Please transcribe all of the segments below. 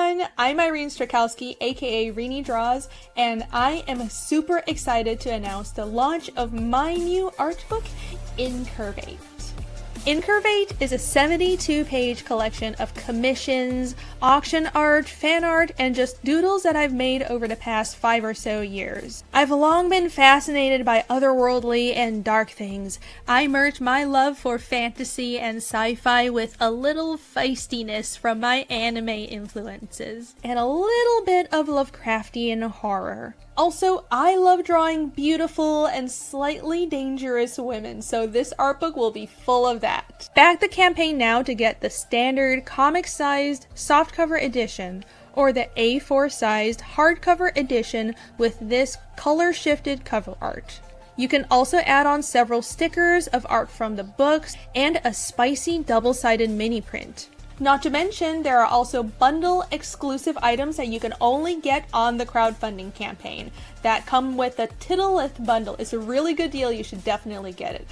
everyone, I'm Irene Strychalski, aka Rini Draws, and I am super excited to announce the launch of my new art book, Incurvate. Incurvate is a 72-page collection of commissions, auction art, fan art, and just doodles that I've made over the past 5 or so years. I've long been fascinated by otherworldly and dark things. I merge my love for fantasy and sci-fi with a little feistiness from my anime influences, and a little bit of Lovecraftian horror. Also, I love drawing beautiful and slightly dangerous women, so this art book will be full of that. Back the campaign now to get the standard comic-sized softcover edition, or the A4-sized hardcover edition with this color-shifted cover art. You can also add on several stickers of art from the books and a spicy double-sided mini print. Not to mention, there are also bundle exclusive items that you can only get on the crowdfunding campaign that come with the Tittleth bundle. It's a really good deal, you should definitely get it.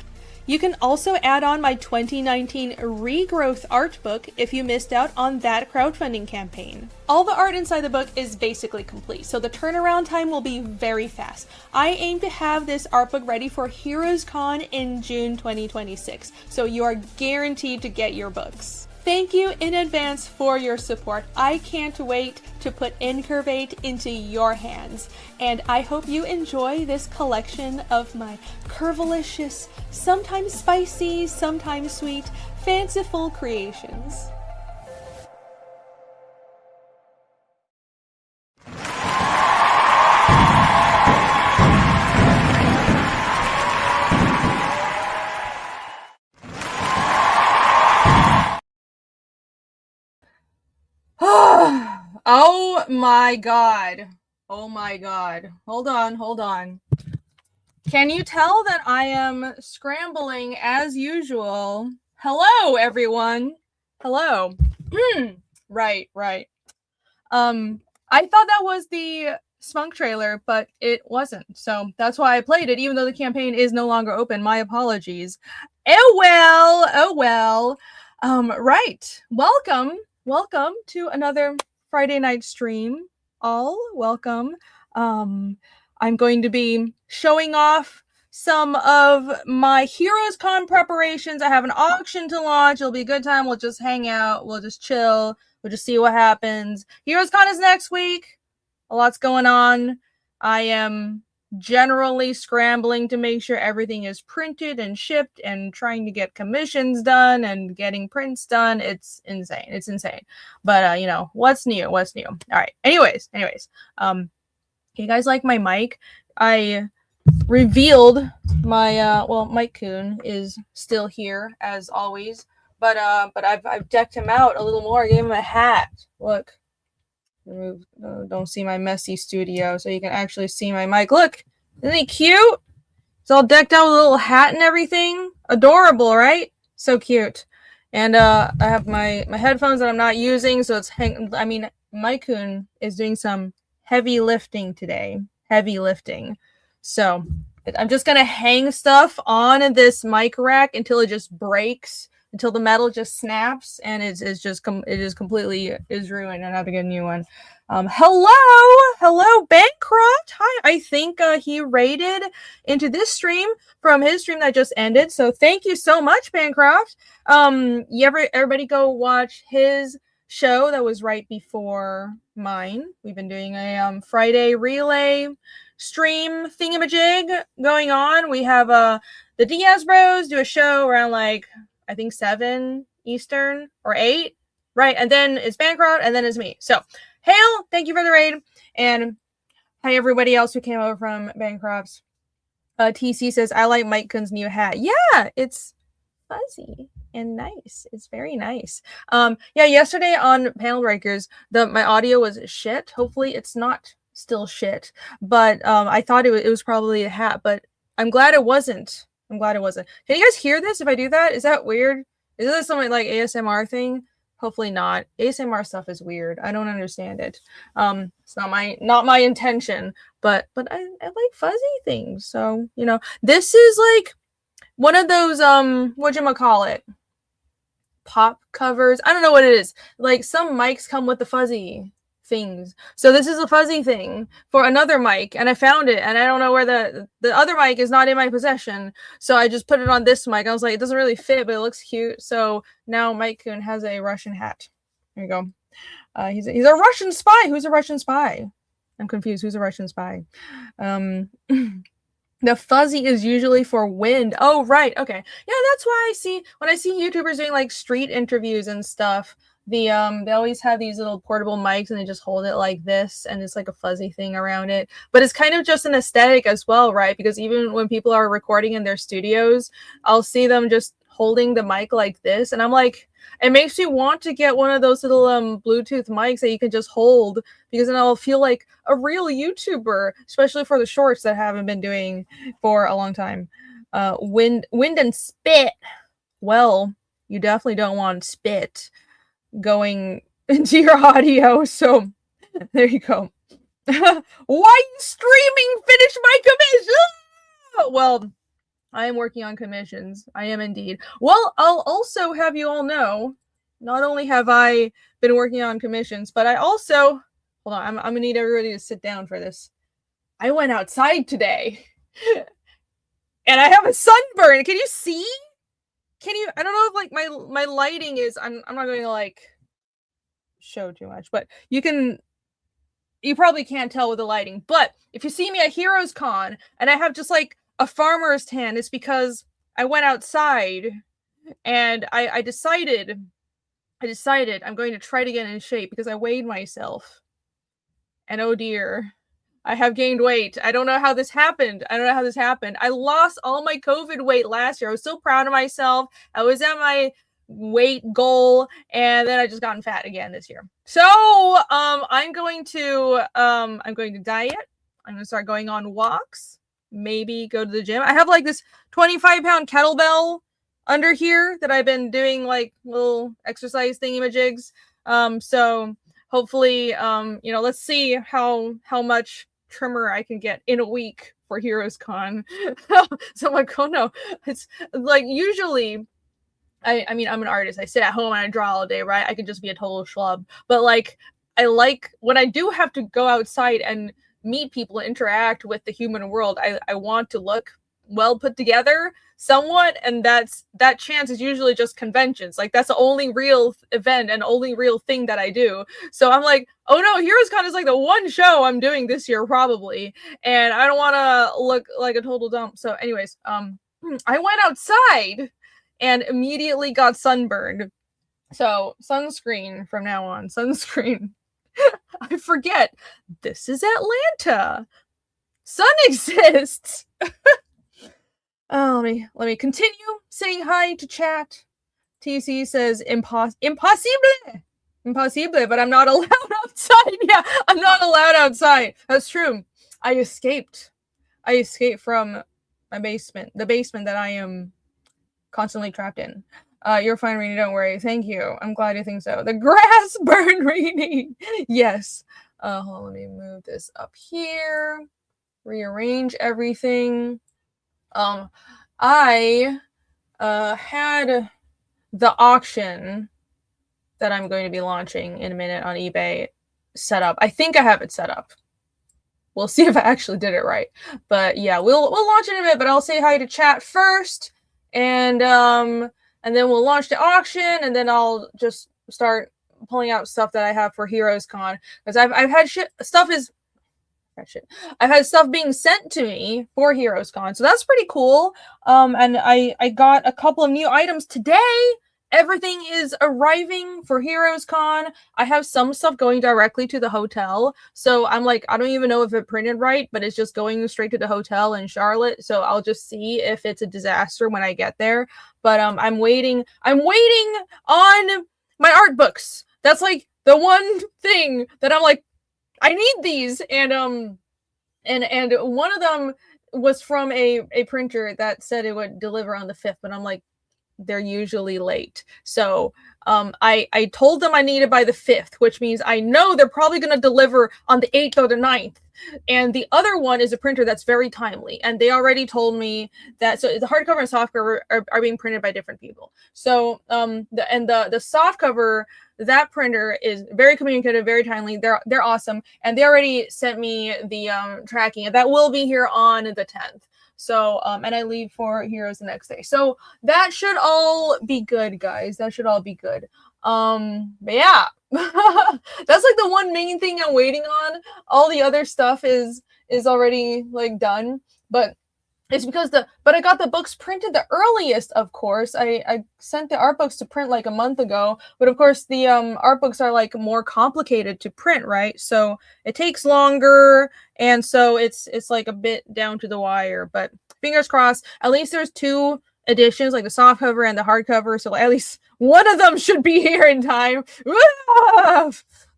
You can also add on my 2019 Regrowth art book if you missed out on that crowdfunding campaign. All the art inside the book is basically complete, so the turnaround time will be very fast. I aim to have this art book ready for Heroes Con in June 2026, so you are guaranteed to get your books. Thank you in advance for your support. I can't wait to put Incurvate into your hands, and I hope you enjoy this collection of my curvilicious, sometimes spicy, sometimes sweet, fanciful creations. Oh my god. Oh my god. Hold on. Can you tell that I am scrambling as usual? Hello, everyone. Hello. Right. I thought that was the Spunk trailer, but it wasn't. So that's why I played it, even though the campaign is no longer open. My apologies. Oh well. Right. Welcome to another Friday night stream. All welcome. I'm going to be showing off some of my Heroes Con preparations. I have an auction to launch. It'll be a good time. We'll just hang out. We'll just chill. We'll just see what happens. Heroes Con is next week. A lot's going on. I am generally scrambling to make sure everything is printed and shipped and trying to get commissions done and getting prints done. It's insane. But you know, what's new? All right. Anyways, you guys like my mic? I revealed my Mike Coon is still here as always, but I've decked him out a little more. I gave him a hat. Look. Don't see my messy studio, so you can actually see my mic. Look, isn't he cute? It's all decked out with a little hat and everything. Adorable, right? So cute. And I have my headphones that I'm not using, so it's Maikun is doing some heavy lifting today. So I'm just gonna hang stuff on this mic rack until it just breaks. Until the metal just snaps and it is completely ruined and I have to get a new one. Hello, Bancroft. Hi, I think he raided into this stream from his stream that just ended. So thank you so much, Bancroft. Everybody go watch his show that was right before mine. We've been doing a Friday relay stream thingamajig going on. We have the Diaz Bros do a show around like I think 7 Eastern or 8, right? And then it's Bancroft, and then it's me. So, hail! Thank you for the raid, and hi everybody else who came over from Bancroft's. TC says I like Mike Kuhn's new hat. Yeah, it's fuzzy and nice. It's very nice. Yesterday on Panel Breakers, my audio was shit. Hopefully, it's not still shit, but I thought it was probably a hat, but I'm glad it wasn't. Can you guys hear this if I do that? Is that weird? Is this something like ASMR thing? Hopefully not. ASMR stuff is weird. I don't understand it. It's not my intention, but I like fuzzy things. So, you know, this is like one of those whatchamacallit pop covers. I don't know what it is. Like some mics come with the fuzzy. things. So this is a fuzzy thing for another mic, and I found it, and I don't know where the other mic is not in my possession. So I just put it on this mic. I was like, it doesn't really fit, but it looks cute. So now Mike Kun has a Russian hat. There you go. He's a Russian spy. Who's a Russian spy? I'm confused. Who's a Russian spy? The fuzzy is usually for wind. Oh, right. Okay. Yeah, that's why when I see YouTubers doing like street interviews and stuff, they always have these little portable mics and they just hold it like this and it's like a fuzzy thing around it. But it's kind of just an aesthetic as well, right? Because even when people are recording in their studios, I'll see them just holding the mic like this, and I'm like, it makes me want to get one of those little Bluetooth mics that you can just hold, because then I'll feel like a real YouTuber, especially for the shorts that I haven't been doing for a long time. Wind and spit. Well, you definitely don't want spit going into your audio, so there you go. Why are you streaming? Finish my commission! Well, I am working on commissions. I am indeed. Well, I'll also have you all know, not only have I been working on commissions, but I also, hold on, I'm gonna need everybody to sit down for this. I went outside today and I have a sunburn. Can you see? I don't know if like my lighting is, I'm not going to like show too much, but you probably can't tell with the lighting. But if you see me at Heroes Con and I have just like a farmer's tan, it's because I went outside and I decided I'm going to try to get in shape because I weighed myself. And oh dear, I have gained weight. I don't know how this happened. I lost all my COVID weight last year. I was so proud of myself. I was at my weight goal, and then I just gotten fat again this year. So I'm going to diet. I'm going to start going on walks. Maybe go to the gym. I have like this 25-pound kettlebell under here that I've been doing like little exercise thingy-majigs. So hopefully, let's see how much trimmer I can get in a week for Heroes Con. So I'm like, oh no, it's like usually, I mean, I'm an artist. I sit at home and I draw all day, right? I could just be a total schlub. But like, I like when I do have to go outside and meet people, interact with the human world, I want to look well put together somewhat, and that chance is usually just conventions. Like that's the only real event and only real thing that I do. So I'm like, oh no, Heroes Con is like the one show I'm doing this year probably, and I don't want to look like a total dump. So anyways, I went outside and immediately got sunburned. So sunscreen from now on. Sunscreen. I forget. This is Atlanta. Sun exists. Oh, let me continue saying hi to chat. TC says impossible, but I'm not allowed outside. Yeah, I'm not allowed outside. That's true. I escaped from my basement, the basement that I am constantly trapped in. You're fine, Rini, don't worry. Thank you. I'm glad you think so. The grass burned, Rini. Yes. Hold on, let me move this up here. Rearrange everything. I had the auction that I'm going to be launching in a minute on eBay set up. I think I have it set up. We'll see if I actually did it right. But yeah, we'll launch it in a minute, but I'll say hi to chat first, and then we'll launch the auction, and then I'll just start pulling out stuff that I have for Heroes Con, because I've had I've had stuff being sent to me for Heroes Con, so that's pretty cool. And I got a couple of new items today. Everything is arriving for Heroes Con. I have some stuff going directly to the hotel, so I'm like, I don't even know if it printed right, but it's just going straight to the hotel in Charlotte, so I'll just see if it's a disaster when I get there. But I'm waiting on my art books. That's like the one thing that I'm like, I need these, and one of them was from a printer that said it would deliver on the 5th, but I'm like, they're usually late. So I told them I need it by the 5th, which means I know they're probably going to deliver on the 8th or the 9th. And the other one is a printer that's very timely. And they already told me that, so the hardcover and softcover are being printed by different people. So the softcover, that printer is very communicative, very timely. They're awesome. And they already sent me the tracking. And that will be here on the 10th. So, and I leave for Heroes the next day. So that should all be good, guys. That should all be good. But yeah, that's like the one main thing I'm waiting on. All the other stuff is already like done, but it's because but I got the books printed the earliest, of course. I sent the art books to print like a month ago, but of course the art books are like more complicated to print, right? So it takes longer, and so it's like a bit down to the wire, but fingers crossed. At least there's 2 editions, like the soft cover and the hardcover, so at least one of them should be here in time.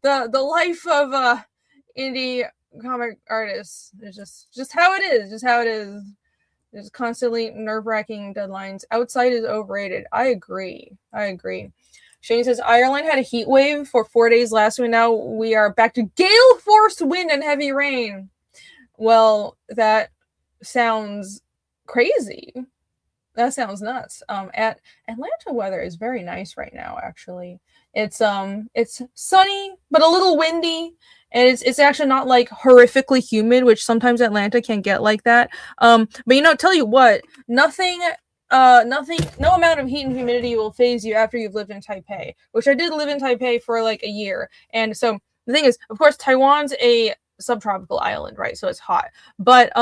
The life of indie comic artists is just how it is. There's constantly nerve-wracking deadlines. Outside is overrated. I agree. Shane says Ireland had a heat wave for 4 days last week. Now we are back to gale force wind and heavy rain. Well, that sounds crazy. That sounds nuts. At Atlanta weather is very nice right now, actually. It's sunny, but a little windy. And it's actually not like horrifically humid, which sometimes Atlanta can get like that. But tell you what, no amount of heat and humidity will phase you after you've lived in Taipei, which I did live in Taipei for like a year. And so the thing is, of course, Taiwan's a subtropical island, right? So it's hot. But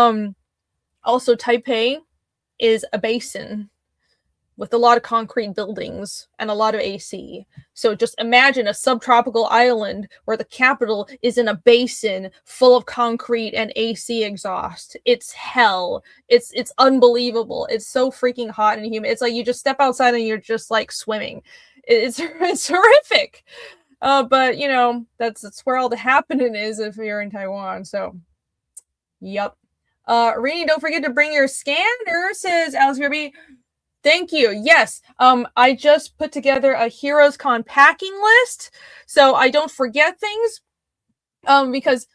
also Taipei is a basin with a lot of concrete buildings and a lot of AC. So just imagine a subtropical island where the capital is in a basin full of concrete and AC exhaust. It's hell. It's unbelievable. It's so freaking hot and humid. It's like you just step outside and you're just like swimming. It's horrific. But that's where all the happening is if you're in Taiwan. So, yep. Rini, don't forget to bring your scanner, says Alice Kirby. Thank you. Yes. I just put together a Heroes Con packing list so I don't forget things. Because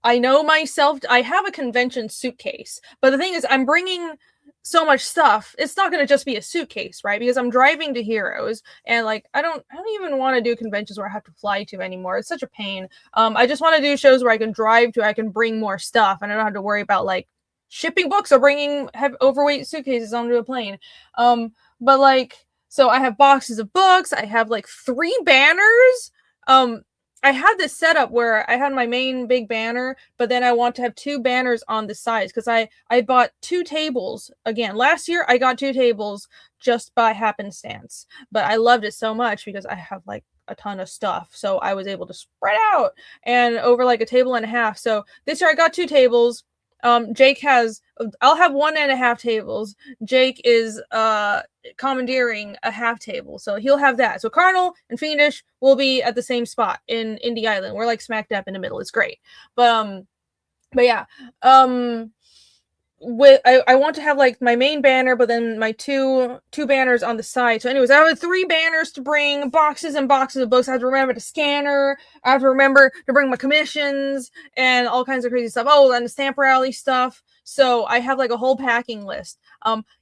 I know myself, I have a convention suitcase, but the thing is I'm bringing so much stuff. It's not going to just be a suitcase, right? Because I'm driving to Heroes and like, I don't even want to do conventions where I have to fly to anymore. It's such a pain. I just want to do shows where I can drive to, I can bring more stuff and I don't have to worry about like shipping books or bringing overweight suitcases onto a plane. But like, so I have boxes of books. I have like 3 banners. I had this setup where I had my main big banner, but then I want to have 2 banners on the sides because I bought 2 tables. Again, last year I got 2 tables just by happenstance, but I loved it so much because I have like a ton of stuff. So I was able to spread out and over like a table and a half. So this year I got 2 tables. Jake I'll have 1.5 tables. Jake is commandeering a half table, so he'll have that. So Carnal and Fiendish will be at the same spot in Indie Island. We're like smack dab in the middle. It's great. But yeah. I want to have like my main banner, but then my two banners on the side. So anyways, I have 3 banners to bring, boxes and boxes of books. I have to remember to scanner. I have to remember to bring my commissions and all kinds of crazy stuff. Oh, and the stamp rally stuff. So I have like a whole packing list.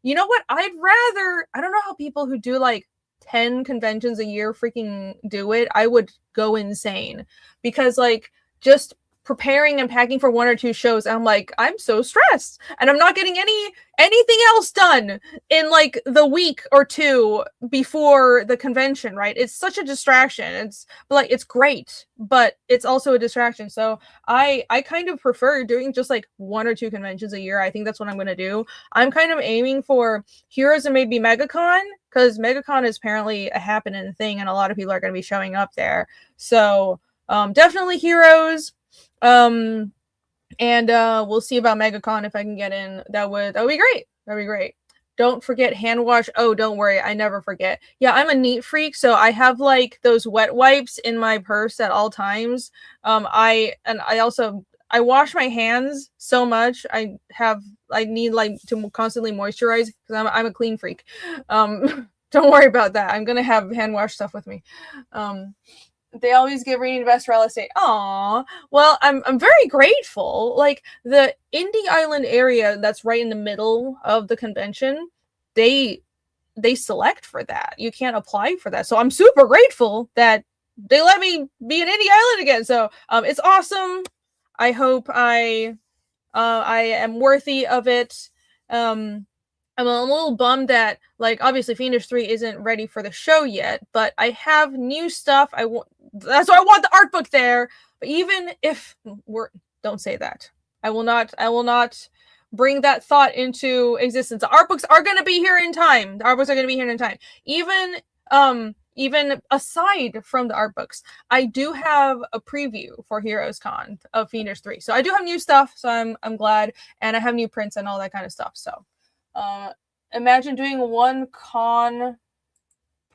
You know what? I don't know how people who do like 10 conventions a year freaking do it. I would go insane because like just preparing and packing for 1 or 2 shows, I'm like, I'm so stressed and I'm not getting anything else done in like the week or 2 before the convention, right? It's such a distraction. It's great, but it's also a distraction. So I kind of prefer doing just like 1 or 2 conventions a year. I think that's what I'm going to do. I'm kind of aiming for Heroes and maybe MegaCon because MegaCon is apparently a happening thing and a lot of people are going to be showing up there. So definitely Heroes. And we'll see about MegaCon if I can get in. That would be great. That'd be great. Don't forget hand wash. Oh, don't worry. I never forget. Yeah, I'm a neat freak, so I have like those wet wipes in my purse at all times. I wash my hands so much. I need like to constantly moisturize because I'm a clean freak. Don't worry about that. I'm gonna have hand wash stuff with me. They always give Rainy the best real estate. Aww. Well, I'm very grateful. Like the Indie Island area that's right in the middle of the convention, they select for that. You can't apply for that. So I'm super grateful that they let me be in Indie Island again. So it's awesome. I hope I am worthy of it. I'm a little bummed that, like, obviously Fiendish 3 isn't ready for the show yet, but I have new stuff. That's why I want the art book there. But even if don't say that. I will not bring that thought into existence. The art books are going to be here in time. Even aside from the art books, I do have a preview for Heroes Con of Fiendish 3. So I do have new stuff, so I'm glad, and I have new prints and all that kind of stuff. So imagine doing one con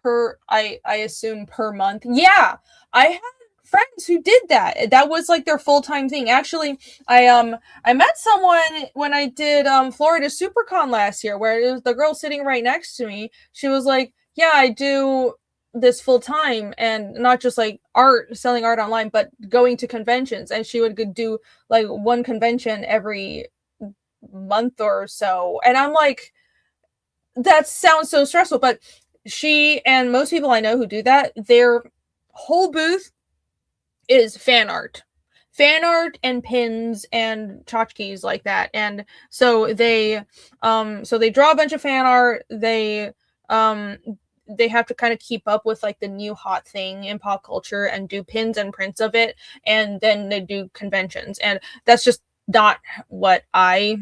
per, I assume, per month. Yeah, I had friends who did that. That was like their full-time thing. Actually, I met someone when I did Florida SuperCon last year, where it was the girl sitting right next to me. She was like, yeah, I do this full time, and not just like selling art online, but going to conventions, and she would do like one convention every month or so. And I'm like, that sounds so stressful. But she and most people I know who do that, their whole booth is fan art and pins and tchotchkes like that. And so they draw a bunch of fan art. They have to kind of keep up with like the new hot thing in pop culture and do pins and prints of it, and then they do conventions. And that's just not what I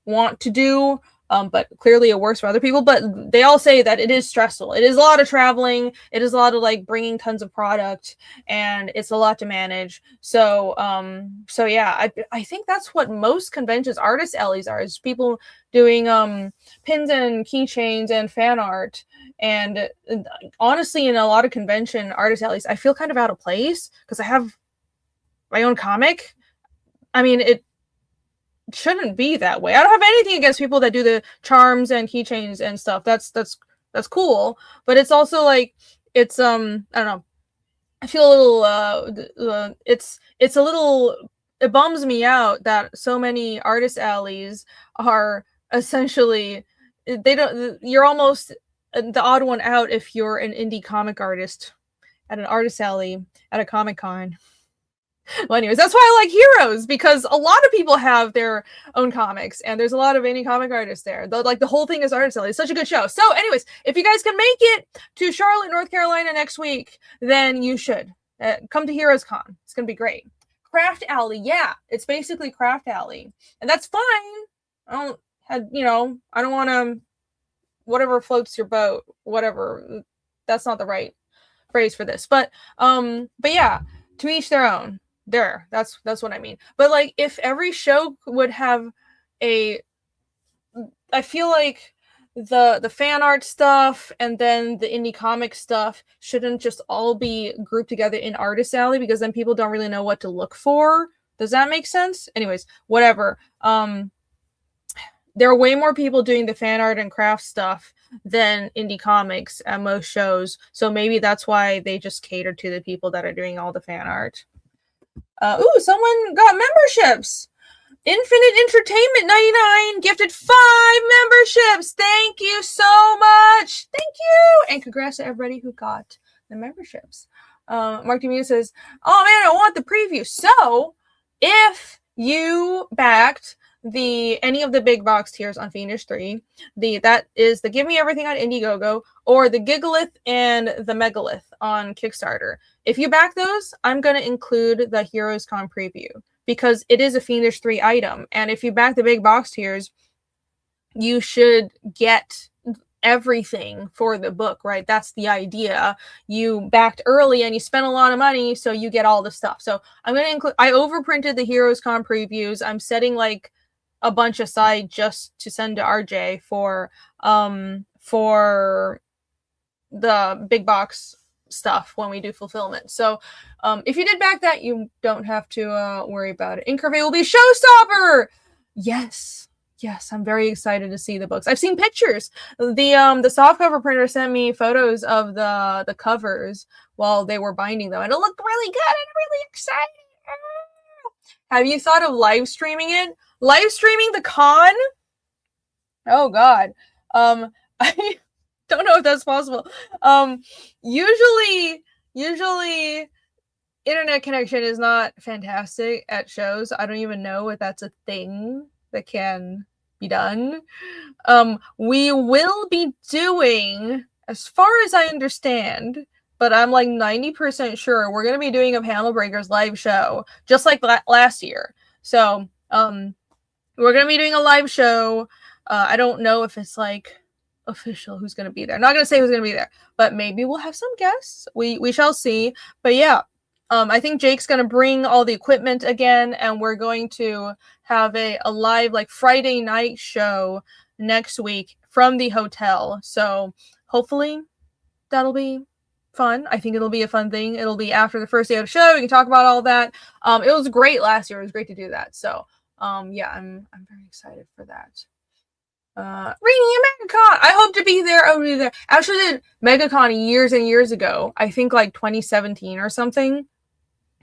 want to do. But clearly it works for other people. But they all say that it is stressful. It is a lot of traveling. It is a lot of like bringing tons of product, and it's a lot to manage. So yeah, I think that's what most conventions artist alleys are, is people doing pins and keychains and fan art. And honestly, in a lot of convention artist alleys, I feel kind of out of place because I have my own comic. I mean, it shouldn't be that way. I don't have anything against people that do the charms and keychains and stuff. That's cool. But it's also like, it's I don't know. I feel a little it's a little, it bums me out that so many artist alleys are essentially, you're almost the odd one out if you're an indie comic artist at an artist alley at a Comic-Con. Well, anyways, that's why I like Heroes, because a lot of people have their own comics, and there's a lot of indie comic artists there. The whole thing is artist alley. It's such a good show. So anyways, if you guys can make it to Charlotte, North Carolina next week, then you should come to Heroes Con. It's gonna be great. Craft Alley, yeah, it's basically Craft Alley, and that's fine. I don't want to, whatever floats your boat, whatever. That's not the right phrase for this, but yeah, to each their own. That's what I mean. But like, if every show would have I feel like the fan art stuff and then the indie comic stuff shouldn't just all be grouped together in Artist Alley, because then people don't really know what to look for. Does that make sense? Anyways, whatever. There are way more people doing the fan art and craft stuff than indie comics at most shows. So maybe that's why they just cater to the people that are doing all the fan art. Someone got memberships. Infinite Entertainment 99 gifted 5 memberships. Thank you so much. Thank you. And congrats to everybody who got the memberships. Mark Demina says, oh man, I want the preview. So if you backed any of the big box tiers on Fiendish 3, that is the Give Me Everything on Indiegogo, or the Gigalith and the Megalith on Kickstarter. If you back those, I'm going to include the Heroes Con preview, because it is a Fiendish 3 item. And if you back the big box tiers, you should get everything for the book, right? That's the idea. You backed early and you spent a lot of money, so you get all the stuff. So I'm going to include, I overprinted the Heroes Con previews. I'm setting like a bunch aside just to send to RJ for the big box stuff when we do fulfillment. So if you did back that, you don't have to worry about it. Incurvey will be showstopper. Yes, Yes, I'm very excited to see the books. I've seen pictures. The softcover printer sent me photos of the covers while they were binding them, and it looked really good. I'm really excited. Have you thought of live streaming it? Live streaming the con? Oh God. I don't know if that's possible. Usually internet connection is not fantastic at shows. I don't even know if that's a thing that can be done. We will be doing, as far as I understand, but I'm like 90% sure we're going to be doing a Panel Breakers live show, just like last year. So, we're going to be doing a live show. I don't know if it's like official who's going to be there. I'm not going to say who's going to be there, but maybe we'll have some guests. We shall see. But yeah, I think Jake's going to bring all the equipment again, and we're going to have a live like Friday night show next week from the hotel. So hopefully that'll be fun. I think it'll be a fun thing. It'll be after the first day of the show. We can talk about all that. It was great last year. It was great to do that. So yeah, I'm very excited for that. Reading I hope to be there. I'll be there. I actually did MegaCon years and years ago. I think like 2017 or something.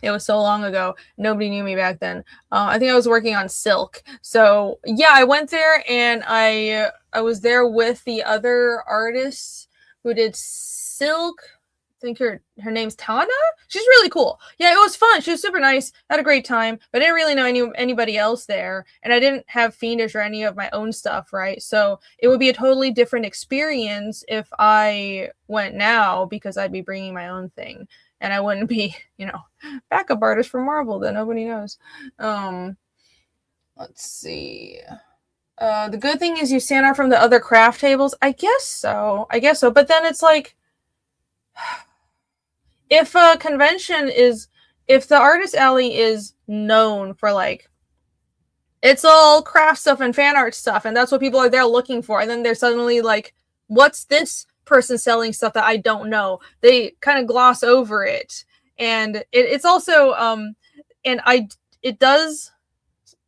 It was so long ago. Nobody knew me back then. I think I was working on Silk. So yeah, I went there and I was there with the other artists who did Silk. I think her name's Tana. She's really cool. Yeah, it was fun. She was super nice. Had a great time, but I didn't really know anybody else there, and I didn't have Fiendish or any of my own stuff, right? So it would be a totally different experience if I went now, because I'd be bringing my own thing, and I wouldn't be, backup artist for Marvel that nobody knows. Let's see. The good thing is you stand out from the other craft tables. I guess so. But then it's like, if a convention if the artist alley is known for like, it's all craft stuff and fan art stuff, and that's what people are there looking for, and then they're suddenly like, what's this person selling stuff that I don't know? They kind of gloss over it, and it's also it does.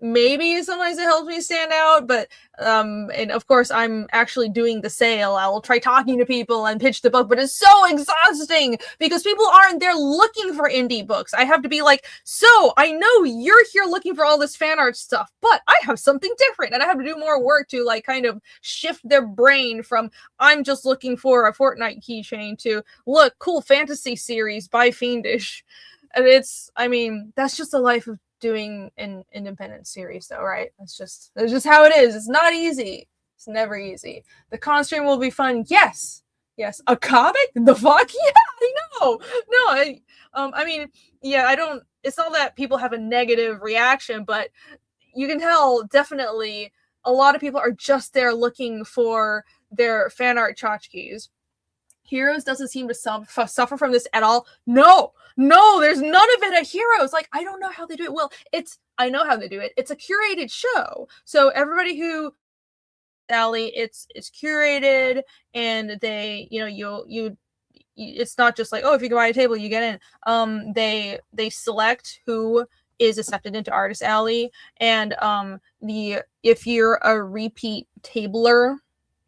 Maybe sometimes it helps me stand out, but and of course I'm actually doing the sale. I will try talking to people and pitch the book, but it's so exhausting because people aren't there looking for indie books. I have to be like, so I know you're here looking for all this fan art stuff, but I have something different, and I have to do more work to like kind of shift their brain from I'm just looking for a Fortnite keychain to look, cool fantasy series by Fiendish. And that's just the life of doing an independent series, though, right? That's just how it is. It's not easy. It's never easy. The con stream will be fun. Yes. A comic? The fuck? Yeah, I know. No, I don't. It's not that people have a negative reaction, but you can tell definitely a lot of people are just there looking for their fan art tchotchkes. Heroes doesn't seem to suffer from this at all. No, there's none of it at Heroes. Like, I don't know how they do it. Well, I know how they do it. It's a curated show. So everybody who Alley, it's curated, and they, it's not just like, oh, if you go buy a table, you get in. They select who is accepted into Artist Alley, and if you're a repeat tabler,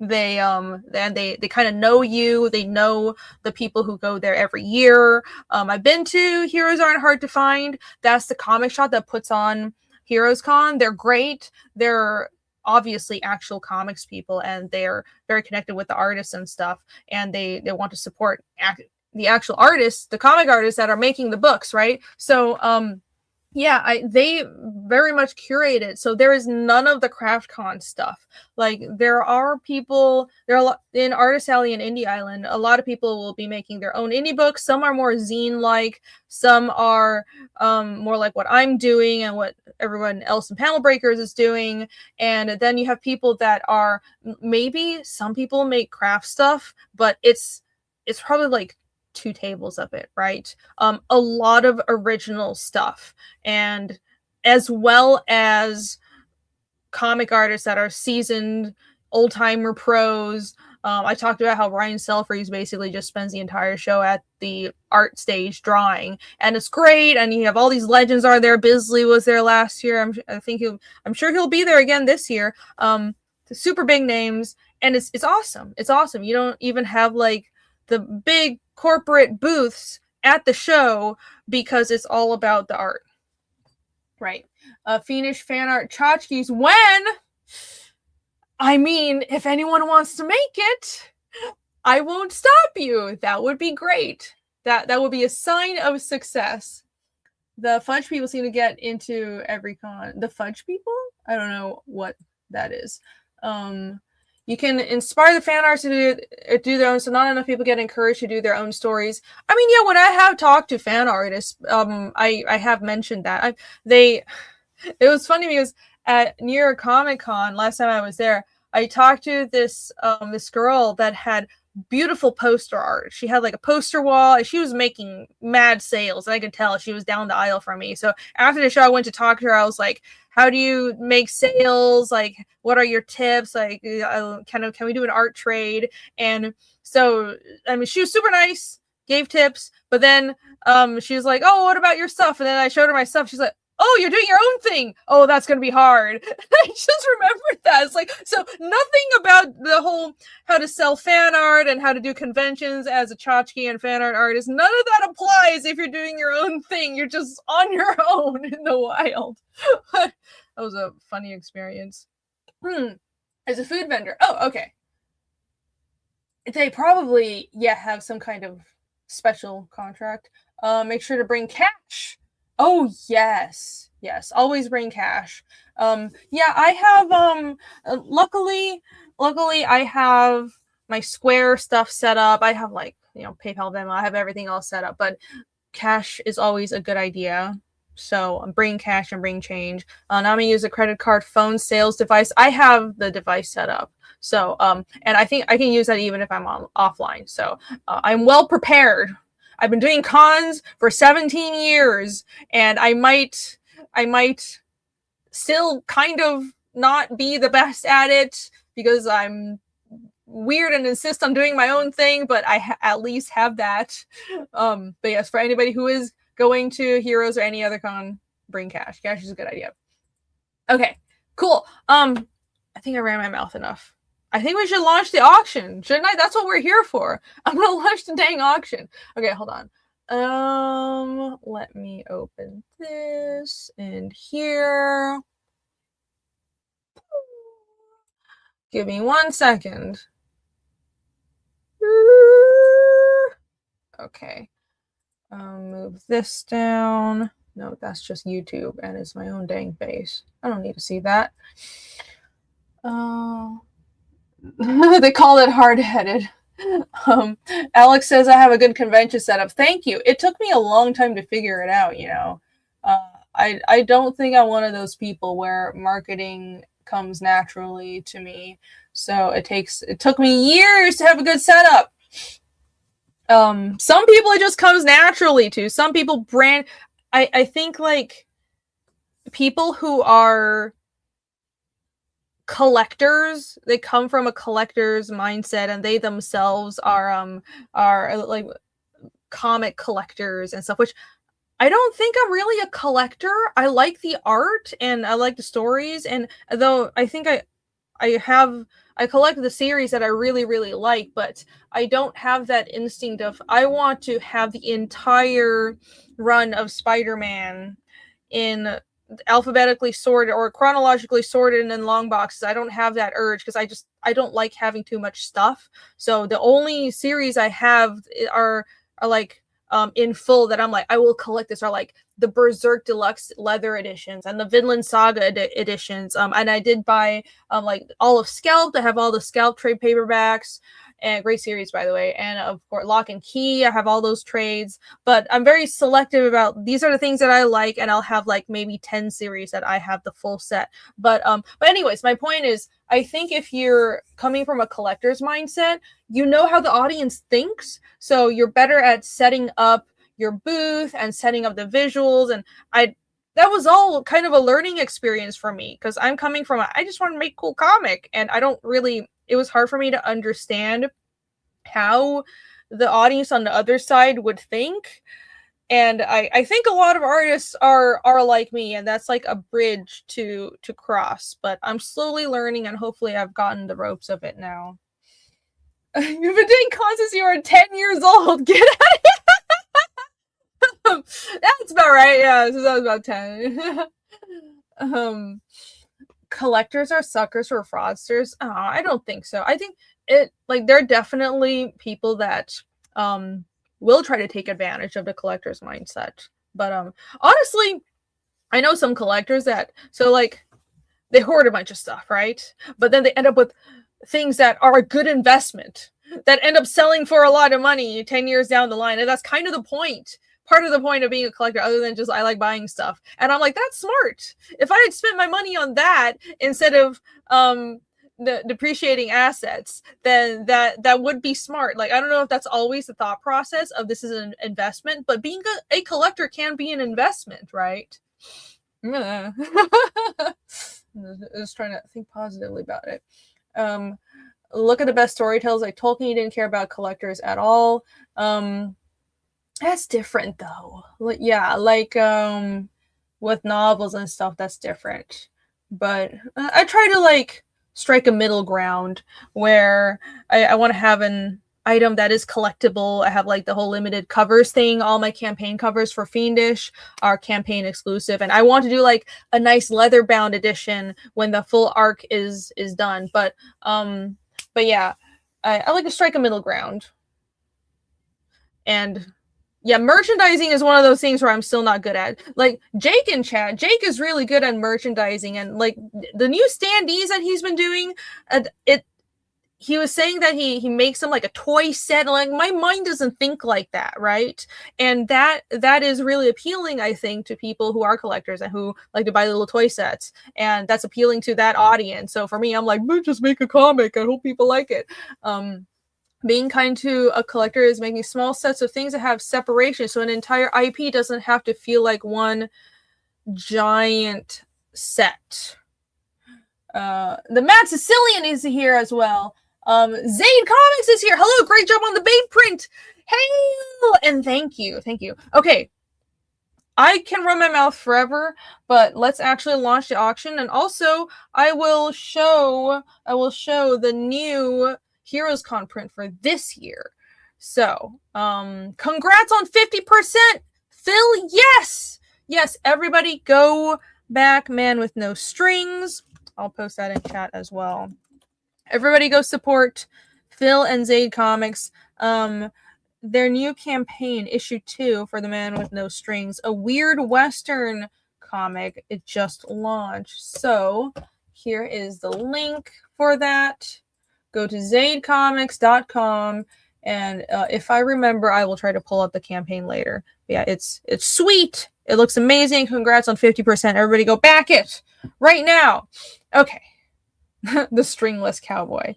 they kind of know you. They know the people who go there every year. I've been to Heroes Aren't Hard to Find. That's the comic shop that puts on Heroes Con. They're great. They're obviously actual comics people, and they're very connected with the artists and stuff, and they want to support the actual artists, the comic artists that are making the books, right? So yeah, they very much curate it. So there is none of the craft con stuff. Like, there are a lot in Artist Alley and Indie Island. A lot of people will be making their own indie books. Some are more zine-like. Some are more like what I'm doing and what everyone else in Panel Breakers is doing. And then you have people that are, maybe some people make craft stuff, but it's probably like 2 tables of it, right? A lot of original stuff, and as well as comic artists that are seasoned old-timer pros. I talked about how Ryan Selfreeze basically just spends the entire show at the art stage drawing, and it's great. And you have all these legends are there. Bisley was there last year. I'm sure he'll be there again this year. Super big names, and it's awesome. It's awesome. You don't even have like the big corporate booths at the show because it's all about the art. Right. FIENDISH fan art tchotchkes when, I mean, if anyone wants to make it, I won't stop you. That would be great. That would be a sign of success. The fudge people seem to get into every con. The fudge people? I don't know what that is. You can inspire the fan artists to do their own, so not enough people get encouraged to do their own stories. I mean, yeah, when I have talked to fan artists, I have mentioned that. It was funny because at New York Comic Con, last time I was there, I talked to this girl that had beautiful poster art. She had like a poster wall, and she was making mad sales, and I could tell she was down the aisle from me. So after the show, I went to talk to her. I was like, how do you make sales? Like, what are your tips? Like, can we do an art trade? And so, I mean, she was super nice, gave tips, but then she was like, oh, what about your stuff? And then I showed her my stuff. She's like, oh, you're doing your own thing. Oh, that's going to be hard. I just remembered that. It's like, so nothing about the whole how to sell fan art and how to do conventions as a tchotchke and fan art artist. None of that applies if you're doing your own thing. You're just on your own in the wild. That was a funny experience. As a food vendor. Oh, okay. They probably, have some kind of special contract. Make sure to bring cash. Oh, yes. Yes, always bring cash. I have, luckily, I have my Square stuff set up. I have, like, PayPal, Venmo. I have everything all set up. But cash is always a good idea. So bring cash and bring change. Now I'm going to use a credit card, phone, sales device. I have the device set up. So, and I think I can use that even if I'm offline. So I'm well prepared. I've been doing cons for 17 years, and I might still kind of not be the best at it because I'm weird and insist on doing my own thing, but I at least have that. But yes, for anybody who is going to Heroes or any other con, bring cash. Cash is a good idea. Okay, cool. I think I ran my mouth enough. I think we should launch the auction, shouldn't I? That's what we're here for. I'm gonna launch the dang auction. Okay, hold on. Let me open this and here. Give me 1 second. Okay. Move this down. No, that's just YouTube, and it's my own dang face. I don't need to see that. They call it hard-headed. Alex says I have a good convention setup. Thank you. It took me a long time to figure it out, I don't think I'm one of those people where marketing comes naturally to me. So it took me years to have a good setup. Some people it just comes naturally to. Some people I think like people who are collectors, they come from a collector's mindset, and they themselves are like comic collectors and stuff, which I don't think I'm really a collector. I like the art and I like the stories, and though I think I collect the series that I really, really like, but I don't have that instinct of I want to have the entire run of Spider-Man in alphabetically sorted or chronologically sorted and in long boxes. I don't have that urge because I don't like having too much stuff. So the only series I have are like in full that I'm like, I will collect this, are like the Berserk Deluxe leather editions and the Vinland Saga editions. And I did buy like all of Scalp. I have all the Scalp trade paperbacks. And great series, by the way. And of course, Lock and Key, I have all those trades. But I'm very selective about these are the things that I like, and I'll have like maybe 10 series that I have the full set. But anyways, my point is, I think if you're coming from a collector's mindset, you know how the audience thinks. So you're better at setting up your booth and setting up the visuals. And that was all kind of a learning experience for me because I'm coming from I just want to make cool comic, and I don't really it was hard for me to understand how the audience on the other side would think. And I think a lot of artists are like me, and that's like a bridge to cross. But I'm slowly learning, and hopefully I've gotten the ropes of it now. You've been doing cons since you were 10 years old. Get out of here. That's about right. Yeah, since I was about 10. Collectors are suckers for fraudsters. I don't think so. I think there are definitely people that will try to take advantage of the collector's mindset. But honestly, I know some collectors that they hoard a bunch of stuff, right? But then they end up with things that are a good investment that end up selling for a lot of money 10 years down the line. And that's kind of the point. Part of the point of being a collector, other than just I like buying stuff. And I'm like, that's smart. If I had spent my money on that instead of the depreciating assets, then that would be smart. Like, I don't know if that's always the thought process of this is an investment, but being a collector can be an investment, right? I was trying to think positively about it. Look at the best storytellers like Tolkien. He didn't care about collectors at all. That's different though. Yeah, with novels and stuff, that's different. But I try to strike a middle ground where I want to have an item that is collectible. I have the whole limited covers thing. All my campaign covers for Fiendish are campaign exclusive, and I want to do a nice leather bound edition when the full arc is done. But yeah, I like to strike a middle ground. And yeah, merchandising is one of those things where I'm still not good at. Jake in chat, Jake is really good at merchandising, and the new standees that he's been doing, he was saying that he makes them like a toy set. My mind doesn't think like that, right? And that is really appealing, I think, to people who are collectors and who like to buy little toy sets, and that's appealing to that audience. So for me, I'm like, just make a comic. I hope people like it. Being kind to a collector is making small sets of things that have separation, so an entire IP doesn't have to feel like one giant set. The Mad Sicilian is here as well. Zaid Comics is here. Hello, great job on the Babe print. Hey, and thank you. Okay, I can run my mouth forever, but let's actually launch the auction, and also I will show the new HeroesCon print for this year. So, congrats on 50%, Phil. Yes, everybody go back, Man with No Strings. I'll post that in chat as well. Everybody go support Phil and Zaid Comics. Their new campaign, issue 2 for The Man with No Strings, a weird Western comic. It just launched. So here is the link for that. Go to zaidcomics.com, and if I remember, I will try to pull up the campaign later. But yeah, it's sweet. It looks amazing. Congrats on 50%. Everybody go back it right now. Okay. The stringless cowboy.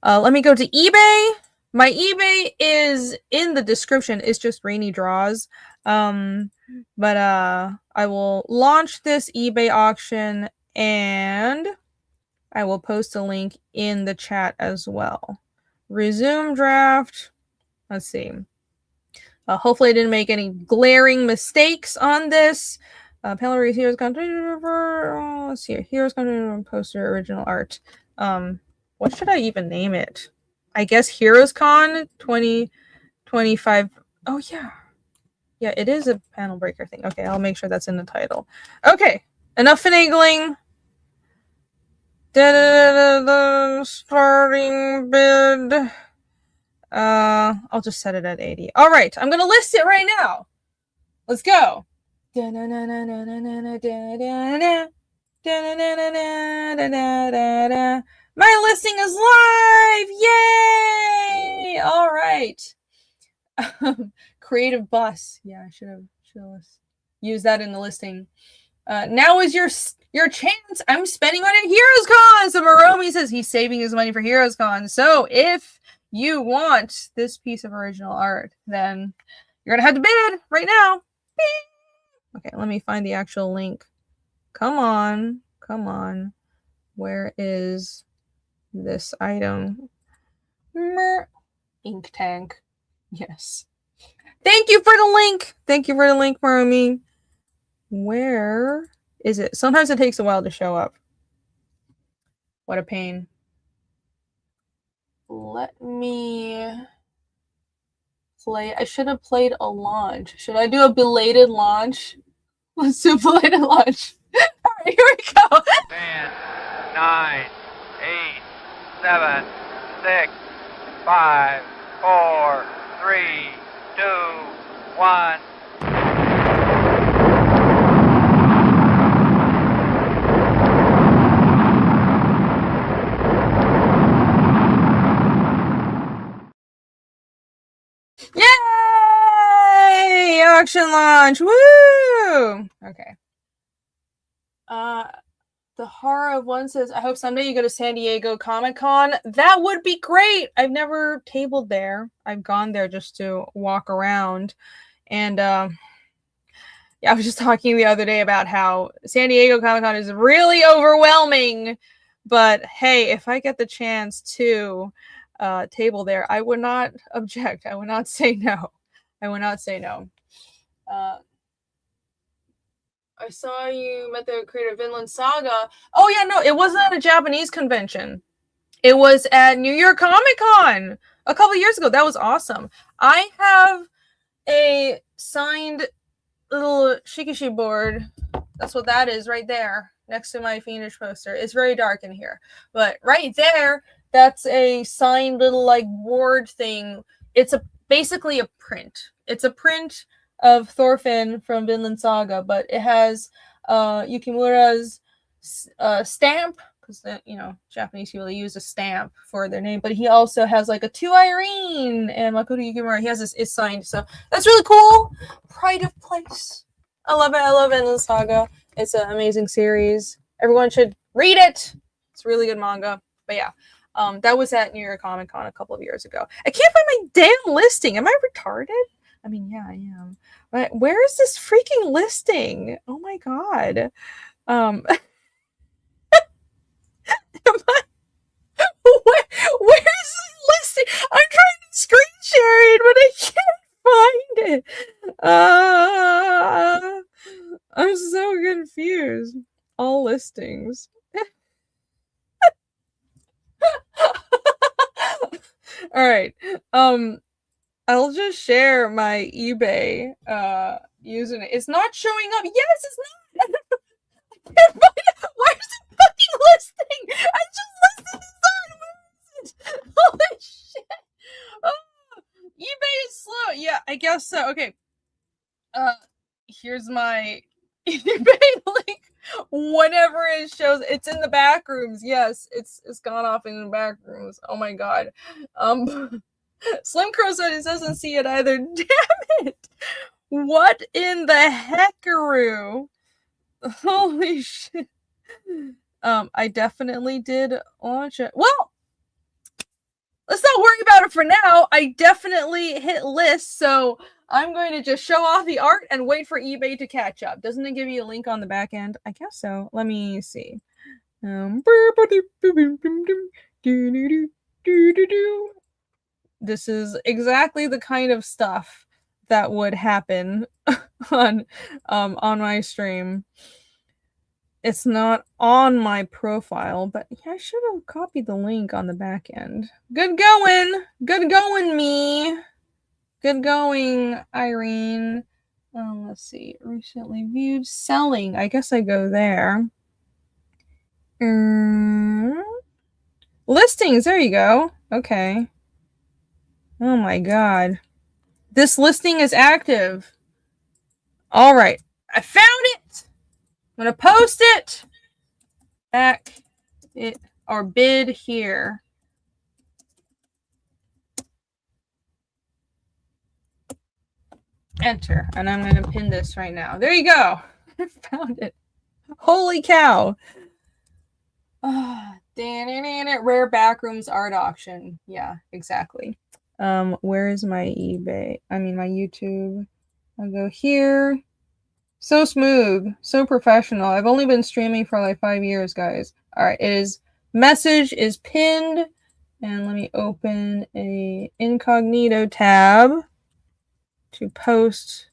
Let me go to eBay. My eBay is in the description. It's just Rainy Draws. But I will launch this eBay auction, and I will post a link in the chat as well. Resume draft. Let's see. Hopefully I didn't make any glaring mistakes on this. Pellery's Heroes Content. Let's see. Heroes Content poster original art. What should I even name it? I guess HeroesCon 2025. Oh yeah. Yeah, it is a panel breaker thing. Okay, I'll make sure that's in the title. Okay, enough finagling. Starting bid. I'll just set it at 80. All right, I'm gonna list it right now. Let's go. My listing is live! Yay! All right. Creative bus. Yeah, I should have used that in the listing. Now is your chance. I'm spending on it HeroesCon. So Moromi says he's saving his money for HeroesCon. So if you want this piece of original art, then you're gonna have to bid right now. Okay, let me find the actual link. Come on. Where is this item. Ink tank. Yes. Thank you for the link. Thank you for the link, Marumi. Where is it? Sometimes it takes a while to show up. What a pain. Let me play. I should have played a launch. Should I do a belated launch? Let's do a belated launch. All right, here we go. 10, 9, 8, 7, 6, 5, 4, 3, 2, 1. Yay! Auction launch. Woo! Okay. The horror of one says, I hope someday you go to San Diego Comic-Con. That would be great. I've never tabled there. I've gone there just to walk around. And yeah, I was just talking the other day about how San Diego Comic-Con is really overwhelming. But hey, if I get the chance to table there, I would not object. I would not say no. I would not say no. I saw you met the creator of Vinland Saga. Oh yeah, no, it wasn't at a Japanese convention. It was at New York Comic Con a couple years ago. That was awesome. I have a signed little Shikishi board. That's what that is right there next to my Fiendish poster. It's very dark in here. But right there, that's a signed little like board thing. It's basically a print. It's a print of Thorfinn from Vinland Saga, but it has Yukimura's stamp, because Japanese people use a stamp for their name, but he also has like a to Irene and Makoto Yukimura. He has this is signed, so that's really cool. Pride of place. I love it. I love Vinland Saga. It's an amazing series. Everyone should read it. It's a really good manga. But yeah, that was at New York Comic Con a couple of years ago. I can't find my damn listing. Am I retarded? I mean, yeah, I am. But where is this freaking listing? Oh my god. Where's the listing? I'm trying to screen share it, but I can't find it. I'm so confused. All listings. All right. I'll just share my eBay username. It's not showing up. Yes, it's not. I can't find it. Where's the fucking listing? I just listed this on. Where is it? Holy shit. Oh, eBay is slow. Yeah, I guess so. Okay. Here's my eBay link. Whenever it shows, it's in the back rooms. Yes, it's gone off in the back rooms. Oh my god. Slim Crow said it doesn't see it either. Damn it! What in the heckaroo? Holy shit. I definitely did launch it. Well, let's not worry about it for now. I definitely hit list, so I'm going to just show off the art and wait for eBay to catch up. Doesn't it give you a link on the back end? I guess so. Let me see. This is exactly the kind of stuff that would happen on my stream. It's not on my profile, but yeah, I should have copied the link on the back end. Good going! Good going, me! Good going, Irene. Let's see. Recently viewed. Selling. I guess I go there. Listings. There you go. Okay. Oh my god. This listing is active. All right. I found it. I'm going to post it. Back it or bid here. Enter. And I'm going to pin this right now. There you go. I found it. Holy cow. Rare Backrooms art auction. Yeah, exactly. Where is my eBay? I mean, my YouTube. I'll go here. So smooth. So professional. I've only been streaming for like 5 years, guys. All right. It is message is pinned. And let me open a incognito tab to post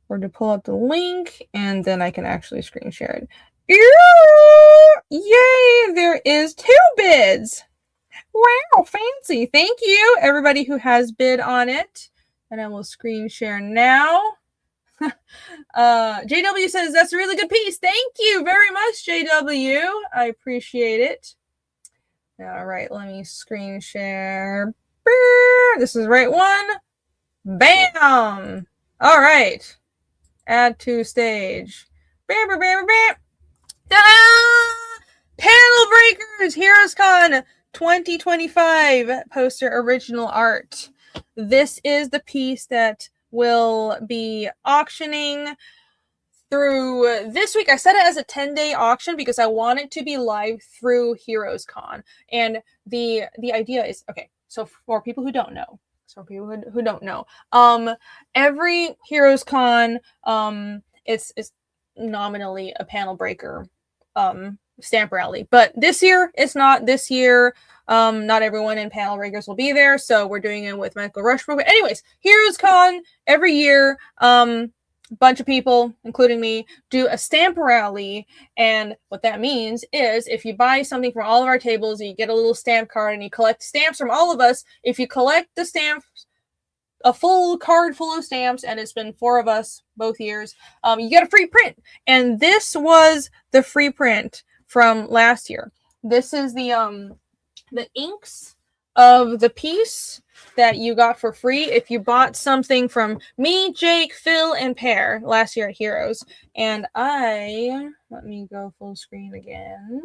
or to pull up the link, and then I can actually screen share it. Yay! There is 2 bids. Wow, fancy. Thank you, everybody who has bid on it. And I will screen share now. JW says, that's a really good piece. Thank you very much, JW. I appreciate it. All right, let me screen share. This is the right one. Bam! All right. Add to stage. Bam, bam, bam, bam. Ta-da! Panel Breakers HeroesCon 2025 poster original art. This is the piece that will be auctioning through this week. I set it as a 10-day auction because I want it to be live through HeroesCon. And the idea is, okay, so for people who don't know, every HeroesCon, it's nominally a panel breaker stamp rally, but this year it's not. This year not everyone in panel breakers will be there, so we're doing it with Michael Rushbrook. Anyways, HeroesCon every year, bunch of people, including me, do a stamp rally. And what that means is if you buy something from all of our tables, you get a little stamp card and you collect stamps from all of us. If you collect the stamps, a full card full of stamps, and it's been 4 of us both years, you get a free print. And this was the free print from last year. This is the inks of the piece that you got for free if you bought something from me, Jake, Phil, and Pear last year at Heroes. And let me go full screen again.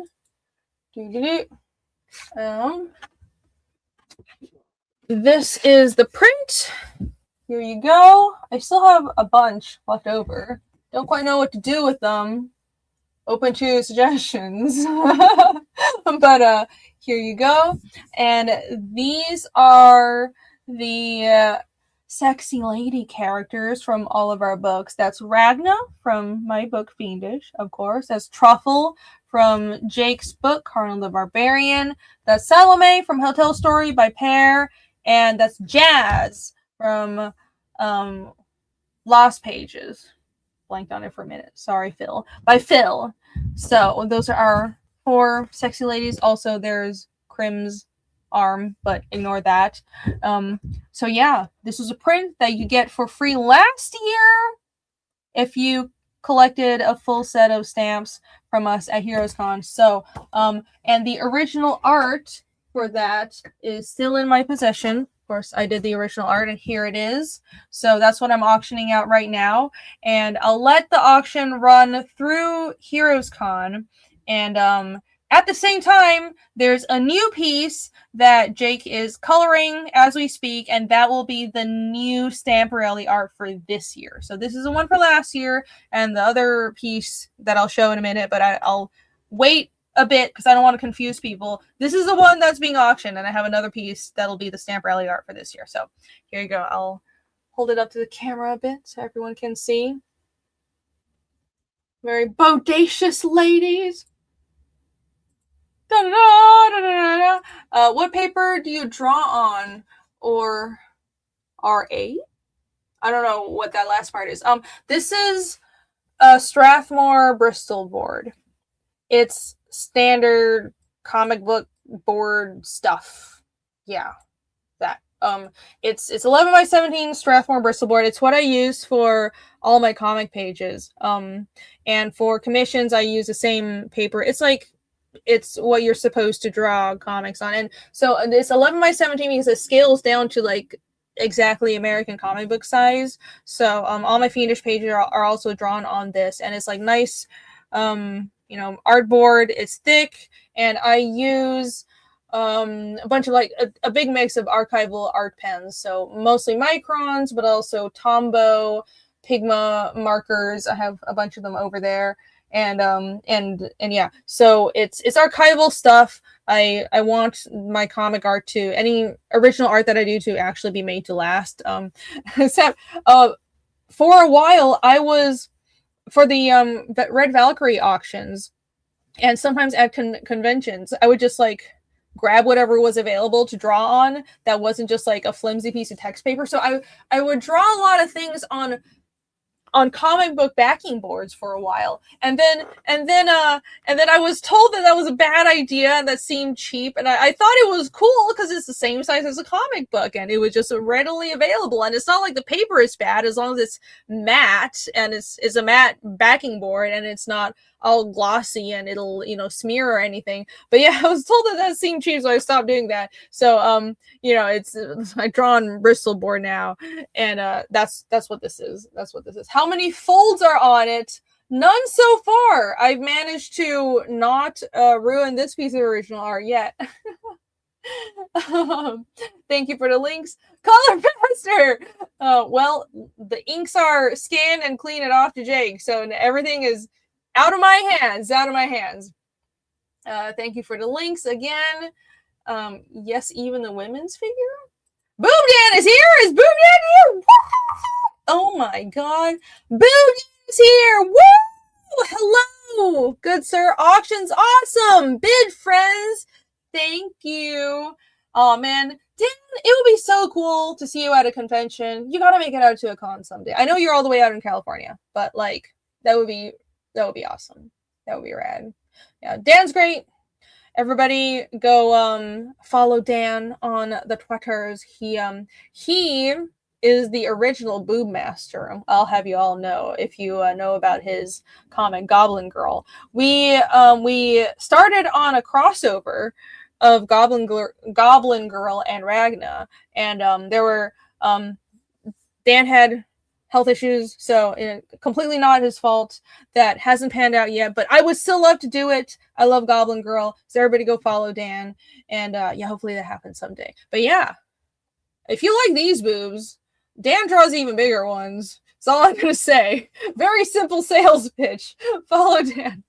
This is the print. Here you go. I still have a bunch left over. Don't quite know what to do with them. Open to suggestions. But here you go. And these are the sexy lady characters from all of our books. That's Ragna from my book Fiendish, of course. That's Truffle from Jake's book Carnal the Barbarian. That's Salome from Hotel Story by Pear. And that's Jazz from Lost Pages. Blanked on it for a minute. Sorry, Phil. By Phil. So those are our 4 sexy ladies. Also, there's Crim's arm, but ignore that. So yeah, this was a print that you get for free last year if you collected a full set of stamps from us at HeroesCon. So, and the original art for that is still in my possession. Of course, I did the original art, and here it is. So that's what I'm auctioning out right now. And I'll let the auction run through HeroesCon. And at the same time, there's a new piece that Jake is coloring as we speak, and that will be the new stamp rally art for this year. So this is the one for last year, and the other piece that I'll show in a minute, but I'll wait a bit because I don't want to confuse people. This is the one that's being auctioned, and I have another piece that'll be the stamp rally art for this year. So here you go. I'll hold it up to the camera a bit so everyone can see. Very bodacious ladies. What paper do you draw on, or RA? I don't know what that last part is. This is a Strathmore Bristol board. It's standard comic book board stuff. Yeah, that. It's 11 by 17 Strathmore Bristol board. It's what I use for all my comic pages. And for commissions, I use the same paper. It's what you're supposed to draw comics on. And so it's 11 by 17 because it scales down to like exactly American comic book size. So all my Fiendish pages are also drawn on this, and it's like nice artboard. It's thick, and I use a bunch of a big mix of archival art pens, so mostly microns, but also Tombow, Pigma markers. I have a bunch of them over there. And yeah, so it's archival stuff. I want my comic art any original art that I do to actually be made to last. Except for a while I was for the Red Valkyrie auctions. And sometimes at conventions, I would just like grab whatever was available to draw on that wasn't just like a flimsy piece of text paper. So I would draw a lot of things on comic book backing boards for a while, and then I was told that was a bad idea and that seemed cheap, and I thought it was cool because it's the same size as a comic book and it was just readily available, and it's not like the paper is bad as long as it's matte and it's a matte backing board and it's not all glossy and it'll smear or anything. But yeah, I was told that seemed cheap, so I stopped doing that. So it's I draw on Bristol board now, and that's what this is. That's what this is. How many folds are on it? None so far. I've managed to not ruin this piece of original art yet. Thank you for the links. Color faster. Well, the inks are scanned and clean it off to Jake, so everything is out of my hands. Thank you for the links again. Yes, even the women's figure. Boom Dan is here. Is Boom Dan here? Woo! Oh my god. Boom Dan is here. Woo! Hello, good sir. Auction's awesome. Bid friends. Thank you. Oh man, Dan, it would be so cool to see you at a convention. You gotta make it out to a con someday. I know you're all the way out in California, but like that would be awesome. That would be rad. Yeah, Dan's great. Everybody go follow Dan on the Twitters. He is the original boob master. I'll have you all know if you know about his comic Goblin Girl. We started on a crossover of Goblin Girl and Ragna, and there were Dan had health issues, so completely not his fault. That hasn't panned out yet, but I would still love to do it. I love Goblin Girl, so everybody go follow Dan, and yeah, hopefully that happens someday. But yeah, if you like these boobs, Dan draws even bigger ones. That's all I'm gonna say. Very simple sales pitch. Follow Dan.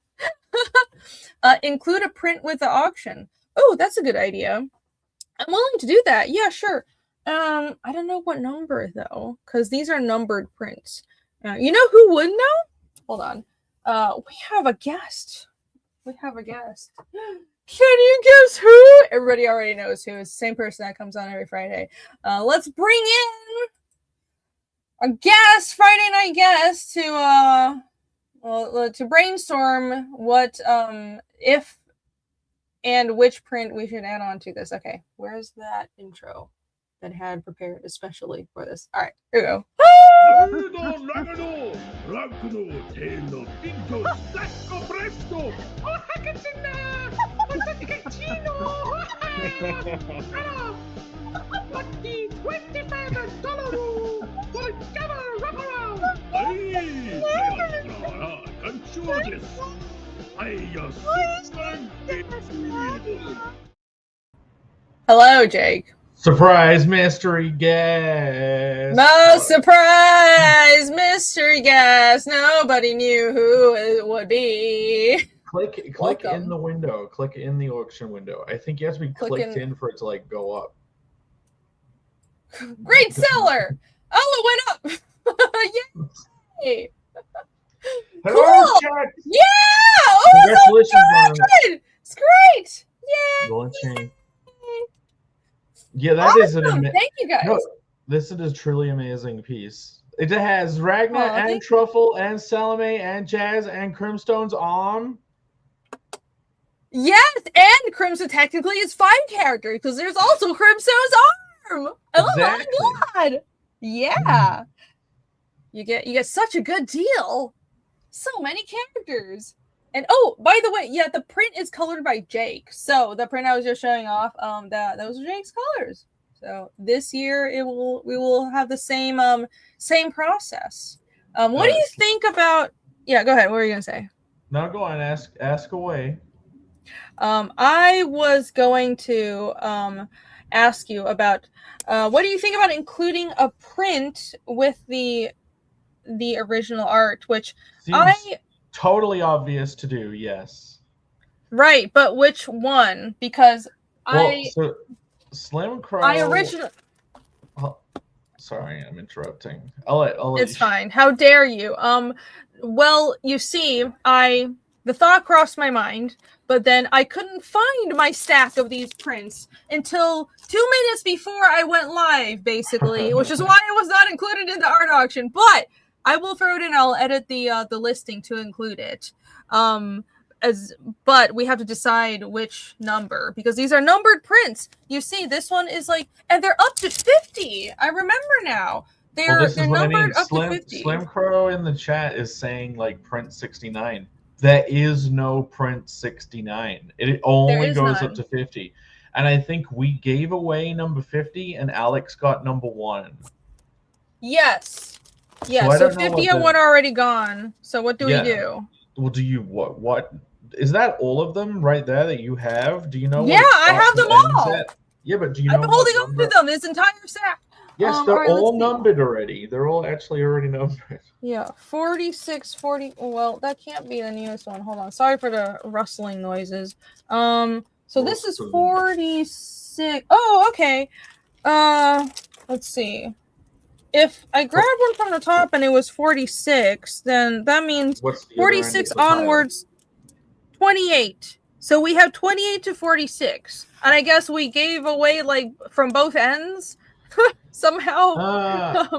Include a print with the auction. Oh, that's a good idea. I'm willing to do that. Yeah, sure. I don't know what number though, because these are numbered prints. You know who would know? Hold on. We have a guest. Can you guess who? Everybody already knows who. It's the same person that comes on every Friday. Let's bring in a guest, Friday night guest, to brainstorm what if and which print we should add on to this. Okay, where's that intro that had prepared especially for this? All right, here we go. Hello, Jake. Surprise mystery guest. No surprise mystery guest. Nobody knew who it would be. Click Welcome. in the window. Click in the auction window. I think you have to be clicked in for it to like go up. Great seller. Oh, it went up. Yay. Hello, Cool. chat. Yeah. Oh, Congratulations so on good. It's great. Yay. launching. Yeah, that is an awesome. Thank you guys. No, this is a truly amazing piece. It has Ragna Oh, and Truffle and Salome and Jazz and Crimstone's arm. Yes, and Crimson technically is 5 characters because there's also Crimson's arm. Oh Exactly. my god. Yeah. You get such a good deal. So many characters. And oh, by the way, yeah, the print is colored by Jake. So the print I was just showing off, those are Jake's colors. So this year we will have the same process. What do you think about? Yeah, go ahead. What were you gonna say? No, go on. Ask away. I was going to ask you about what do you think about including a print with the original art, which Seems totally obvious to do. Yes. Right, but which one? Because so Slim Crow. I originally. Oh, sorry, I'm interrupting. I'll let It's fine. How dare you? Well, you see, I the thought crossed my mind, but then I couldn't find my stack of these prints until 2 minutes before I went live, basically, which is why it was not included in the art auction. But I will throw it in. I'll edit the listing to include it. But we have to decide which number, because these are numbered prints. You see, this one is like, and they're up to 50. I remember now. They're numbered up to 50. Slim Crow in the chat is saying like print 69. There is no print 69. It only goes up to 50. And I think we gave away number 50 and Alex got number 1. Yes. Yeah, so 50 and 1 are already gone. So what do we do? Well, do you what is that all of them right there that you have? Do you know? Yeah, I have them all. Yeah, but do you know? I'm holding on to them. This entire sack. Yes, they're all numbered already. They're all actually already numbered. Yeah, 46, 40. Well, that can't be the newest one. Hold on. Sorry for the rustling noises. So this is 46. Oh, okay. Let's see. If I grab one from the top and it was 46, then that means 46 onwards, 28. So we have 28 to 46. And I guess we gave away like from both ends somehow.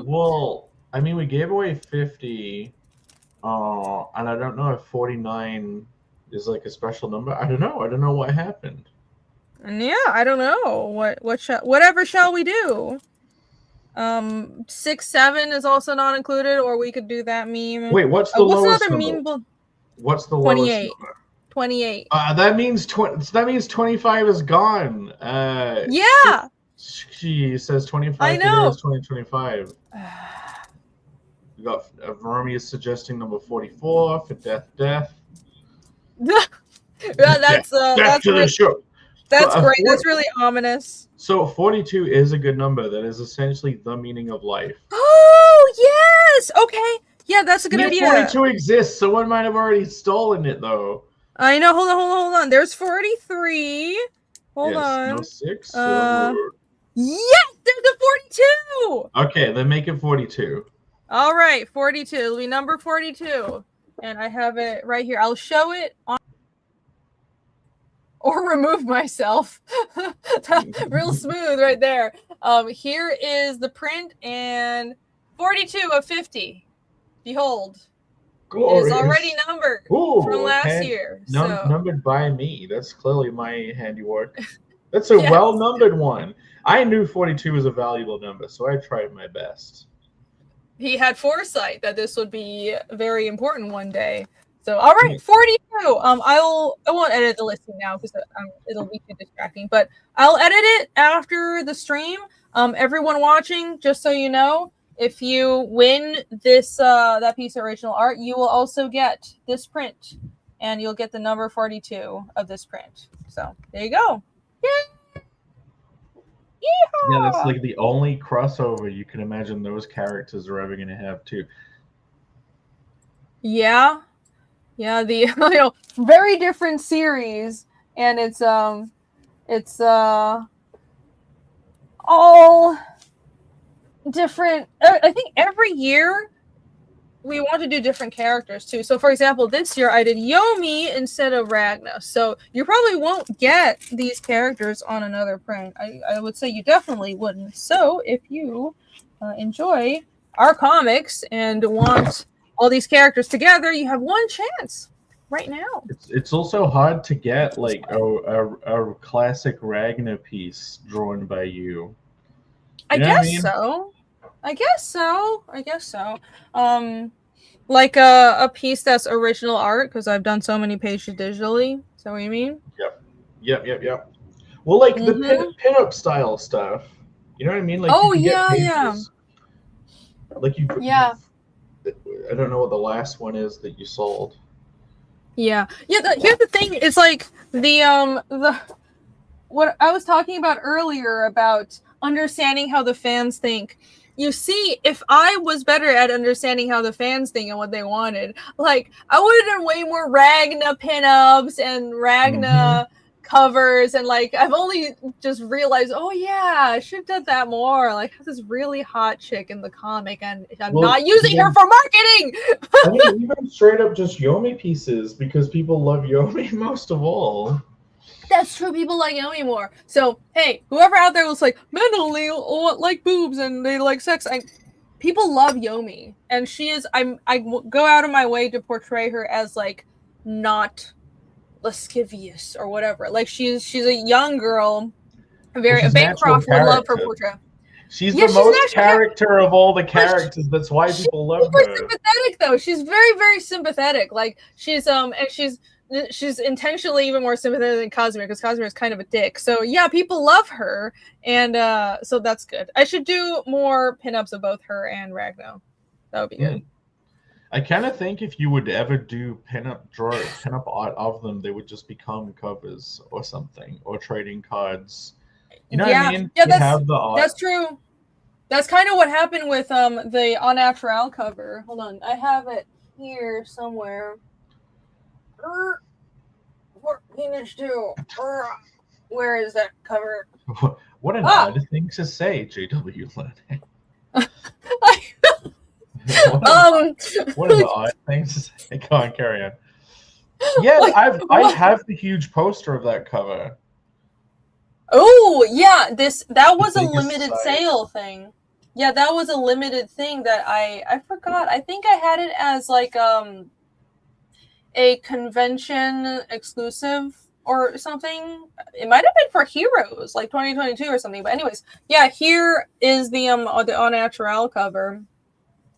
Well, I mean, we gave away 50. And I don't know if 49 is like a special number. I don't know. I don't know what happened. And yeah, I don't know. Whatever shall we do? 6, 7 is also not included, or we could do that meme. Wait, what's the lowest number? Meme? What's the 28. lowest number? 28. That means 25 is gone. Yeah. She says 25. I know. 2025. We got Vermi is suggesting number 44 for death. Yeah, that's to the show. That's great. That's really ominous. So 42 is a good number. That is essentially the meaning of life. Oh, yes. Okay. Yeah, that's a good idea. 42 exists. Someone might have already stolen it, though. I know. Hold on. There's 43. Hold on. No 6. Yes, there's a 42. Okay, then make it 42. All right, 42. It'll be number 42. And I have it right here. I'll show it on or remove myself. Real smooth right there. Here is the print, and 42 of 50. Behold. Glorious. It is already numbered from last year. Numbered by me. That's clearly my handiwork. That's a well-numbered one. I knew 42 was a valuable number, so I tried my best. He had foresight that this would be very important one day. So, all right, 42. I won't edit the listing now because it'll be too distracting. But I'll edit it after the stream. Everyone watching, just so you know, if you win this that piece of original art, you will also get this print, and you'll get the number 42 of this print. So there you go. Yay! Yeehaw! Yeah, that's like the only crossover you can imagine those characters are ever going to have too. Yeah, the very different series, and it's all different. I think every year we want to do different characters too. So for example, this year I did Yomi instead of Ragna. So you probably won't get these characters on another print. I would say you definitely wouldn't. So if you enjoy our comics and want all these characters together, you have one chance right now. It's also hard to get like a classic Ragna piece drawn by you. I guess so. Like a piece that's original art, because I've done so many pages digitally. Is that what you mean? Yep. Well, like the pin-up style stuff. You know what I mean? Like Like you. Yeah. I don't know what the last one is that you sold. Yeah. Here's the thing. It's like the what I was talking about earlier about understanding how the fans think. You see, if I was better at understanding how the fans think and what they wanted, like I would have done way more Ragna pinups and Ragna covers, and like I've only just realized, oh yeah, I should have done that more. Like, I have this really hot chick in the comic, and I'm not using her for marketing. I mean, even straight up just Yomi pieces, because people love Yomi most of all. That's true. People like Yomi more. So hey, whoever out there was like, men only like boobs and they like sex, people love Yomi, and she is. I go out of my way to portray her as like not lascivious or whatever. Like she's a young girl. Bancroft would love her portrait. She's the most character of all the characters. That's why people love her. She's sympathetic though. She's very, very sympathetic. Like she's and she's intentionally even more sympathetic than Casimir, because Casimir is kind of a dick. So yeah, people love her, and so that's good. I should do more pinups of both her and Ragno. That would be good. I kind of think if you would ever do pinup art of them, they would just become covers or something, or trading cards. You know what I mean? Yeah, that's true. That's kind of what happened with the Au Naturel cover. Hold on, I have it here somewhere. Where is that cover? What an odd thing to say, JW Lennon. What an odd thing to say. Go on, carry on. Yeah, I have the huge poster of that cover. Oh yeah, that was a limited sale thing. Yeah, that was a limited thing that I forgot. I think I had it as like a convention exclusive or something. It might have been for Heroes, like 2022 or something. But anyways, yeah, here is the Au Naturel cover.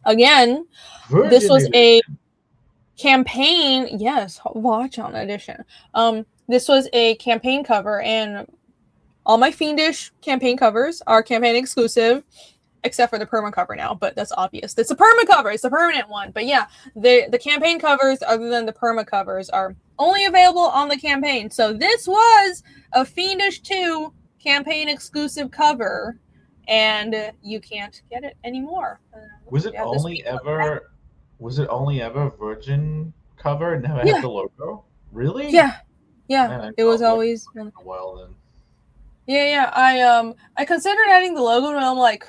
Again, this was a campaign. Yes, watch on edition. This was a campaign cover, and all my Fiendish campaign covers are campaign exclusive, except for the perma cover now, but that's obvious. It's a perma cover. It's a permanent one. But yeah, the campaign covers, other than the perma covers, are only available on the campaign. So this was a Fiendish 2 campaign exclusive cover, and you can't get it anymore. Was it only ever Virgin cover and never had the logo? Really? Yeah. Man, it was always a while then. Yeah. I considered adding the logo, and I'm like,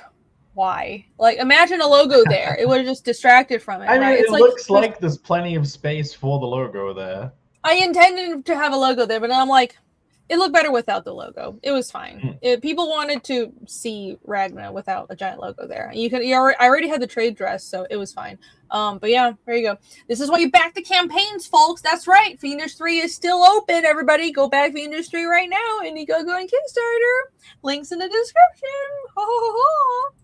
why? Like, imagine a logo there. It would have just distracted from it. I mean, it looks like there's plenty of space for the logo there. I intended to have a logo there, but I'm like, it looked better without the logo. It was fine. People wanted to see Ragna without a giant logo there. I already had the trade dress, so it was fine. But yeah, there you go. This is why you back the campaigns, folks. That's right. Fiendish 3 is still open. Everybody, go back Fiendish 3 right now, and you go on Kickstarter. Links in the description. Ho, ho, ho.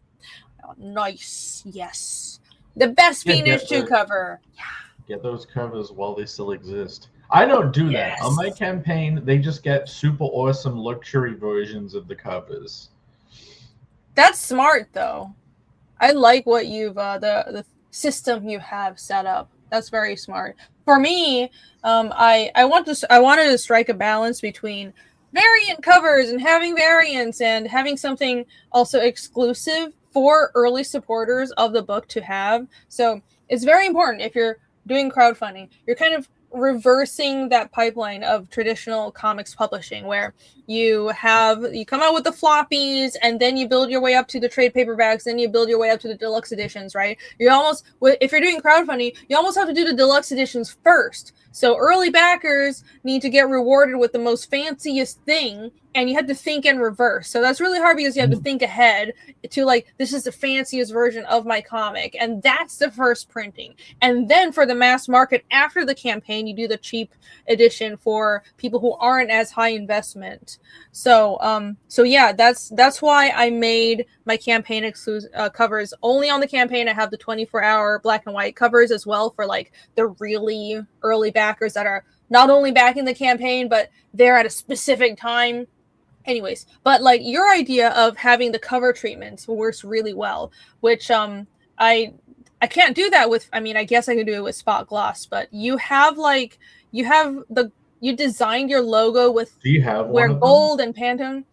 Oh, nice. Yes. The best Fiendish 2 cover. Yeah. Get those covers while they still exist. I don't do that. On my campaign, they just get super awesome luxury versions of the covers. That's smart, though. I like what you've the system you have set up. That's very smart. For me, I wanted to strike a balance between variant covers and having variants and having something also exclusive for early supporters of the book to have. So it's very important if you're doing crowdfunding. You're kind of reversing that pipeline of traditional comics publishing, where you come out with the floppies, and then you build your way up to the trade paperbacks, then you build your way up to the deluxe editions, right? If you're doing crowdfunding, you almost have to do the deluxe editions first. So early backers need to get rewarded with the most fanciest thing, and you have to think in reverse. So that's really hard, because you have to think ahead to, like, this is the fanciest version of my comic, and that's the first printing. And then for the mass market after the campaign, you do the cheap edition for people who aren't as high investment. So yeah, that's why I made my campaign exclusive covers only on the campaign. I have the 24-hour black and white covers as well for, like, the really early backers that are not only backing the campaign, but they're at a specific time. Anyways, but like, your idea of having the cover treatments works really well, which I can't do that with, I mean, I guess I could do it with spot gloss, but you designed your logo with, do you have where gold and Pantone?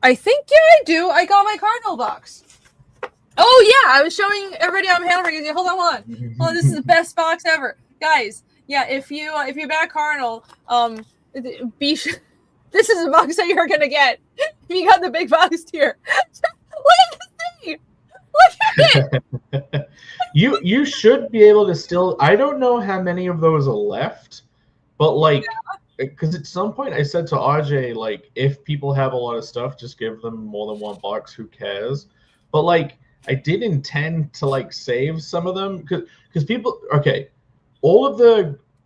I think, yeah, I do. I got my Cardinal box. Oh yeah, I was showing everybody I'm hammering. Hold on. Oh, this is the best box ever, guys. Yeah, if you back Cardinal, be sure. This is a box that you're gonna get if you got the big box tier. Look at this thing. Look at it. You should be able to still. I don't know how many of those are left, but like, because at some point I said to Ajay, like, if people have a lot of stuff, just give them more than one box. Who cares? But like, I did intend to like save some of them because people. Okay,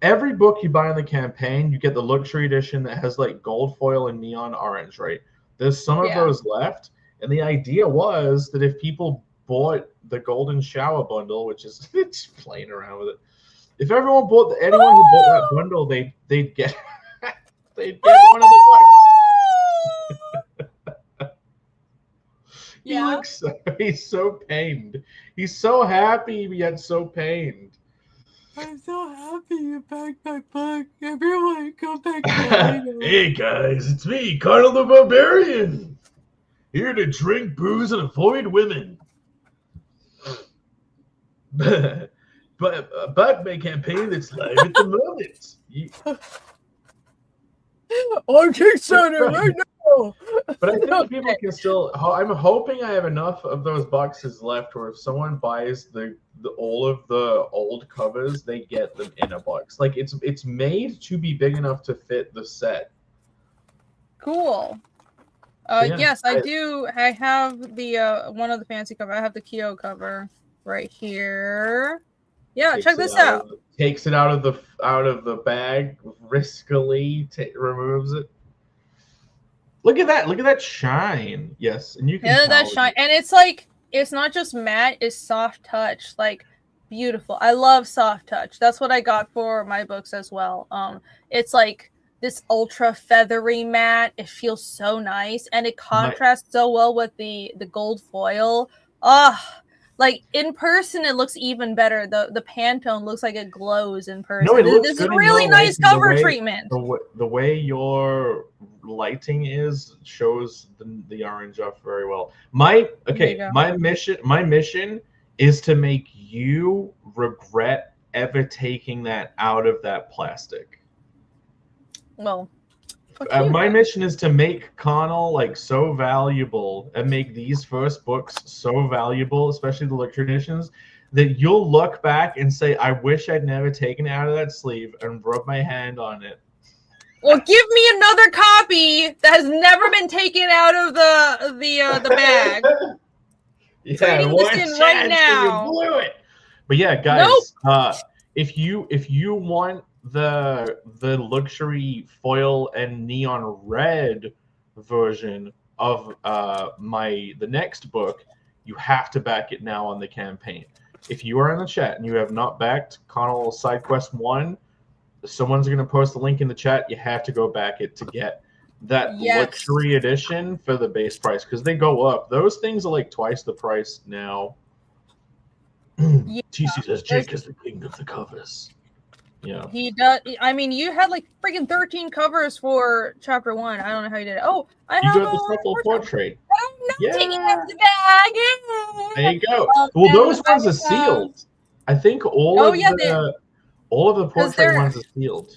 every book you buy in the campaign, you get the luxury edition that has like gold foil and neon orange, right? There's some of those left, and the idea was that if people bought the golden shower bundle, which is it's playing around with it. If anyone who bought that bundle, they'd get they'd get one of the bucks. He's so pained. He's so happy yet so pained. I'm so happy you backed my book. Everyone come back to Hey guys, it's me, Carl the Barbarian. Here to drink booze and avoid women. But about my campaign that's live at the moment. I'm Kickstarter right now. But I think people can still. I'm hoping I have enough of those boxes left where if someone buys all of the old covers, they get them in a box. Like it's made to be big enough to fit the set. Cool. Yes, I do. I have the one of the fancy cover. I have the Kyo cover right here. Yeah, check this out. Takes it out of the bag, riskily removes it. Look at that! Look at that shine. Yes, and you can. Yeah, that shine, and it's like it's not just matte; it's soft touch, like beautiful. I love soft touch. That's what I got for my books as well. It's like this ultra feathery matte. It feels so nice, and it contrasts so well with the gold foil. Like in person, it looks even better. The Pantone looks like it glows in person. No, it looks this is a really nice cover treatment. The way your lighting shows the orange off very well. My mission is to make you regret ever taking that out of that plastic. Well, my mission is to make Connell like so valuable and make these first books so valuable, especially the luxury editions, that you'll look back and say, I wish I'd never taken it out of that sleeve and rub my hand on it. Well, give me another copy that has never been taken out of the bag. Yeah, trading this in right now. You blew it. But yeah, guys, if you want the luxury foil and neon red version of the next book, you have to back it now on the campaign. If you are in the chat and you have not backed Connell Side Quest 1, someone's going to post a link in the chat. You have to go back it to get that luxury edition for the base price, because they go up. Those things are like twice the price now. TC says Jake is the king of the covers. Yeah, he does. I mean, you had like freaking 13 covers for chapter 1. I don't know how you did it. Oh, you got the truffle portrait. I'm not taking out the bag. There you go. Well, those ones are sealed. I think all of the portrait ones are sealed.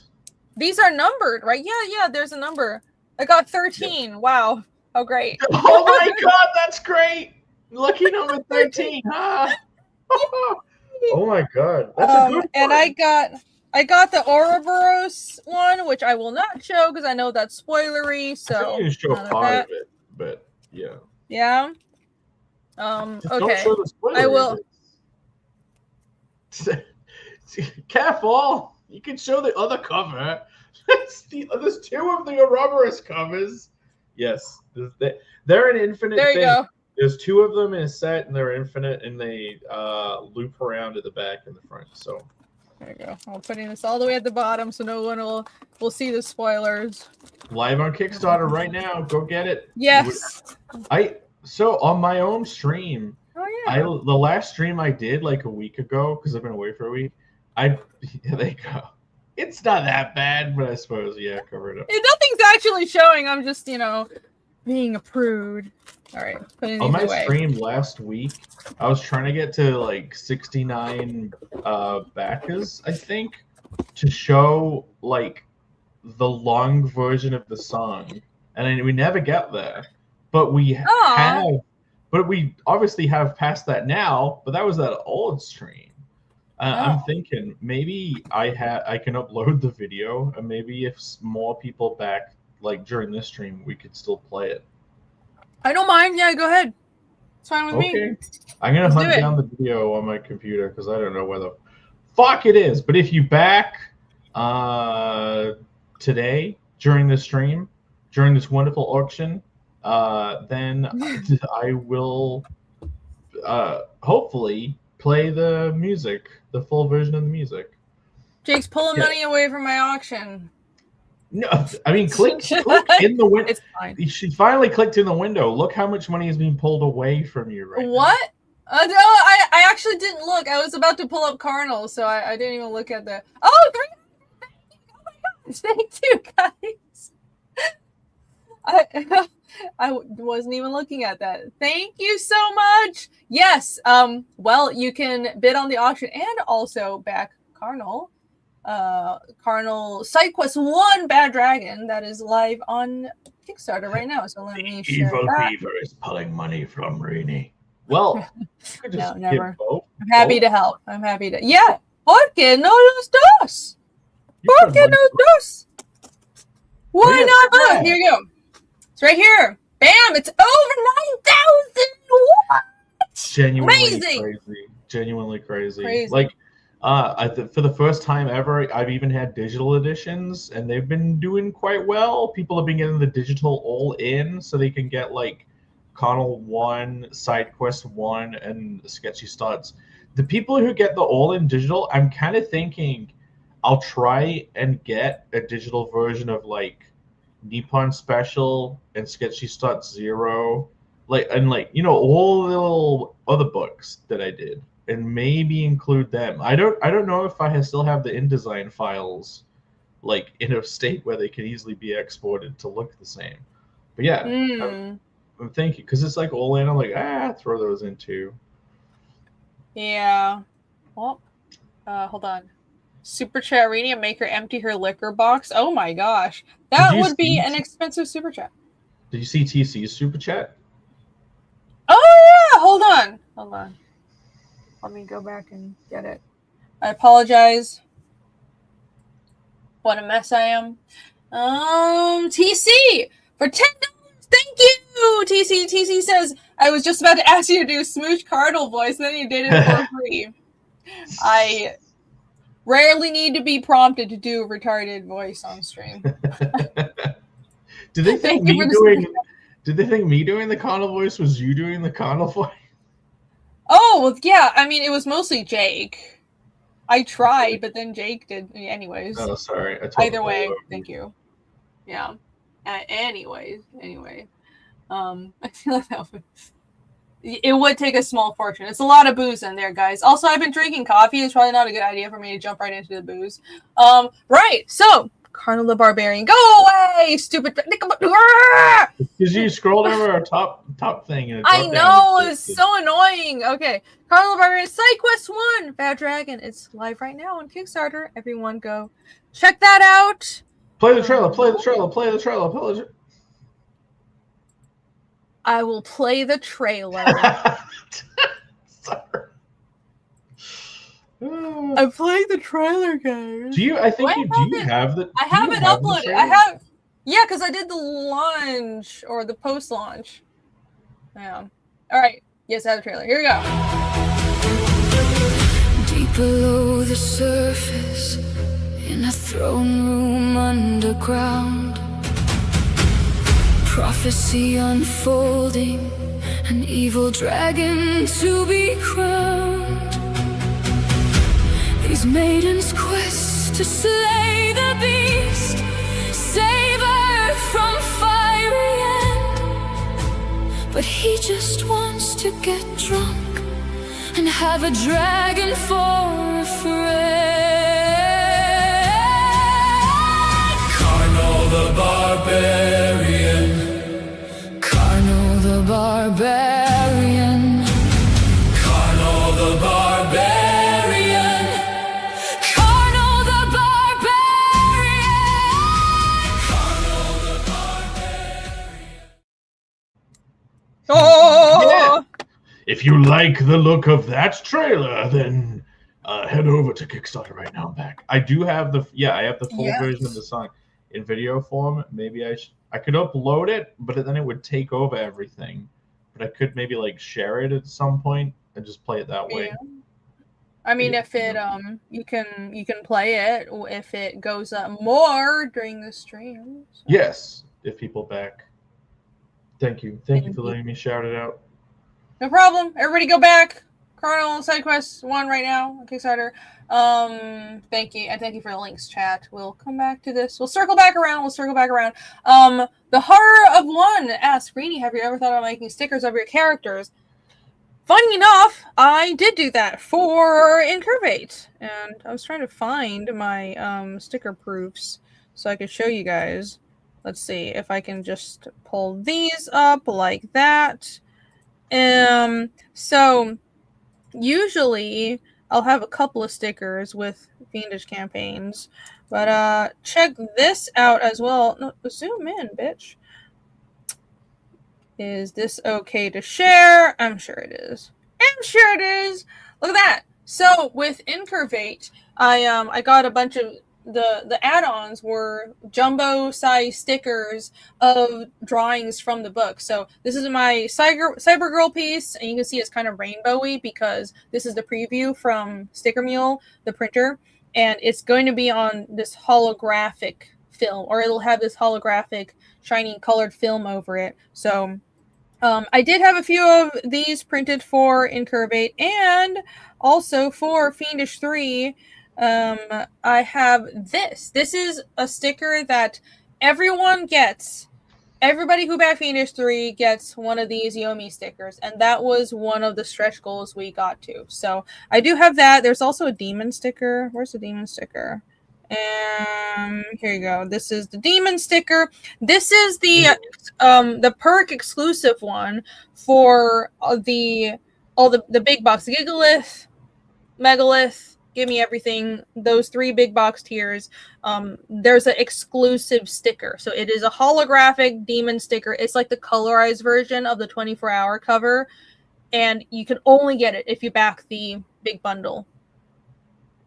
These are numbered, right? Yeah. There's a number. I got 13. Yep. Wow. Oh, great. Oh my God, that's great. Lucky number 13. Huh? Oh my God, that's a good one. And I got the Ouroboros one, which I will not show because I know that's spoilery. So you can show part of it, but yeah. Yeah. Just okay. Don't show the spoilery. I will. Careful! You can show the other cover. There's 2 of the Ouroboros covers. Yes, they're an infinite. There you go. There's 2 of them in a set, and they're infinite, and they loop around at the back and the front. So. There you go. I'm putting this all the way at the bottom so no one will see the spoilers. Live on Kickstarter right now. Go get it. Yes. So on my own stream, yeah. The last stream I did like a week ago, because I've been away for a week. There you go. It's not that bad, but I suppose cover it up. Nothing's actually showing. I'm just being a prude. All right. On my stream last week, I was trying to get to like 69 backers, I think, to show like the long version of the song, and we never get there. But we obviously have passed that now. But that was that old stream. I'm thinking maybe I can upload the video, and maybe if more people back like during this stream, we could still play it. I don't mind. Yeah, go ahead. It's fine with me. Okay. I'm gonna hunt down the video on my computer because I don't know where the fuck it is. But if you back today during the stream, during this wonderful auction, then I will hopefully play the music, the full version of the music. Jake's pulling money away from my auction. No, I mean, click in the window. It's fine. She finally clicked in the window. Look how much money is being pulled away from you right What? now. No, I actually didn't look. I was about to pull up Carnal, so I didn't even look at the... Oh, 3! Oh my God! Thank you, guys. I wasn't even looking at that. Thank you so much. Yes. Well, you can bid on the auction and also back Carnal. Carnal Side Quest 1 Bad Dragon that is live on Kickstarter right now. So let me share Evil that. Beaver is pulling money from Rini. Well, you could just No, give never. both. I'm happy to help. I'm happy to. Yeah. Porque no los dos? You put Porque money no dos? Why Where is not that? both? Here you go. It's right here. Bam! It's over 9,000. What? Genuinely Amazing. crazy. Genuinely crazy. Crazy. Like, for the first time ever, I've even had digital editions, and they've been doing quite well. People have been getting the digital all in, so they can get like Carnal 1, Side Quest 1, and Sketchy Starts. The people who get the all in digital, I'm kind of thinking I'll try and get a digital version of like Nippon Special and Sketchy Starts 0, like all the little other books that I did, and maybe include them. I don't know if I still have the InDesign files like in a state where they can easily be exported to look the same. But yeah, I'm thinking because it's like all in. I'm like, throw those in too. Yeah. Well, hold on. Super chat, Irene, make her empty her liquor box. Oh my gosh. That would be an expensive super chat. Did you see TC's super chat? Oh yeah, hold on. Let me go back and get it. I apologize. What a mess I am. TC for $10. Thank you, TC. TC says, I was just about to ask you to do Smooch Cardinal voice, and then you did it for free. I rarely need to be prompted to do a retarded voice on stream. Did they think me doing the Connell voice was you doing the Connell voice? Oh, well, yeah. I mean, it was mostly Jake. I tried, but then Jake did. Anyways. Oh, sorry. Either way, thank you. Yeah. Anyway. I feel like it would take a small fortune. It's a lot of booze in there, guys. Also, I've been drinking coffee. It's probably not a good idea for me to jump right into the booze. Right. So, Carnal the Barbarian, go away, stupid. Because you scrolled over our top thing. And I know, it's so annoying. Okay, Carnal the Barbarian, Side Quest 1, Bad Dragon. It's live right now on Kickstarter. Everyone go check that out. Play the trailer. I will play the trailer. Sorry. I played the trailer, guys. Do you have the? I haven't uploaded. I have. Yeah, because I did the launch or the post-launch. Yeah. All right. Yes, I have the trailer. Here we go. Deep below the surface, in a throne room underground, prophecy unfolding, an evil dragon to be crowned. These maidens' quest to slay the beast, save her from fiery end. But he just wants to get drunk and have a dragon for a friend. Carnal the Barbarian, Carnal the Barbarian, Carnal the Barbarian. if you like the look of that trailer, then head over to Kickstarter right now and back. I do have I have the full version of the song in video form. Maybe I could upload it, but then it would take over everything. But I could maybe like share it at some point and just play it that way. Yeah. I mean, if it you can play it if it goes up more during the stream. So. Yes, if people back. Thank you for letting me shout it out. No problem. Everybody go back. Chrono Side Quest 1 right now on Kickstarter. Thank you. And thank you for the links, chat. We'll come back to this. We'll circle back around. The Horror of One asks, Greenie, have you ever thought about making stickers of your characters? Funny enough, I did do that for Incurvate. And I was trying to find my sticker proofs so I could show you guys. Let's see if I can just pull these up like that. So usually I'll have a couple of stickers with Fiendish campaigns, but check this out as well. No, zoom in, bitch. Is this okay to share? I'm sure it is. Look at that. So with Incurvate, I got a bunch of the add-ons were jumbo size stickers of drawings from the book. So this is my Cyber Girl piece, and you can see it's kind of rainbowy because this is the preview from Sticker Mule, the printer, and it's going to be on this holographic film, or it'll have this holographic shiny colored film over it. So I did have a few of these printed for Incurvate and also for Fiendish 3. I have this. This is a sticker that everyone gets. Everybody who backed Fiendish 3 gets one of these Yomi stickers, and that was one of the stretch goals we got to. So I do have that. There's also a demon sticker. Where's the demon sticker? Here you go. This is the demon sticker. This is the perk exclusive one for all the big box, the Gigalith, Megalith. Give me everything. Those 3 big box tiers. There's an exclusive sticker. So it is a holographic demon sticker. It's like the colorized version of the 24-hour cover. And you can only get it if you back the big bundle.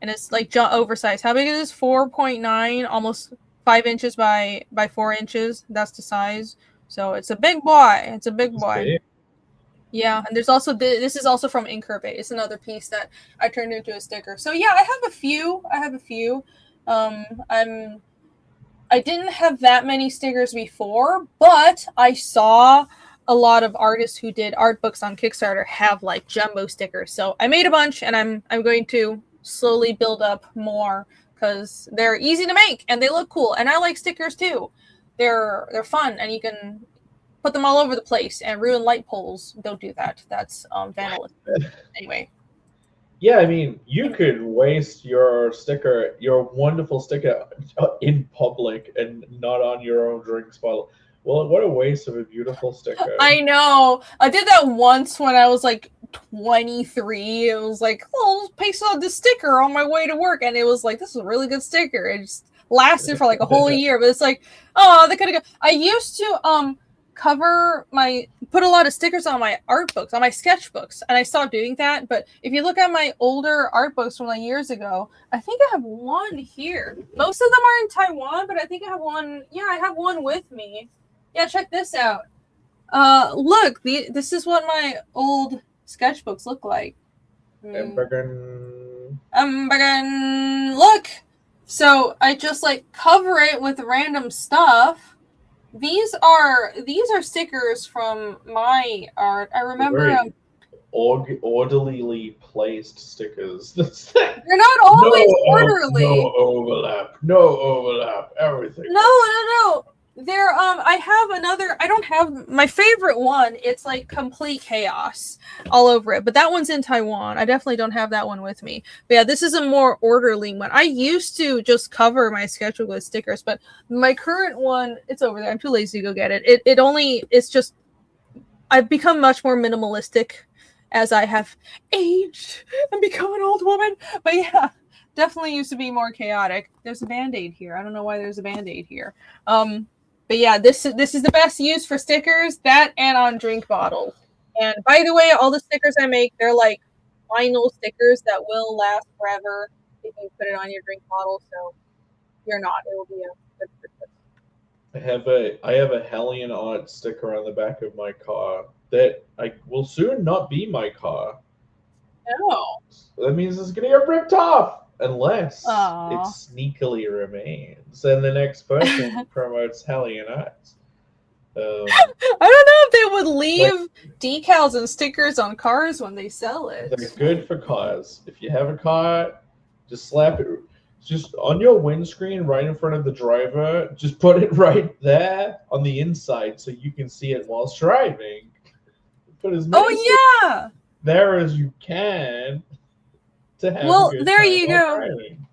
And it's like oversized. How big is this? 4.9, almost 5 inches by 4 inches. That's the size. So it's a big boy. It's a big boy. Okay. Yeah, and there's also this is also from Incurvate. It's another piece that I turned into a sticker. So yeah, I have a few. I didn't have that many stickers before, but I saw a lot of artists who did art books on Kickstarter have like jumbo stickers. So I made a bunch, and I'm going to slowly build up more because they're easy to make and they look cool. And I like stickers too. They're fun, and you can put them all over the place and ruin light poles. Don't do that. That's vandalism. Anyway. Yeah, I mean, you could waste your wonderful sticker in public and not on your own drinks bottle. Well, what a waste of a beautiful sticker. I know. I did that once when I was like 23. It was like, oh, I'll paste on this sticker on my way to work. And it was like, this is a really good sticker. It just lasted for like a whole year. But it's like, oh, they could have gone. I used to put a lot of stickers on my art books, on my sketchbooks, and I stopped doing that. But if you look at my older art books from like years ago, I think I have one here. Most of them are in Taiwan, but I think I have one. Yeah, I have one with me. Yeah, check this out. Look, this is what my old sketchbooks look like. Look. So I just like cover it with random stuff. These are stickers from my art. I remember orderly placed stickers. They're not always orderly. No overlap. Everything. No. They're I don't have my favorite one. It's like complete chaos all over it. But that one's in Taiwan. I definitely don't have that one with me. But yeah, this is a more orderly one. I used to just cover my sketchbook with stickers, but my current one, it's over there. I'm too lazy to go get it. It's just I've become much more minimalistic as I have aged and become an old woman. But yeah, definitely used to be more chaotic. There's a Band-Aid here. I don't know why there's a Band-Aid here. But yeah, this is the best use for stickers, that and on drink bottles. And by the way, all the stickers I make, they're like vinyl stickers that will last forever if you put it on your drink bottle. So you're not. It will be a good purchase. I have a Hellion Art sticker on the back of my car that will soon not be my car. Oh. That means it's gonna get ripped off unless Aww. it sneakily remains and the next person promotes Hellion Arts. I don't know if they would leave decals and stickers on cars when they sell it. They're good for cars. If you have a car, just slap it just on your windscreen right in front of the driver. Just put it right there on the inside so you can see it while driving. Put as many there as you can to have a good there time you while go. driving.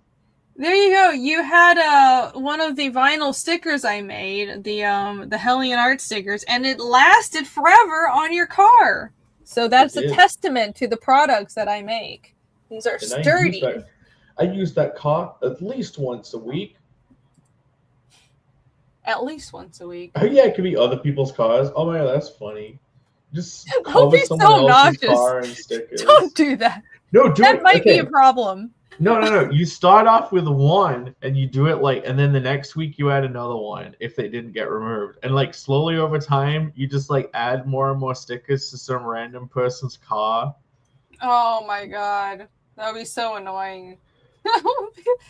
There you go. You had one of the vinyl stickers I made, the Hellion Art stickers, and it lasted forever on your car. So that's a testament to the products that I make. These are sturdy. I use that car at least once a week. At least once a week. Oh yeah, it could be other people's cars. Oh my god, that's funny. Just don't be so obnoxious. Don't do that. No, do that it. might be a problem. No. You start off with one and you do it and then the next week you add another one if they didn't get removed. And slowly over time, you just add more and more stickers to some random person's car. Oh my god. That would be so annoying.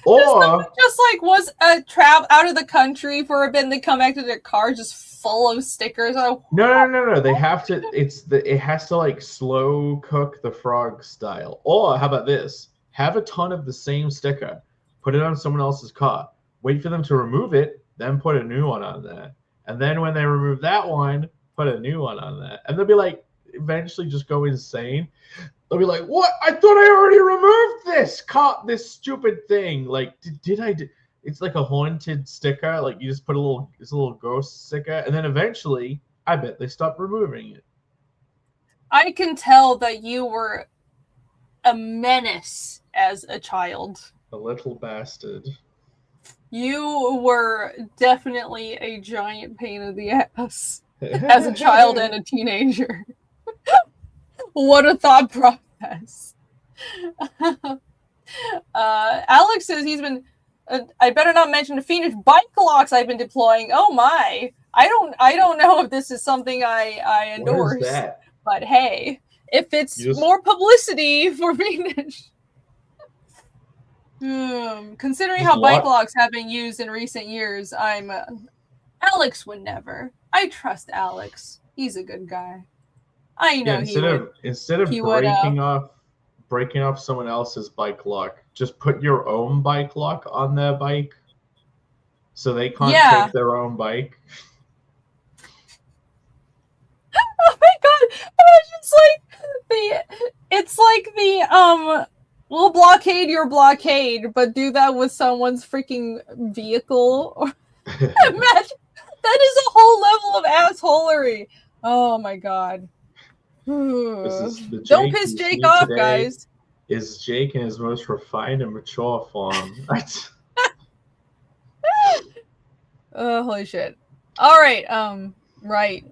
Or just was out of the country for a bit and they come back to their car just full of stickers. No. They have to it has to slow cook the frog style. Or how about this? Have a ton of the same sticker, put it on someone else's car, wait for them to remove it, then put a new one on there. And then when they remove that one, put a new one on there. And they'll be eventually just go insane. They'll be like, what? I thought I already removed this stupid thing. Did I do? It's like a haunted sticker. You just put it's a little ghost sticker. And then eventually, I bet they stop removing it. I can tell that you were a menace as a child. A little bastard. You were definitely a giant pain in the ass as a child and a teenager. What a thought process. Alex says he's been I better not mention the fiendish bike locks I've been deploying. Oh my. I don't know if this is something I endorse. What is that? But hey, if it's more publicity for fiendish. Considering how bike locks have been used in recent years, Alex would never. I trust Alex. He's a good guy. I know instead of breaking off someone else's bike lock, just put your own bike lock on their bike, so they can't take their own bike. Oh my god! It's like the we'll blockade your blockade, but do that with someone's freaking vehicle. Imagine that is a whole level of assholery. Oh my god. Don't piss Jake off, guys. Is Jake in his most refined and mature form? Holy shit. All right, right.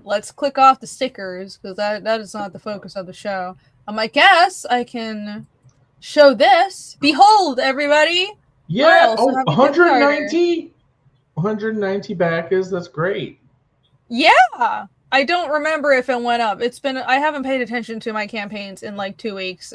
Let's click off the stickers because that is not the focus of the show. I guess I can show this. Behold, everybody. Yeah, 190 backers. That's great. Yeah. I don't remember if it went up. I haven't paid attention to my campaigns in 2 weeks.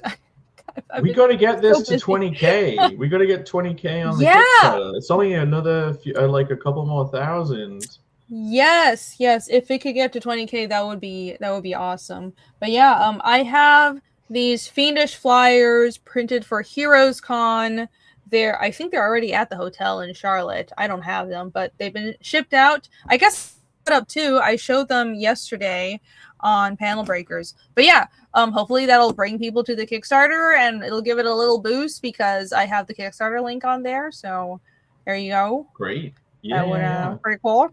We got to get this to 20K. We got to get 20K on the Kickstarter. It's only another a couple more thousand. Yes. If it could get to 20K, that would be awesome. But yeah, I have these fiendish flyers printed for Heroes Con. I think they're already at the hotel in Charlotte. I don't have them, but they've been shipped out. I guess up too. I showed them yesterday on Panel Breakers. But yeah, hopefully that'll bring people to the Kickstarter and it'll give it a little boost because I have the Kickstarter link on there. So there you go. Great. Yeah. Pretty cool.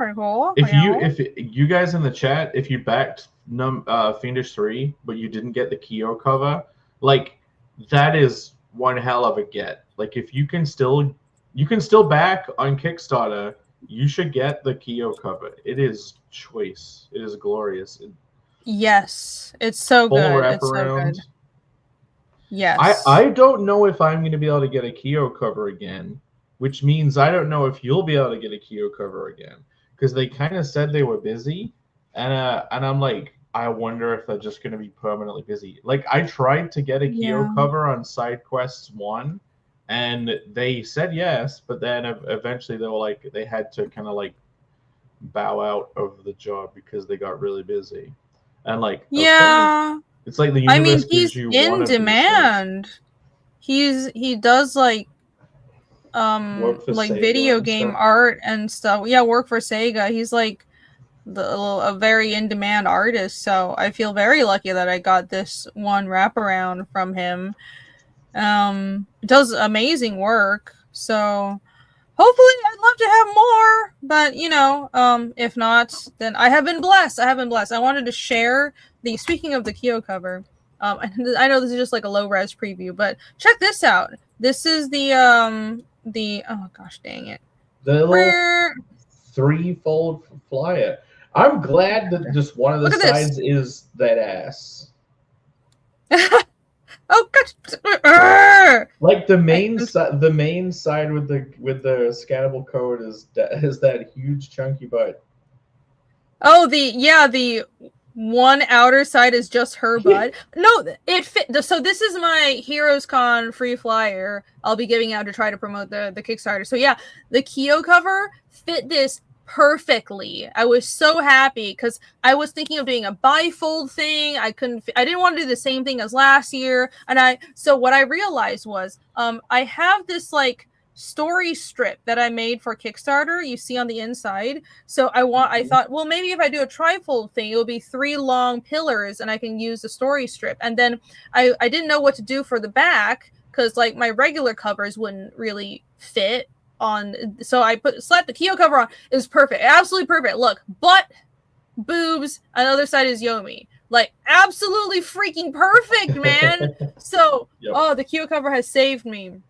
If you guys in the chat, if you backed Fiendish 3, but you didn't get the Kyo cover, that is one hell of a get. If you can still back on Kickstarter, you should get the Kyo cover. It is choice. It is glorious. Yes, it's so Full good. It's so wraparound. good. Yes. I don't know if I'm going to be able to get a Kyo cover again, which means I don't know if you'll be able to get a Kyo cover again, because they kind of said they were busy, and I'm like, I wonder if they're just going to be permanently busy. Like, I tried to get a Kyo cover on Side Quests 1, and they said yes, but then eventually they were like, they had to kind of like bow out of the job because they got really busy. And like, okay. It's like the universe gives you one of demand. He does like video game art and stuff. Yeah, work for Sega. He's like a very in demand artist. So I feel very lucky that I got this one wraparound from him. Does amazing work. So hopefully I'd love to have more, but if not, then I have been blessed. I wanted to share speaking of the Kyo cover. I know this is just like a low res preview, but check this out. This is the oh gosh dang it. The little 3-fold flyer. I'm glad that just one of the sides is that ass. Oh gosh! Like the main side with the scannable code is that huge chunky butt. Oh, the one outer side is just her butt. No, it fit. So this is my Heroes Con free flyer I'll be giving out to try to promote the Kickstarter. So yeah, the Kyo cover fit this perfectly. I was so happy because I was thinking of doing a bifold thing. I didn't want to do the same thing as last year. So what I realized was I have this like story strip that I made for Kickstarter. You see on the inside. So I thought, well, maybe if I do a trifold thing, it will be 3 long pillars and I can use the story strip. And then I didn't know what to do for the back because like my regular covers wouldn't really fit on. So I slapped the Kyo cover on. It was perfect. Absolutely perfect. Look, butt, boobs, on the other side is Yomi. Like absolutely freaking perfect, man. So, the Kyo cover has saved me.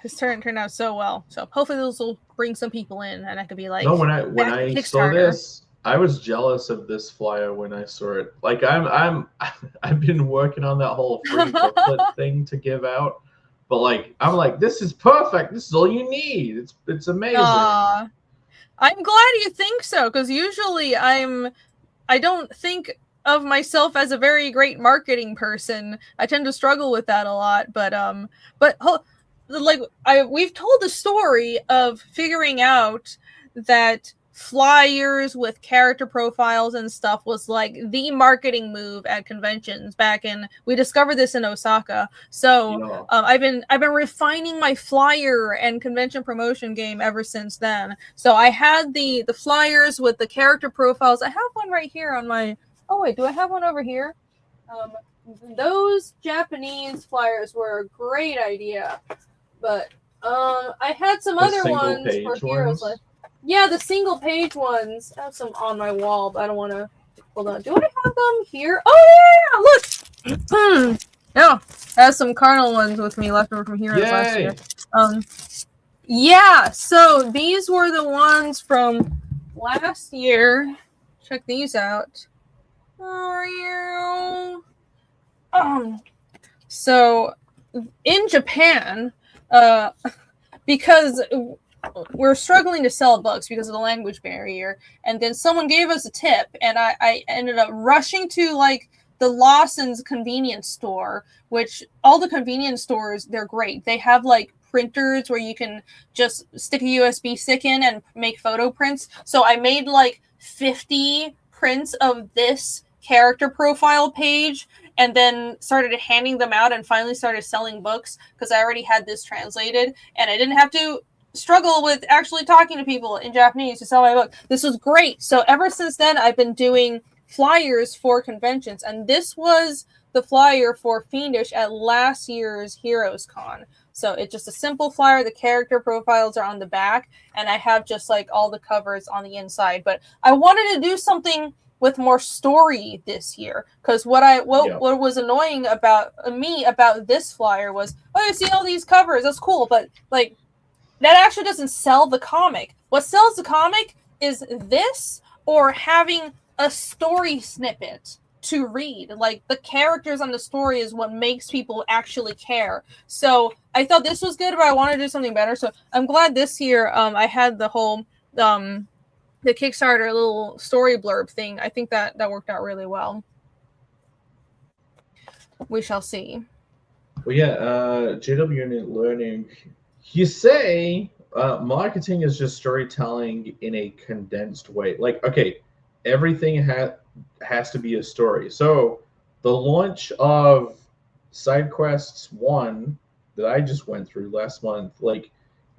This turned out so well. So hopefully this will bring some people in, and I could be like, no. When I saw this, I was jealous of this flyer when I saw it. Like I've been working on that whole free booklet thing to give out, but like I'm like, this is perfect. This is all you need. It's amazing. I'm glad you think so, because usually I don't think of myself as a very great marketing person. I tend to struggle with that a lot, we've told the story of figuring out that flyers with character profiles and stuff was like the marketing move at conventions we discovered this in Osaka. So I've been refining my flyer and convention promotion game ever since then. So I had the flyers with the character profiles. I have one right here on my, oh wait, do I have one over here? Those Japanese flyers were a great idea. But I had some other ones for Heroes. Yeah, the single page ones. I have some on my wall, but I don't want to. Hold on. Do I have them here? Oh yeah, look. I have some Cardinal ones with me left over from Heroes last year. Yeah. So these were the ones from last year. Check these out. So in Japan. Because we're struggling to sell books because of the language barrier, and then someone gave us a tip, and I ended up rushing to like the Lawson's convenience store, which all the convenience stores, they're great. They have like printers where you can just stick a USB stick in and make photo prints. So I made like 50 prints of this character profile page, and then started handing them out and finally started selling books because I already had this translated and I didn't have to struggle with actually talking to people in Japanese to sell my book. This was great. So ever since then, I've been doing flyers for conventions, and this was the flyer for Fiendish at last year's Heroes Con. So it's just a simple flyer. The character profiles are on the back, and I have just like all the covers on the inside. But I wanted to do something with more story this year, because what was annoying about this flyer was, you see all these covers, that's cool, but like that actually doesn't sell the comic. What sells the comic is this, or having a story snippet to read. Like, the characters on the story is what makes people actually care. So I thought this was good, but I want to do something better. So I'm glad this year I had the whole the Kickstarter little story blurb thing. I think that worked out really well. We shall see. Well, yeah, JW Unit Learning, you say marketing is just storytelling in a condensed way. Like, okay, everything has to be a story. So the launch of Side Quests 1 that I just went through last month, like,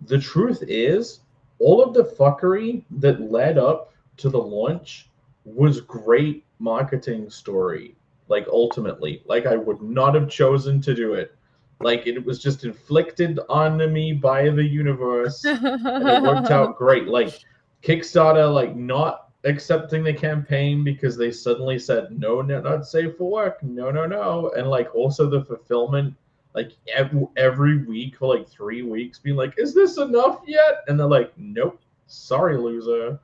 the truth is, all of the fuckery that led up to the launch was great marketing story. Like, ultimately, like, I would not have chosen to do it. Like, it was just inflicted on me by the universe, and it worked out great. Like, Kickstarter, like, not accepting the campaign because they suddenly said, no, not safe for work, no. And, like, also the fulfillment, like, every week for, like, 3 weeks being like, is this enough yet? And they're like, nope, sorry, loser.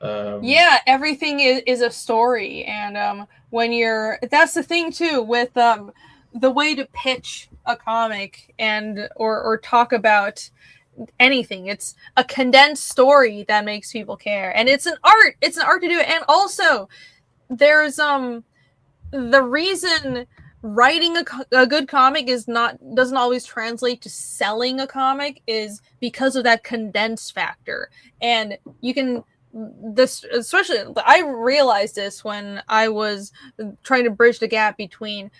Yeah, everything is a story. And when you're, that's the thing too with the way to pitch a comic and or talk about anything. It's a condensed story that makes people care, and it's an art to do it. And also there's the reason writing a good comic doesn't always translate to selling a comic is because of that condensed factor. And you can, this especially, I realized this when I was trying to bridge the gap between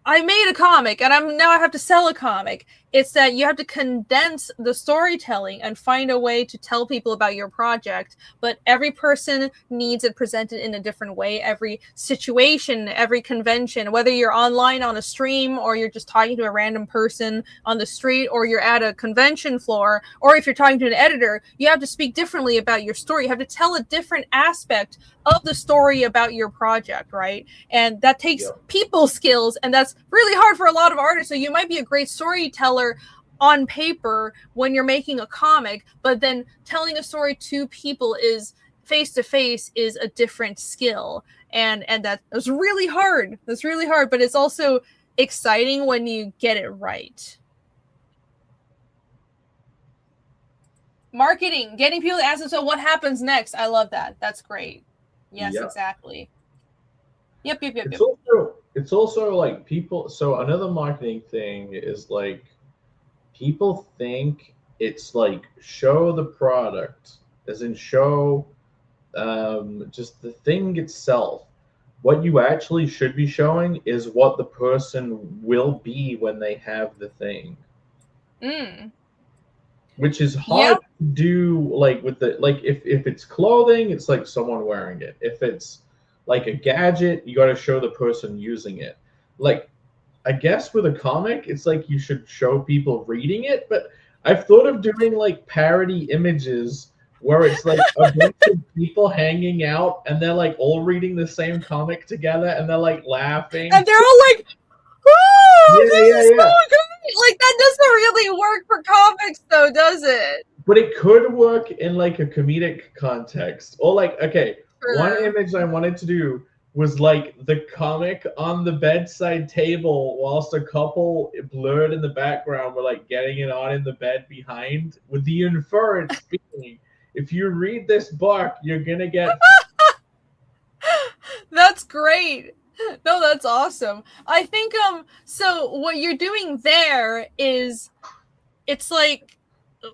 I made a comic and now I have to sell a comic. It's that you have to condense the storytelling and find a way to tell people about your project. But every person needs it presented in a different way. Every situation, every convention, whether you're online on a stream or you're just talking to a random person on the street or you're at a convention floor, or if you're talking to an editor, you have to speak differently about your story. You have to tell a different aspect of the story about your project, right? And that takes people skills, and that's really hard for a lot of artists. So you might be a great storyteller on paper when you're making a comic, but then telling a story to people is face to face is a different skill, and that's really hard. That's really hard, but it's also exciting when you get it right. Marketing, getting people to ask them, so what happens next? I love that. That's great. Yes, exactly. Yep. It's also like people. So another marketing thing is like people think it's like show the product, as in show just the thing itself. What you actually should be showing is what the person will be when they have the thing. Which is hard to do, like with the if it's clothing, it's like someone wearing it. If it's like a gadget, you got to show the person using it. Like, I guess with a comic, it's like you should show people reading it. But I've thought of doing like parody images where it's like a bunch of people hanging out and they're like all reading the same comic together and they're like laughing and they're all like, "Oh, this is so good!" Like, that doesn't really work for comics, though, does it? But it could work in like a comedic context, or like, okay. One image I wanted to do was like the comic on the bedside table whilst a couple blurred in the background were like getting it on in the bed behind, with the inference being, if you read this book, you're going to get... That's great. No, that's awesome. I think, so what you're doing there is, it's like,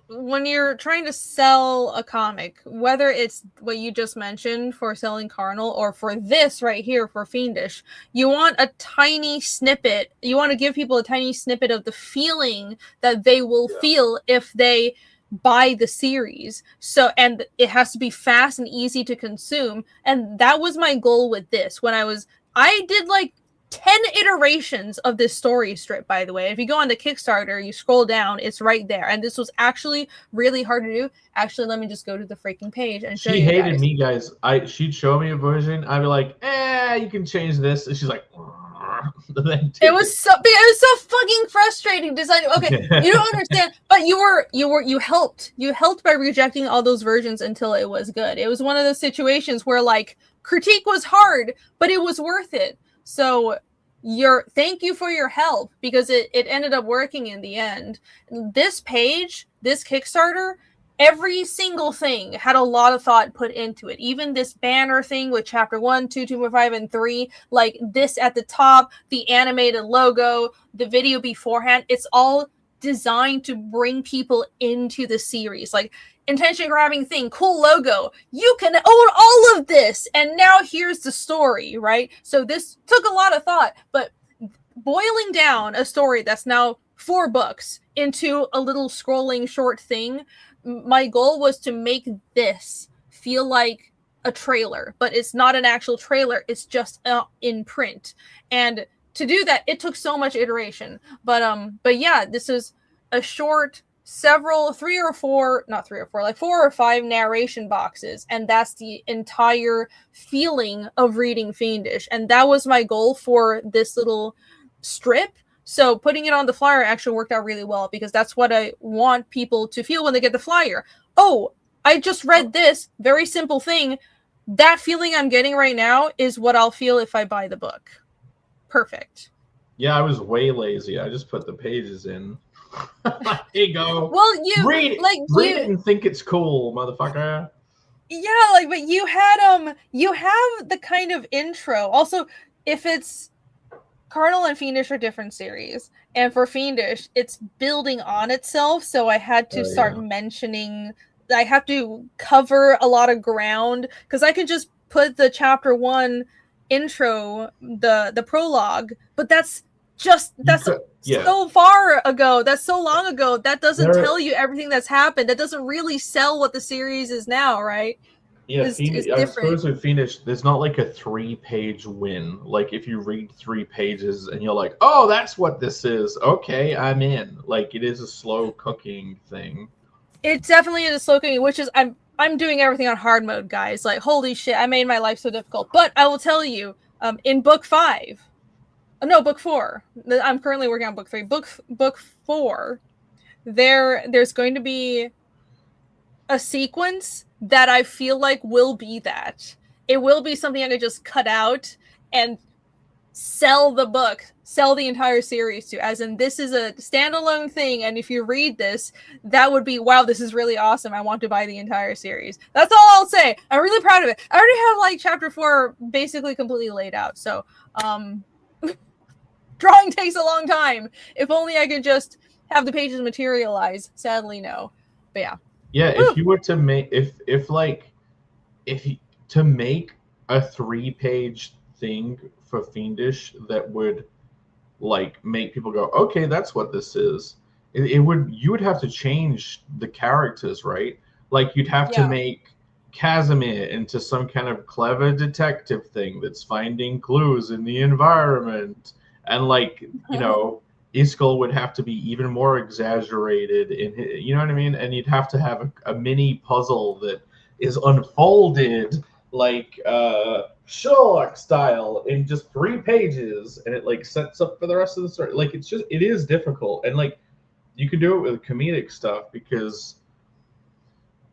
when you're trying to sell a comic, whether it's what you just mentioned for selling Carnal or for this right here for Fiendish, you want a tiny snippet. You want to give people a tiny snippet of the feeling that they will feel if they buy the series. So, and it has to be fast and easy to consume. And that was my goal with this. When I did like 10 iterations of this story strip, by the way. If you go on the Kickstarter, you scroll down, it's right there. And this was actually really hard to do. Actually, let me just go to the freaking page and show you. She hated me, guys. She'd show me a version. I'd be like, you can change this. And she's like, It was so fucking frustrating designing. Okay, you don't understand, but you helped by rejecting all those versions until it was good. It was one of those situations where like critique was hard, but it was worth it. So thank you for your help, because it ended up working in the end. This page, this Kickstarter, every single thing had a lot of thought put into it. Even this banner thing with chapter 1, 2, 2.5, and 3, like this at the top, the animated logo, the video beforehand, it's all designed to bring people into the series. Like, intention grabbing thing, cool logo, you can own all of this, and now here's the story, right? So this took a lot of thought, but boiling down a story that's now 4 books into a little scrolling short thing, my goal was to make this feel like a trailer, but it's not an actual trailer, it's just in print. And to do that, it took so much iteration. But yeah, this is a short, 4 or 5 narration boxes, and that's the entire feeling of reading Fiendish. And that was my goal for this little strip. So putting it on the flyer actually worked out really well, because that's what I want people to feel when they get the flyer. Oh, I just read this very simple thing. That feeling I'm getting right now is what I'll feel if I buy the book. Perfect. Yeah, I was way lazy. I just put the pages in. Here you go. Well, you read it and think it's cool, motherfucker. Yeah, like, but you have the kind of intro. Also, if it's Cardinal and Fiendish are different series, and for Fiendish, it's building on itself. So I had to start mentioning. I have to cover a lot of ground, because I could just put the chapter 1 intro, the prologue, but that's so far ago. That's so long ago. That doesn't tell you everything that's happened. That doesn't really sell what the series is now, right? Yeah, I suppose with Fiendish, there's not like a 3-page win. Like, if you read 3 pages and you're like, oh, that's what this is. Okay, I'm in. Like, it is a slow cooking thing. It definitely is a slow cooking, which is I'm doing everything on hard mode, guys. Like, holy shit, I made my life so difficult. But I will tell you, in book 4. I'm currently working on book 3. Book 4, there's going to be a sequence that I feel like will be that. It will be something I could just cut out and sell the entire series to, as in, this is a standalone thing, and if you read this, that would be, wow, this is really awesome. I want to buy the entire series. That's all I'll say. I'm really proud of it. I already have like chapter 4 basically completely laid out. So, drawing takes a long time. If only I could just have the pages materialize. Sadly, no. But yeah. Yeah, if you were to make to make a 3-page thing for Fiendish that would like make people go, okay, that's what this is. You would have to change the characters, right? Like, you'd have to make Casimir into some kind of clever detective thing that's finding clues in the environment, and like, you know, Iskall would have to be even more exaggerated in his, you know what I mean? And you'd have to have a mini puzzle that is unfolded like Sherlock style in just 3 pages, and it like sets up for the rest of the story. Like, it is difficult, and like, you can do it with comedic stuff because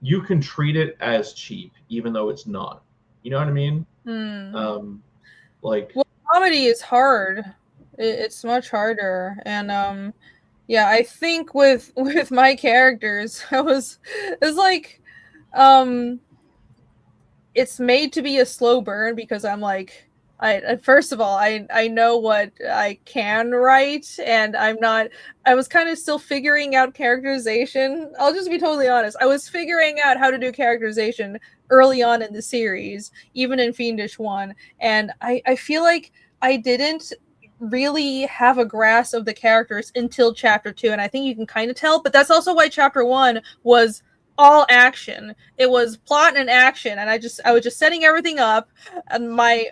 you can treat it as cheap even though it's not. You know what I mean? Like, well, comedy is hard. It's much harder, and yeah, I think with my characters, it's like it's made to be a slow burn, because I'm like, first of all, I know what I can write, and I was kind of still figuring out characterization. I'll just be totally honest. I was figuring out how to do characterization early on in the series, even in Fiendish 1, and I feel like I didn't really have a grasp of the characters until chapter 2, and I think you can kind of tell, but that's also why chapter 1 was all action. It was plot and action, and I was just setting everything up, and my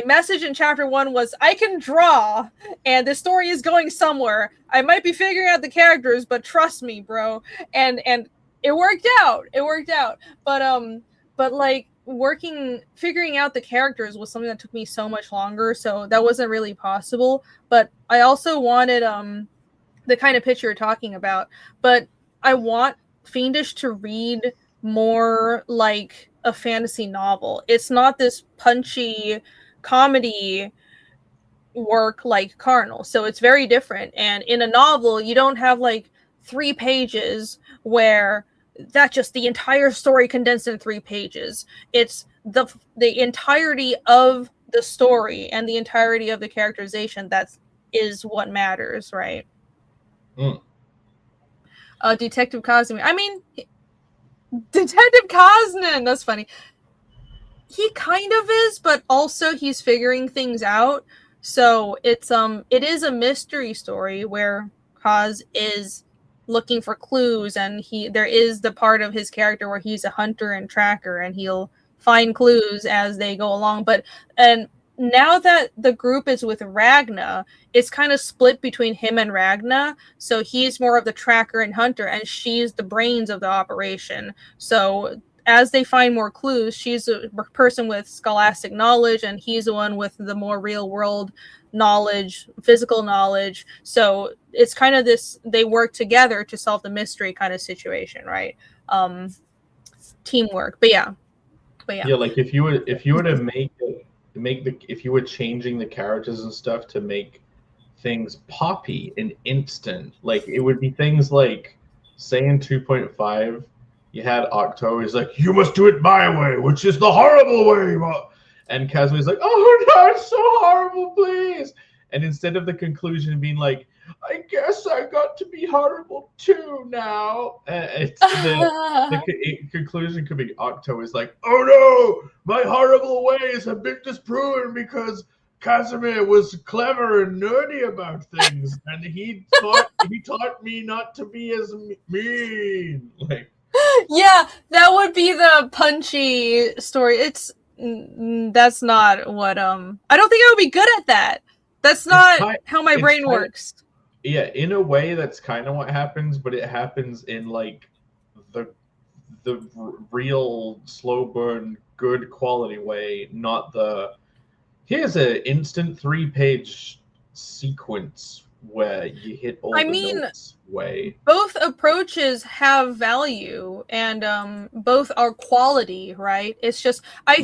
message in chapter 1 was, I can draw and the story is going somewhere. I might be figuring out the characters, but trust me, bro. And it worked out. But like figuring out the characters was something that took me so much longer, so that wasn't really possible. But I also wanted the kind of pitch you're talking about. But I want Fiendish to read more like a fantasy novel. It's not this punchy comedy work like Carnal, so it's very different. And in a novel, you don't have like 3 pages where that's just the entire story condensed in 3 pages. It's the entirety of the story and the entirety of the characterization that is what matters, right? Detective Kazumi. I mean, Detective Kaznan, that's funny. He kind of is, but also he's figuring things out. So it is a mystery story where Kaz is looking for clues, and there is the part of his character where he's a hunter and tracker, and he'll find clues as they go along. And now that the group is with Ragna, it's kind of split between him and Ragna. So he's more of the tracker and hunter, and she's the brains of the operation. So as they find more clues, she's a person with scholastic knowledge, and he's the one with the more real world knowledge, physical knowledge. So it's kind of this, they work together to solve the mystery kind of situation, right? Teamwork. But yeah. Like if you were to if you were changing the characters and stuff to make things poppy and instant, like it would be things like, say in 2.5, you had Octo, he's like, you must do it my way, which is the horrible way. And Kazumi's like, oh no, it's so horrible, please. And instead of the conclusion being like, I guess I got to be horrible too now, the conclusion could be Octo is like, oh no, my horrible ways have been disproven because Casimir was clever and nerdy about things, and he taught me not to be as mean. Like, yeah, that would be the punchy story. That's not what I don't think I would be good at that. That's not how my brain works. Yeah, in a way, that's kind of what happens, but it happens in like the real slow burn, good quality way, not the here's an instant 3-page sequence where you hit all the notes way. Both approaches have value, and both are quality, right? It's just I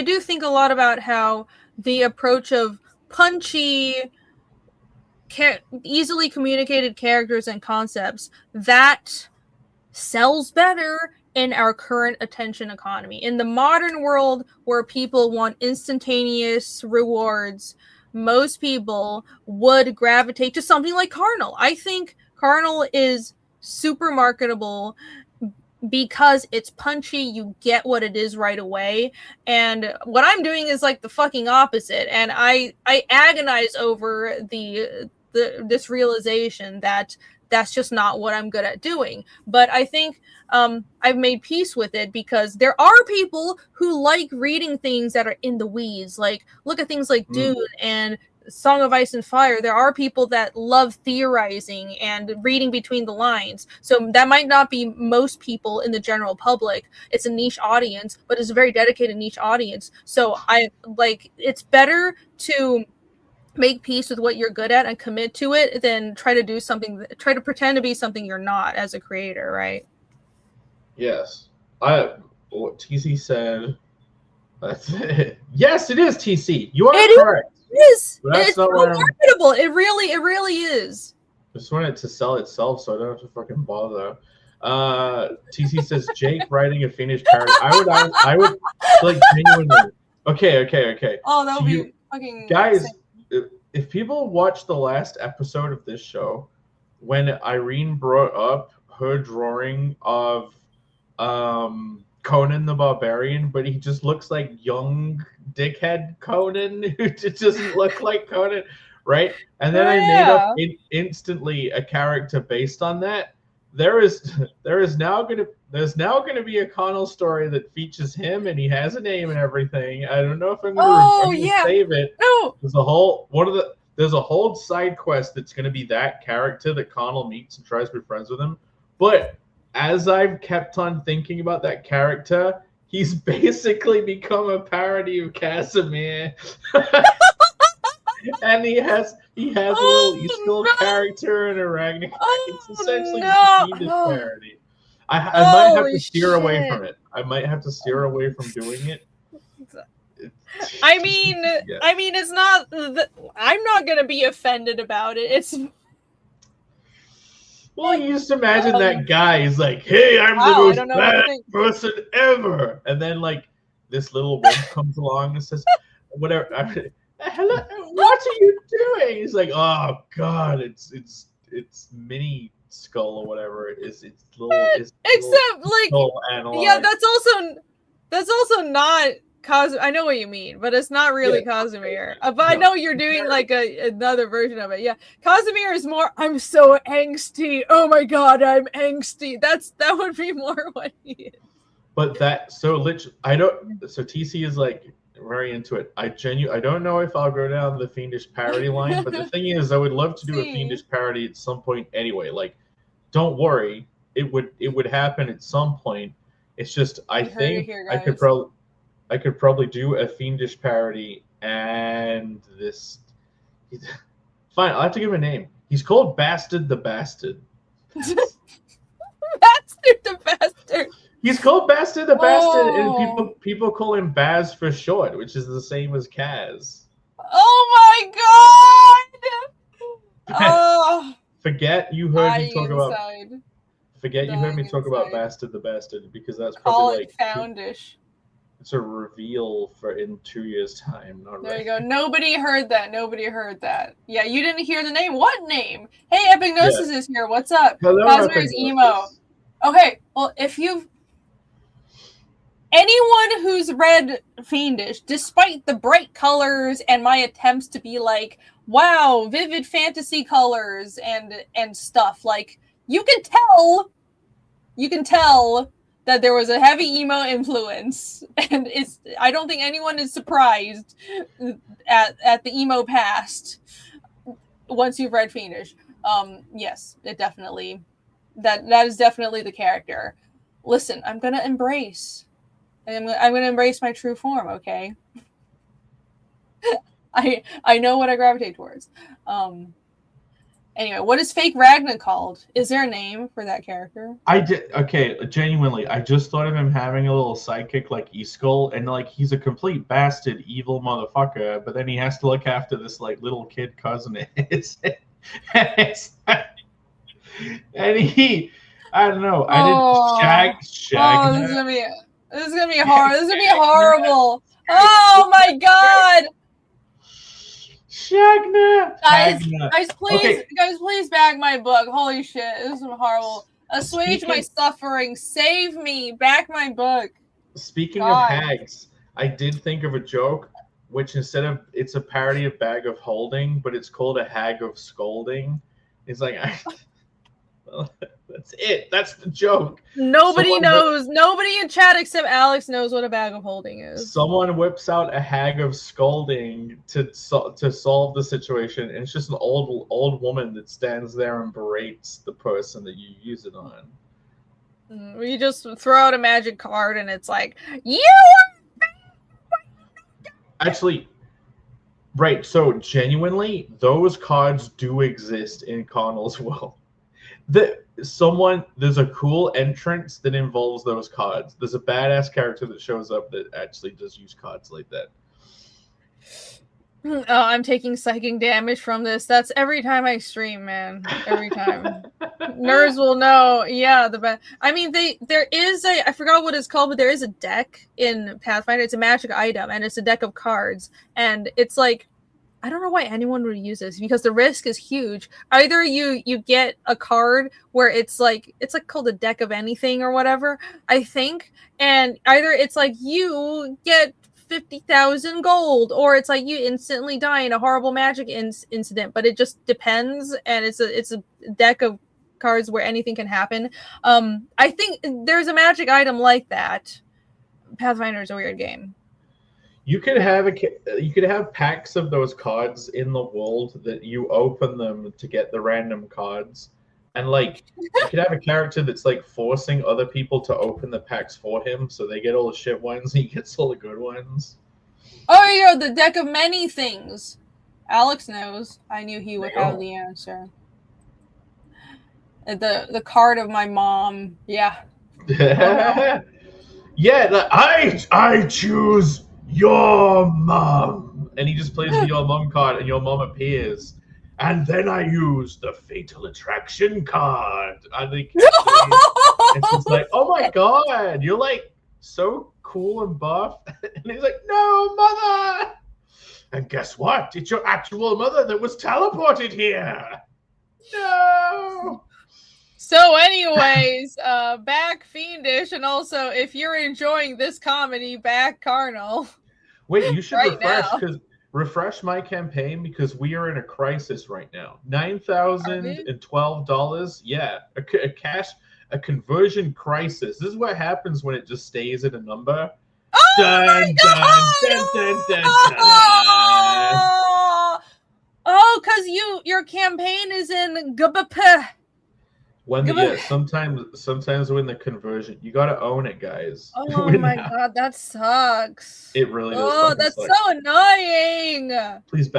do think a lot about how the approach of punchy, easily communicated characters and concepts that sells better in our current attention economy. In the modern world where people want instantaneous rewards, most people would gravitate to something like Carnal. I think Carnal is super marketable because it's punchy, you get what it is right away. And what I'm doing is like the fucking opposite. And I agonize over this realization that that's just not what I'm good at doing. But I think I've made peace with it because there are people who like reading things that are in the weeds. Like, look at things like Dune and Song of Ice and Fire. There are people that love theorizing and reading between the lines. So that might not be most people in the general public. It's a niche audience, but it's a very dedicated niche audience. So it's better to make peace with what you're good at and commit to it than try to pretend to be something you're not as a creator, right? Yes. What TC said. Yes, it is TC. You are correct. It is. It's so marketable. It really is. I just want it to sell itself so I don't have to fucking bother. TC says Jake writing a finished character. I would like genuinely. Okay. Oh, that would be fucking guys. insane. If people watch the last episode of this show, when Irene brought up her drawing of Conan the Barbarian, but he just looks like young dickhead Conan who doesn't look like Conan, right? And then I made up instantly a character based on that. There's now gonna be a Connell story that features him, and he has a name and everything. I don't know if I'm gonna save it. No. There's a whole side quest that's gonna be that character that Connell meets and tries to be friends with him. But as I've kept on thinking about that character, He's basically become a parody of Casimir. And he has a little Eagle character and a Ragnar. It's essentially a Fiendish parody. I might have to steer away from it. I might have to steer away from doing it. I mean, it's not. I'm not gonna be offended about it. It's. Well, you just imagine that guy. He's like, "Hey, I'm the most bad person ever," and then like this little wimp comes along and says, "Whatever." Hello, what are you doing? He's like, "Oh God, it's mini skull or whatever it is. It's little." Except like, yeah, that's also not. I know what you mean, but it's not really Casimir. But I know you're doing like another version of it. Yeah, Casimir is more. I'm so angsty. Oh my God, I'm angsty. That would be more what he is. But TC is like very into it. I don't know if I'll go down the Fiendish parody line, but the thing is, I would love to do a Fiendish parody at some point anyway. Like, don't worry, it would happen at some point. It's just I think I could probably do a Fiendish parody and this. Fine, I'll have to give him a name. He's called Bastard the Bastard. Bastard the Bastard. He's called Bastard the Bastard, and people call him Baz for short, which is the same as Kaz. Oh my God! Forget you heard me talk about. Forget you heard me talk about Bastard the Bastard, because that's probably like FIENDISH. It's a reveal for in 2 years' time. There you go. Nobody heard that. Yeah, you didn't hear the name. What name? Hey, Epignosis is here. What's up? Cosmo's emo. Okay, well, if you've anyone who's read Fiendish, despite the bright colors and my attempts to be like, wow, vivid fantasy colors and stuff, like you can tell that there was a heavy emo influence, and I don't think anyone is surprised at the emo past once you've read Fiendish. Yes, it definitely that is definitely the character. Listen, I'm gonna embrace my true form. Okay, I know what I gravitate towards. Anyway, what is fake Ragnar called? Is there a name for that character? Genuinely, I just thought of him having a little sidekick like Eagle, and like he's a complete bastard, evil motherfucker, but then he has to look after this like little kid cousin. And he, I don't know, shag. Oh, this is gonna be horrible. This is gonna be horrible. Oh my God. Shagna. Guys, please bag my book. Holy shit, this is horrible. Assuage my suffering. Save me. Back my book. Speaking of hags, I did think of a joke, which instead of it's a parody of Bag of Holding, but it's called a Hag of Scolding. It's like that's it. That's the joke. Nobody knows. Nobody in chat except Alex knows what a Bag of Holding is. Someone whips out a Hag of Scolding to solve the situation, and it's just an old woman that stands there and berates the person that you use it on. You just throw out a magic card, and it's like, you. Actually, right. So genuinely, those cards do exist in Connell's world. There's a cool entrance that involves those cards. There's a badass character that shows up that actually does use cards like that. Oh, I'm taking psychic damage from this. That's every time I stream, man. Every time. Nerds will know. Yeah, I mean, there is I forgot what it's called, but there is a deck in Pathfinder. It's a magic item, and it's a deck of cards, and it's like, I don't know why anyone would use this, because the risk is huge. Either you get a card where it's like called a deck of anything or whatever, I think, and either it's like you get 50,000 gold, or it's like you instantly die in a horrible magic incident. But it just depends, and it's a deck of cards where anything can happen. I think there's a magic item like that. Pathfinder is a weird game. You could have packs of those cards in the world that you open them to get the random cards, And like, you could have a character that's like forcing other people to open the packs for him, so they get all the shit ones and he gets all the good ones. Oh, yeah, the deck of many things. Alex knows. I knew he would have the answer. The card of my mom. Yeah. Yeah, I choose your mom. And he just plays the your mom card and your mom appears. And then I use the fatal attraction card. I think it's just like, oh my god, you're like so cool and buff. And he's like, no, mother. And guess what? It's your actual mother that was teleported here. No. So anyways, back Fiendish, and also if you're enjoying this comedy, back Carnal. Wait, you should right refresh my campaign because we are in a crisis right now. $9,012. Yeah, a conversion crisis. This is what happens when it just stays at a number. Oh dun, my God! Dun. Oh, because your campaign is in GBP. Sometimes when the conversion, you gotta own it, guys. Oh my god, that sucks. It really does. Oh, that's so annoying. Please,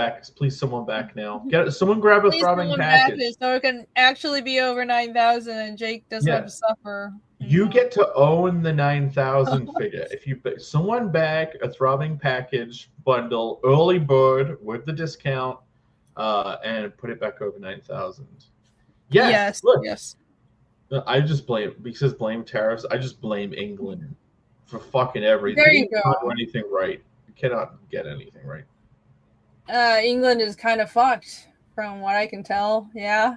someone back now. Someone grab a throbbing package so it can actually be over 9,000, and Jake doesn't have to suffer. You get to own the 9,000 figure if you someone back a throbbing package bundle early bird with the discount, and put it back over 9,000. Yeah, yes, look, yes. I just blame tariffs. I just blame England for fucking everything. There you go. Cannot do anything right. You cannot get anything right. England is kind of fucked, from what I can tell. Yeah.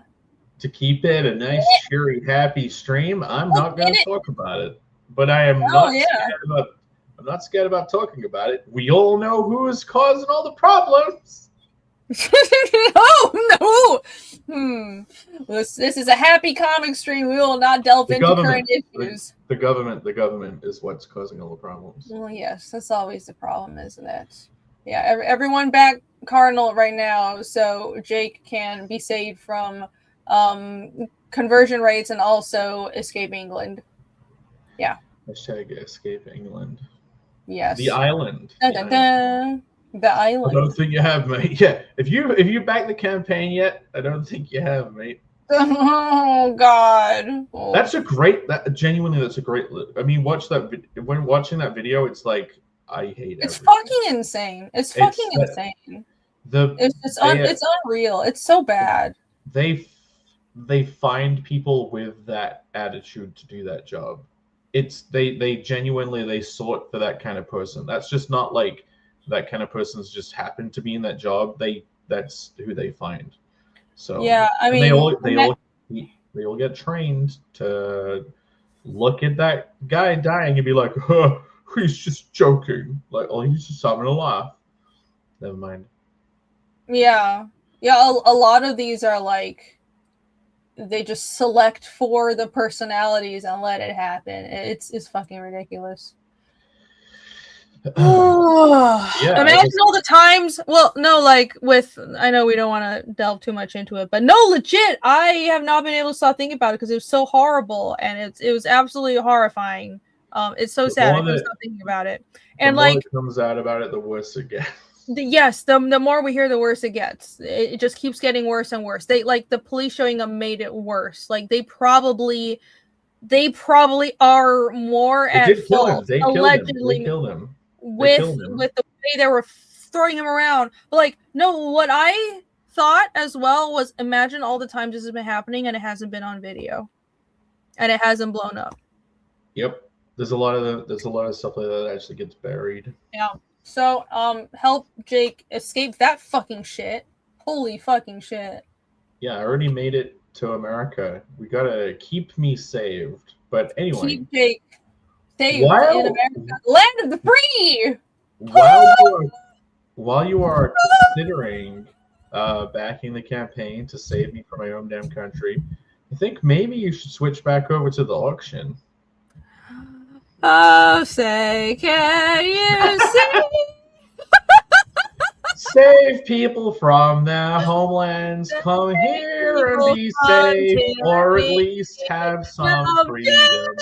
To keep it a nice, cheery, happy stream, I'm not going to talk about it. But I am not scared about talking about it. We all know who is causing all the problems. No. This is a happy comic stream. We will not delve into current issues. The government is what's causing all the problems. Well, yes, that's always the problem, isn't it? Yeah, everyone back Cardinal right now, so Jake can be saved from conversion rates and also escape England. Yeah. Hashtag escape England. Yes. The island. Dun, dun, dun. The island. I don't think you have, mate. Yeah, if you back the campaign yet, I don't think you have, mate. Oh God. Oh. That's a great. I mean, watch that. When watching that video, it's like I hate. It's everything. fucking insane. It's fucking insane. It's unreal. It's so bad. They find people with that attitude to do that job. They genuinely sort for that kind of person. That's just not like that kind of person's just happened to be in that job. That's who they find. So yeah, I mean, they all get trained to look at that guy dying and be like, oh, he's just joking. Like, oh, he's just having a laugh. Never mind. Yeah. A lot of these are like they just select for the personalities and let it happen. It's fucking ridiculous. Yeah, imagine all the times. Well, no, like I know we don't want to delve too much into it, but no, legit, I have not been able to stop thinking about it because it was so horrible and it was absolutely horrifying. It's so sad. I can't stop thinking about it. And the more it comes out about it, the worse it gets. Yes, the more we hear, the worse it gets. It just keeps getting worse and worse. They like the police showing up made it worse. Like they probably are more at fault. Allegedly, they killed him. With the way they were throwing him around. But like, no, what I thought as well was imagine all the times this has been happening and it hasn't been on video. And it hasn't blown up. Yep. There's a lot of stuff like that actually gets buried. Yeah. So help Jake escape that fucking shit. Holy fucking shit. Yeah, I already made it to America. We gotta keep me saved. But anyway. Keep Jake saved in America. Land of the free! While you are considering backing the campaign to save me from my own damn country, I think maybe you should switch back over to the auction. Oh, say, can you see? save people from their homelands. Come here and be safe, or at least have some freedom. Come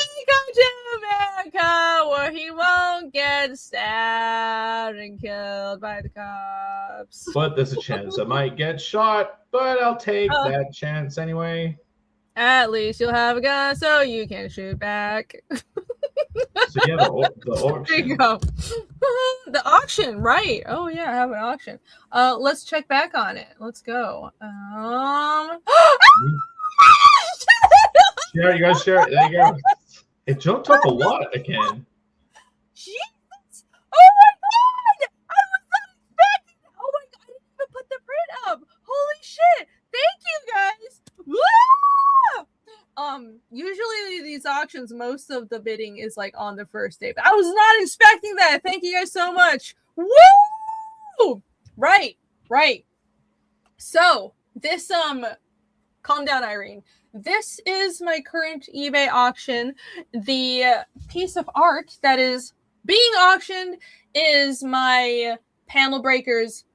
to America where he won't get stabbed and killed by the cops. But there's a chance I might get shot, but I'll take that chance anyway. At least you'll have a gun so you can shoot back. So yeah, the auction. There you go. The auction, right? Oh yeah, I have an auction. Let's check back on it. Let's go. Share it, you guys share it. There you go. It jumped up a lot again. Jesus! Oh my god! I was not expecting that. Oh my god! I didn't even put the print up. Holy shit! Thank you guys. Woo! Usually these auctions, most of the bidding is like on the first day, but I was not expecting that. Thank you guys so much. Woo! Right. So this calm down, Irene. This is my current eBay auction. The piece of art that is being auctioned is my Panel Breakers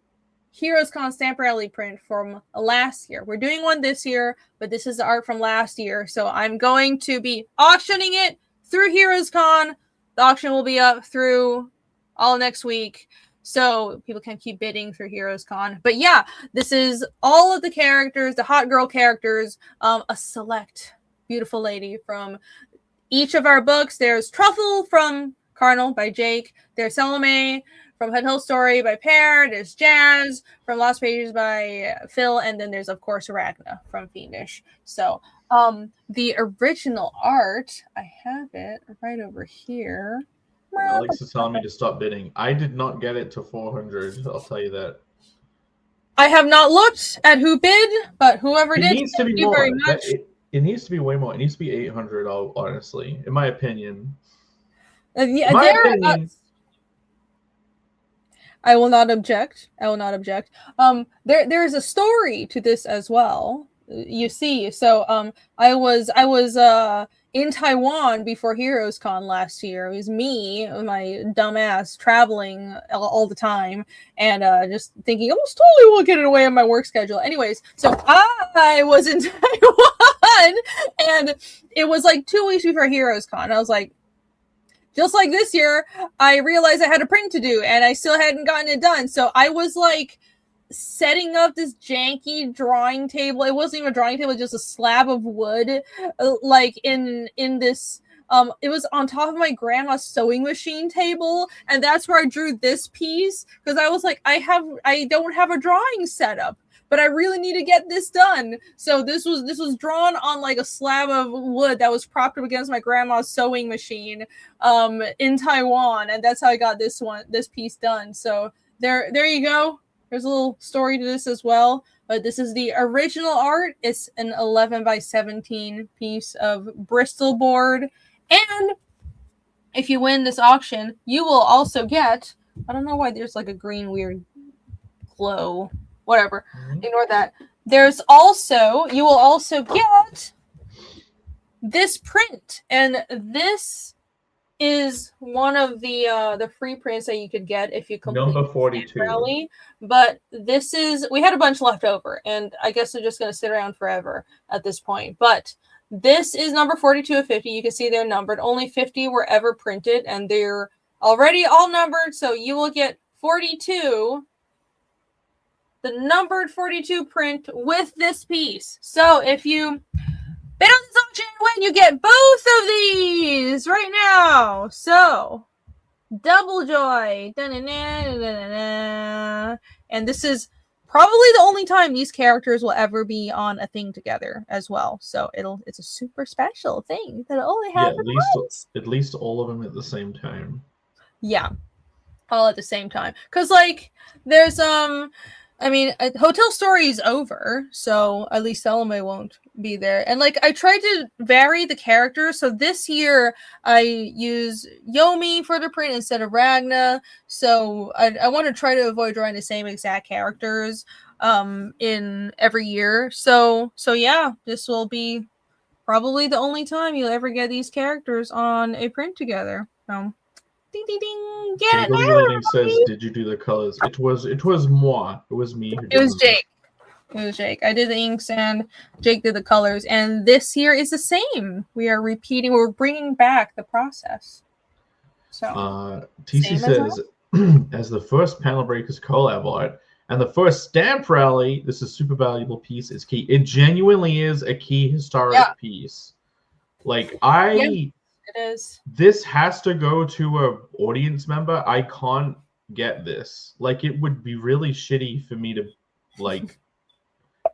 Heroes Con Stamp Rally print from last year. We're doing one this year, but this is the art from last year. So I'm going to be auctioning it through Heroes Con. The auction will be up through all next week, so people can keep bidding through Heroes Con. But yeah, this is all of the characters, the hot girl characters, a select beautiful lady from each of our books. There's Truffle from Cardinal by Jake. There's Salome from Hotel Story by Pear. There's Jazz from Lost Pages by Phil. And then there's, of course, Ragna from Fiendish. So the original art, I have it right over here. Alex is telling me to stop bidding. I did not get it to 400. I'll tell you that. I have not looked at who bid, but whoever It did, needs to be thank you more. very much. It needs to be way more. It needs to be 800, honestly, in my opinion. Yeah, My opinion. I will not object. There is a story to this as well. You see, so I was in Taiwan before Heroes Con last year. It was me, my dumbass, traveling all the time and just thinking I was totally will get it away on my work schedule. Anyways, so I was in Taiwan and it was like 2 weeks before Heroes Con. I was like, just like this year, I realized I had a print to do and I still hadn't gotten it done. So I was like setting up this janky drawing table. It wasn't even a drawing table, just a slab of wood, like in this. It was on top of my grandma's sewing machine table, and that's where I drew this piece because I was like, I don't have a drawing setup, but I really need to get this done. So this was drawn on like a slab of wood that was propped up against my grandma's sewing machine in Taiwan, and that's how I got this piece done. So there you go. There's a little story to this as well, but this is the original art. It's an 11 by 17 piece of Bristol board. And if you win this auction, you will also get, I don't know why there's like a green weird glow, whatever. Ignore that. You will also get this print, and this is one of the free prints that you could get if you complete number 42. Rally. But this is, we had a bunch left over, and I guess they're just going to sit around forever at this point. But this is number 42 of 50. You can see they're numbered. Only 50 were ever printed, and they're already all numbered. So you will get 42, the numbered 42 print with this piece. So if you bid on this auction and win, you get both of these right now. So double joy. Da-na-na-na-na-na. And this is probably the only time these characters will ever be on a thing together as well. So it's a super special thing that only happens at least all of them at the same time. Yeah, all at the same time. Because like there's Hotel Story is over, so at least Salome won't be there. And like I tried to vary the characters, so this year I use Yomi for the print instead of Ragna. So I want to try to avoid drawing the same exact characters in every year. So yeah, this will be probably the only time you'll ever get these characters on a print together. So Ding ding ding. Get it Kimberly now. Landing says, "Did you do the colors?" It was moi. It was me. Who It did was those. Jake. It was Jake. I did the inks and Jake did the colors. And this here is the same. We are repeating. We're bringing back the process. So TC same as says, as the first Panel Breakers collab art and the first stamp rally, this is super valuable piece. It's key. It genuinely is a key historic piece. Like it is. This has to go to a audience member. I can't get this. Like, it would be really shitty for me to, like,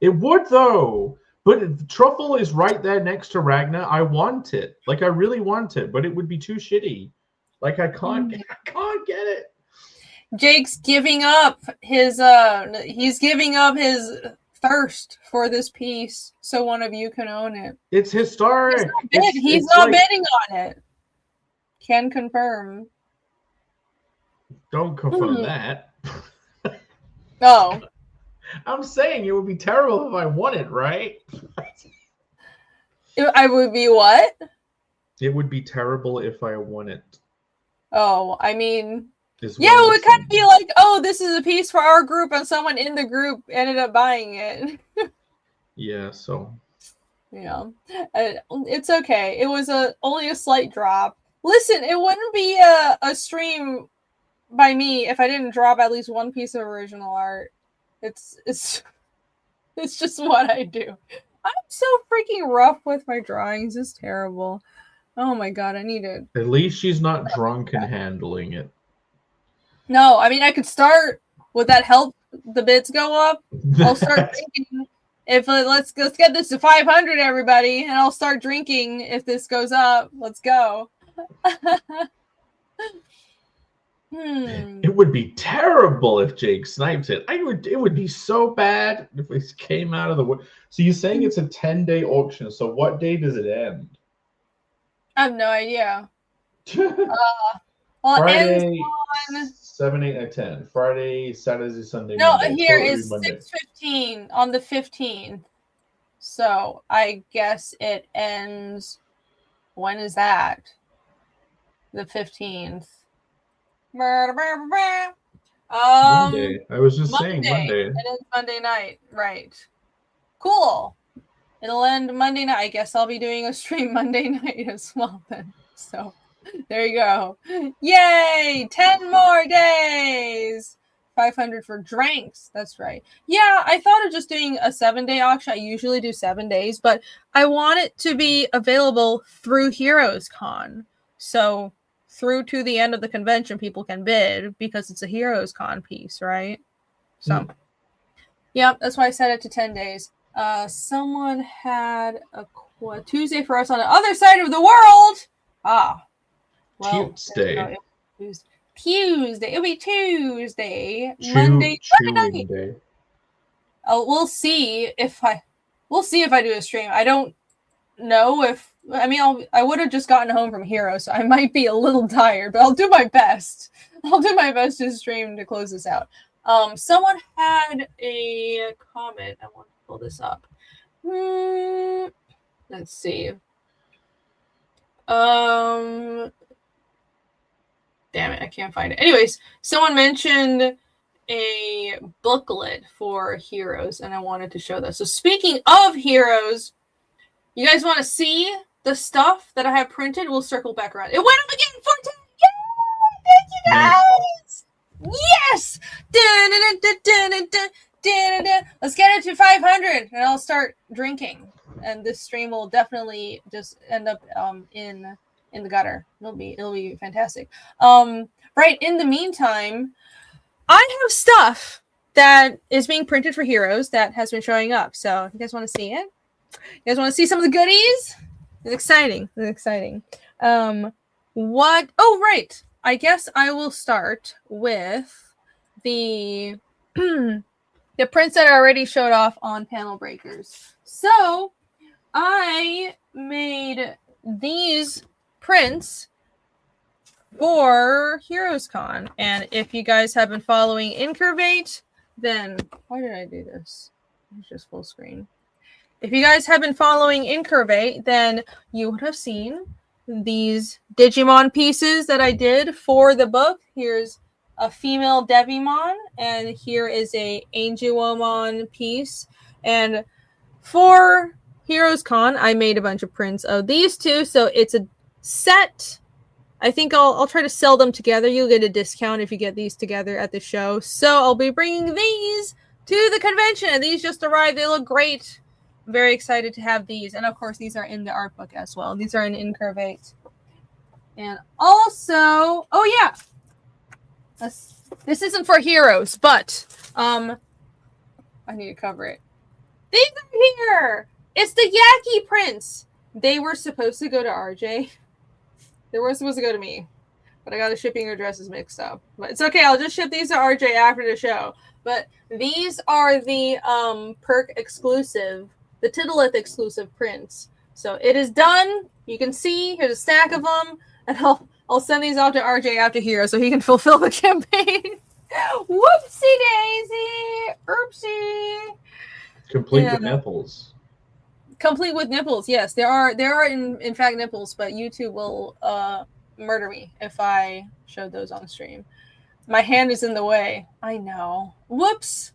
it would though. But Truffle is right there next to Ragnar. I want it. Like, I really want it, but it would be too shitty. Like, I can't get it. Jake's giving up his he's giving up his thirst for this piece so one of you can own it. It's historic. He's not bidding on it. Can confirm. Don't confirm that. Oh. I'm saying it would be terrible if I won it, right? I would be what? It would be terrible if I won it. Oh, I mean, yeah, it would kind of be like, oh, this is a piece for our group, and someone in the group ended up buying it. Yeah, so. Yeah, it's okay. It was only a slight drop. Listen, it wouldn't be a stream by me if I didn't drop at least one piece of original art. It's just what I do. I'm so freaking rough with my drawings. It's terrible. Oh my god, I need it. At least she's not drunk and handling it. No, I mean, I could start. Would that help the bids go up? I'll start thinking if let's get this to 500, everybody, and I'll start drinking if this goes up. Let's go. It would be terrible if Jake snipes it. It would be so bad if it came out of the wood. So you're saying it's a 10-day auction. So what day does it end? I have no idea. Friday, it ends on 7, 8, and 10. Friday, Saturday, Sunday. No, Monday, here is 6:15 on the 15th. So I guess it ends. When is that? The 15th. Monday. I was just saying Monday. It ends Monday night, right? Cool. It'll end Monday night. I guess I'll be doing a stream Monday night as well then. So there you go. Yay! 10 more days. 500 for drinks. That's right. Yeah, I thought of just doing a 7-day auction. I usually do 7 days, but I want it to be available through Heroes Con. So through to the end of the convention, people can bid because it's a Heroes Con piece, right? So, yeah, that's why I set it to 10 days. Someone had a Tuesday for us on the other side of the world. Well, Tuesday. Tuesday. It'll be Tuesday. Monday night. Oh, we'll see if I do a stream. I don't know if I would have just gotten home from Hero, so I might be a little tired, but I'll do my best. I'll do my best to stream to close this out. Someone had a comment. I want to pull this up. Let's see. Damn it, I can't find it. Anyways, someone mentioned a booklet for Heroes, and I wanted to show that. So speaking of Heroes, you guys want to see the stuff that I have printed? We'll circle back around. It went up again 14. Yay! Thank you guys! Yes! Let's get it to 500, and I'll start drinking. And this stream will definitely just end up in the gutter. It'll be fantastic. Right, in the meantime, I have stuff that is being printed for Heroes that has been showing up. So if you guys want to see it, you guys want to see some of the goodies? It's exciting. It's exciting. What? Oh, right. I guess I will start with the the prints that I already showed off on Panel Breakers. So I made these prints for Heroes Con, and if you guys have been following Incurvate, then why did I do this? It's just full screen. If you guys have been following Incurvate, then you would have seen these Digimon pieces that I did for the book. Here's a female Devimon, and here is a Angelomon piece. And for Heroes Con, I made a bunch of prints of these two, so it's a set. I think I'll try to sell them together. You'll get a discount if you get these together at the show. So I'll be bringing these to the convention, and these just arrived. They look great. I'm very excited to have these, and of course, these are in the art book as well. These are in Incurvate. And also, oh yeah, this isn't for Heroes, but I need to cover it. These are here. It's the Yaki prints. They were supposed to go to RJ. They were supposed to go to me, but I got the shipping addresses mixed up. But it's okay. I'll just ship these to RJ after the show. But these are the perk exclusive, the Titolith exclusive prints. So it is done. You can see here's a stack of them, and I'll send these out to RJ after here so he can fulfill the campaign. Whoopsie daisy, oopsie. Complete with nipples. Complete with nipples, yes. There are in fact nipples, but YouTube will murder me if I showed those on stream. My hand is in the way. I know. Whoops.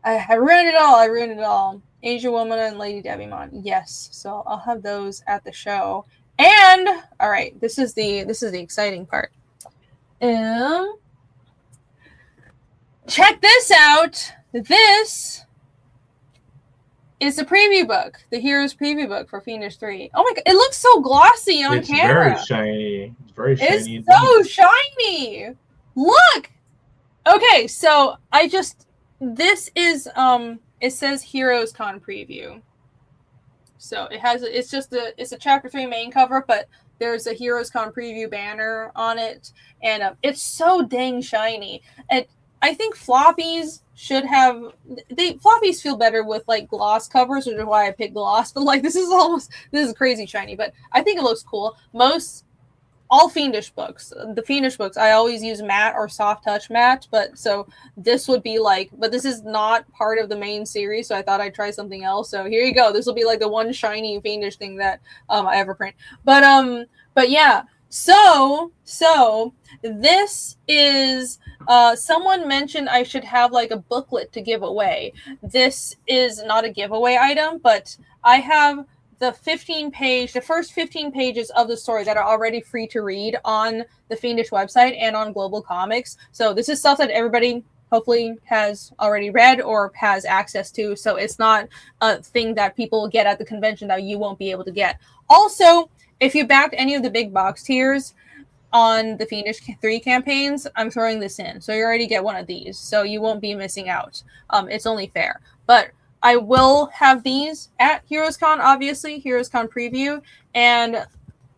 I ruined it all. Angel Woman and Lady Devimon. Yes. So I'll have those at the show. And all right, this is the exciting part. Check this out. This is the preview book, the Heroes preview book for Fiendish 3. Oh my god, it looks so glossy on camera. It's very shiny. It's very shiny. It's so shiny. Look. Okay, so this is it says Heroes Con preview. So it's a chapter 3 main cover, but there's a Heroes Con preview banner on it, and it's so dang shiny. And I think floppies floppies feel better with like gloss covers, which is why I picked gloss. But like this is crazy shiny, but I think it looks cool. All Fiendish books, the Fiendish books, I always use matte or soft touch matte, but so this would be but this is not part of the main series, so I thought I'd try something else. So here you go. This will be like the one shiny Fiendish thing that I ever print. But yeah. So this is someone mentioned I should have like a booklet to give away. This is not a giveaway item, but I have the first 15 pages of the story that are already free to read on the Fiendish website and on Global Comics. So this is stuff that everybody hopefully has already read or has access to. So it's not a thing that people get at the convention that you won't be able to get. Also, if you backed any of the big box tiers on the Fiendish 3 campaigns, I'm throwing this in. So you already get one of these. So you won't be missing out. It's only fair. But I will have these at HeroesCon, obviously, HeroesCon preview. And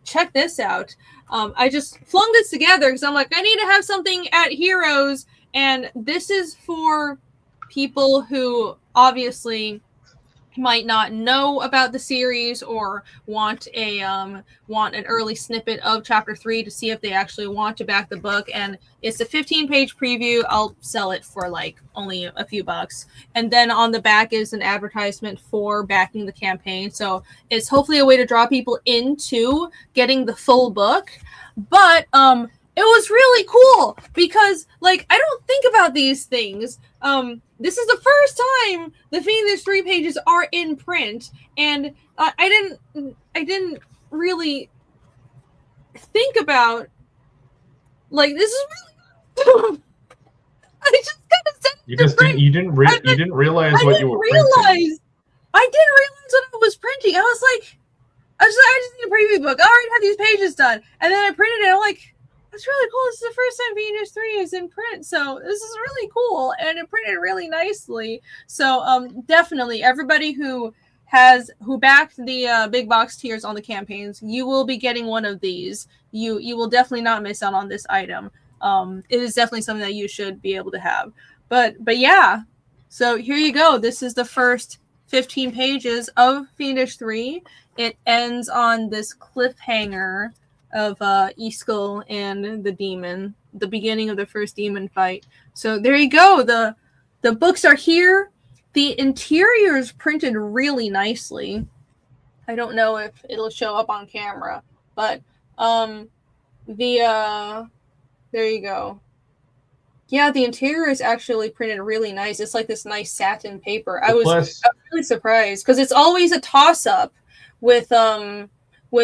check this out. I just flung this together because I'm like, I need to have something at Heroes. And this is for people who obviously might not know about the series or want an early snippet of chapter 3 to see if they actually want to back the book. And it's a 15-page preview. I'll sell it for like only a few bucks. And then on the back is an advertisement for backing the campaign. So it's hopefully a way to draw people into getting the full book. But it was really cool because like I don't think about these things. This is the first time the Fiendish 3 pages are in print, and I didn't really think about like this is really. I just kind of said you didn't realize what you were printing. I didn't realize what I was printing. I was like, I just need a preview book. I already have these pages done, and then I printed it. I'm like, that's really cool. This is the first time Fiendish 3 is in print. So this is really cool. And it printed really nicely. So definitely everybody who backed the big box tiers on the campaigns, you will be getting one of these. You will definitely not miss out on this item. It is definitely something that you should be able to have. But yeah. So here you go. This is the first 15 pages of Fiendish 3. It ends on this cliffhanger of Iskall and the demon, the beginning of the first demon fight. So there you go. The books are here. The interior is printed really nicely. I don't know if it'll show up on camera, But there you go. Yeah, the interior is actually printed really nice. It's like this nice satin paper. I was really surprised because it's always a toss-up with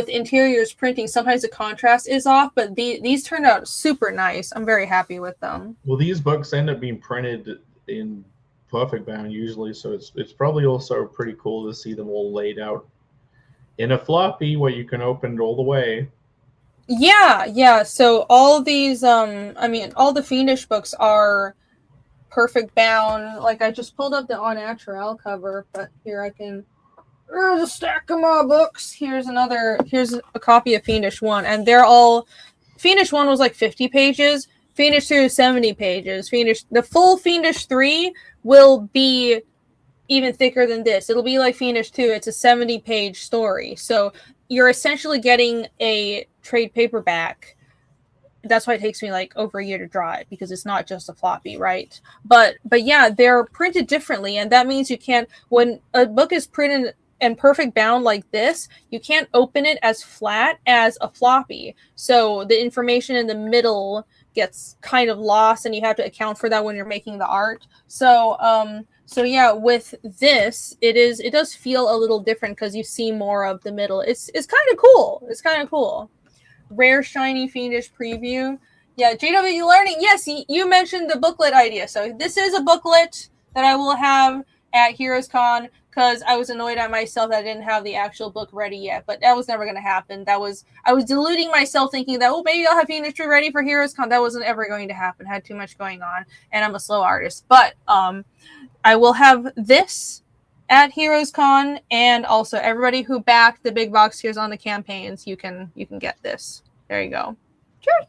interiors printing. Sometimes the contrast is off, but these turned out super nice. I'm very happy with them. Well, these books end up being printed in perfect bound usually, so it's probably also pretty cool to see them all laid out in a floppy where you can open it all the way. Yeah. So all these, all the Fiendish books are perfect bound. Like I just pulled up the Au Naturel cover, but here I can. There's a stack of my books. Here's a copy of Fiendish 1, and they're all. Fiendish 1 was like 50 pages. Fiendish 2 is 70 pages. The full Fiendish 3 will be even thicker than this. It'll be like Fiendish 2. It's a 70-page story. So you're essentially getting a trade paperback. That's why it takes me like over a year to draw it, because it's not just a floppy, right? But yeah, they're printed differently, and that means you can't, when a book is printed and perfect bound like this, you can't open it as flat as a floppy. So the information in the middle gets kind of lost, and you have to account for that when you're making the art. So yeah, with this, it does feel a little different because you see more of the middle. It's kind of cool. It's kind of cool. Rare shiny Fiendish preview. Yeah, JW Learning. Yes, you mentioned the booklet idea. So this is a booklet that I will have at Heroes Con, because I was annoyed at myself that I didn't have the actual book ready yet, but that was never going to happen. I was deluding myself thinking that, maybe I'll have Fiendish ready for Heroes Con. That wasn't ever going to happen. I had too much going on, and I'm a slow artist. But I will have this at Heroes Con, and also everybody who backed the big box tiers on the campaigns, you can get this. There you go. Sure.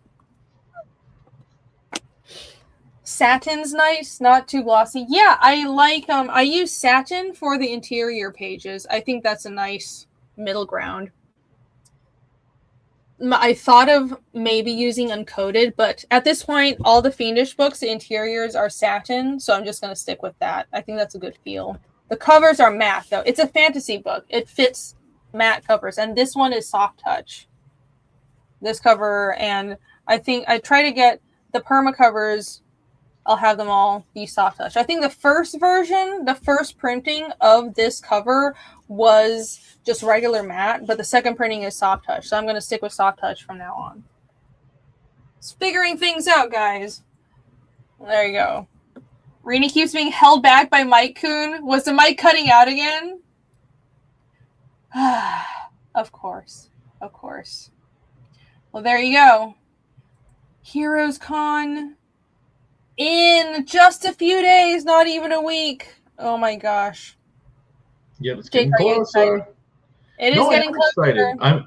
Satin's nice, not too glossy. Yeah, I like I use satin for the interior pages. I think that's a nice middle ground. I thought of maybe using uncoated, but at this point, all the Fiendish books, the interiors are satin, so I'm just going to stick with that. I think that's a good feel. The covers are matte, though. It's a fantasy book. It fits matte covers, and this one is soft touch. This cover, and I think I try to get the perma covers. I'll have them all be soft touch. I think the first version, the first printing of this cover was just regular matte, but the second printing is soft touch. So I'm going to stick with soft touch from now on. It's figuring things out, guys. There you go. Rini keeps being held back by Mike Kuhn. Was the mic cutting out again? Of course. Of course. Well, there you go. Heroes Con in just a few days, not even a week. Oh my gosh. Yeah, it's getting closer. It is getting closer. I'm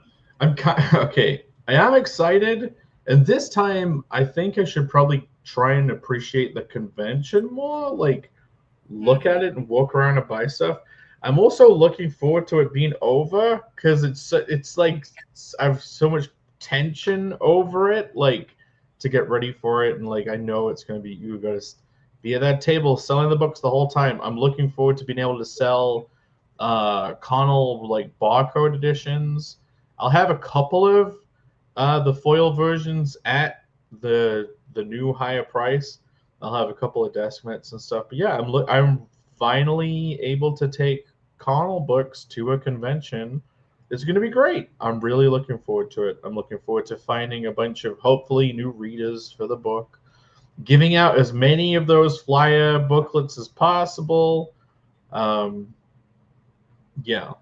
okay. I am excited, and this time I think I should probably try and appreciate the convention more. Like, look at it and walk around and buy stuff. I'm also looking forward to it being over, because it's like I have so much tension over it, like, to get ready for it, and like I know it's going to be, you got to be at that table selling the books the whole time. I'm looking forward to being able to sell Connell like barcode editions. I'll have a couple of the foil versions at the new higher price. I'll have a couple of desk mitts and stuff. But yeah, I'm finally able to take Connell books to a convention. It's going to be great. I'm really looking forward to it. I'm looking forward to finding a bunch of hopefully new readers for the book, giving out as many of those flyer booklets as possible. Yeah.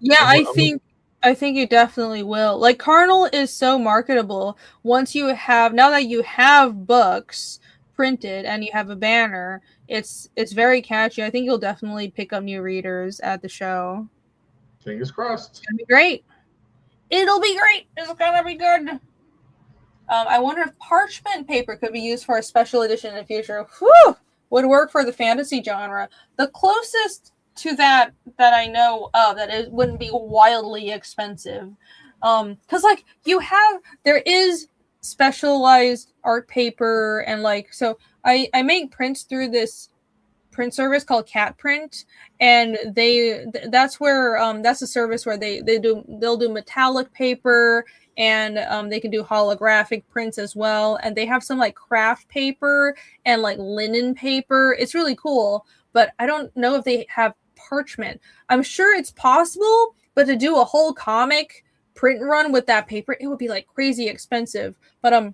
I think you definitely will. Like, Cardinal is so marketable. Now that you have books printed and you have a banner, it's very catchy. I think you'll definitely pick up new readers at the show. Fingers crossed. It's gonna be great. It'll be great. It's gonna be good. I wonder if parchment paper could be used for a special edition in the future. Whew! Would work for the fantasy genre. The closest to that I know of that it wouldn't be wildly expensive. Because like there is specialized art paper, and like, so I make prints through this print service called Cat Print, and that's where that's a service where they'll do metallic paper, and they can do holographic prints as well, and they have some like craft paper and like linen paper. It's really cool, but I don't know if they have parchment. I'm sure it's possible, but to do a whole comic print run with that paper, it would be like crazy expensive. But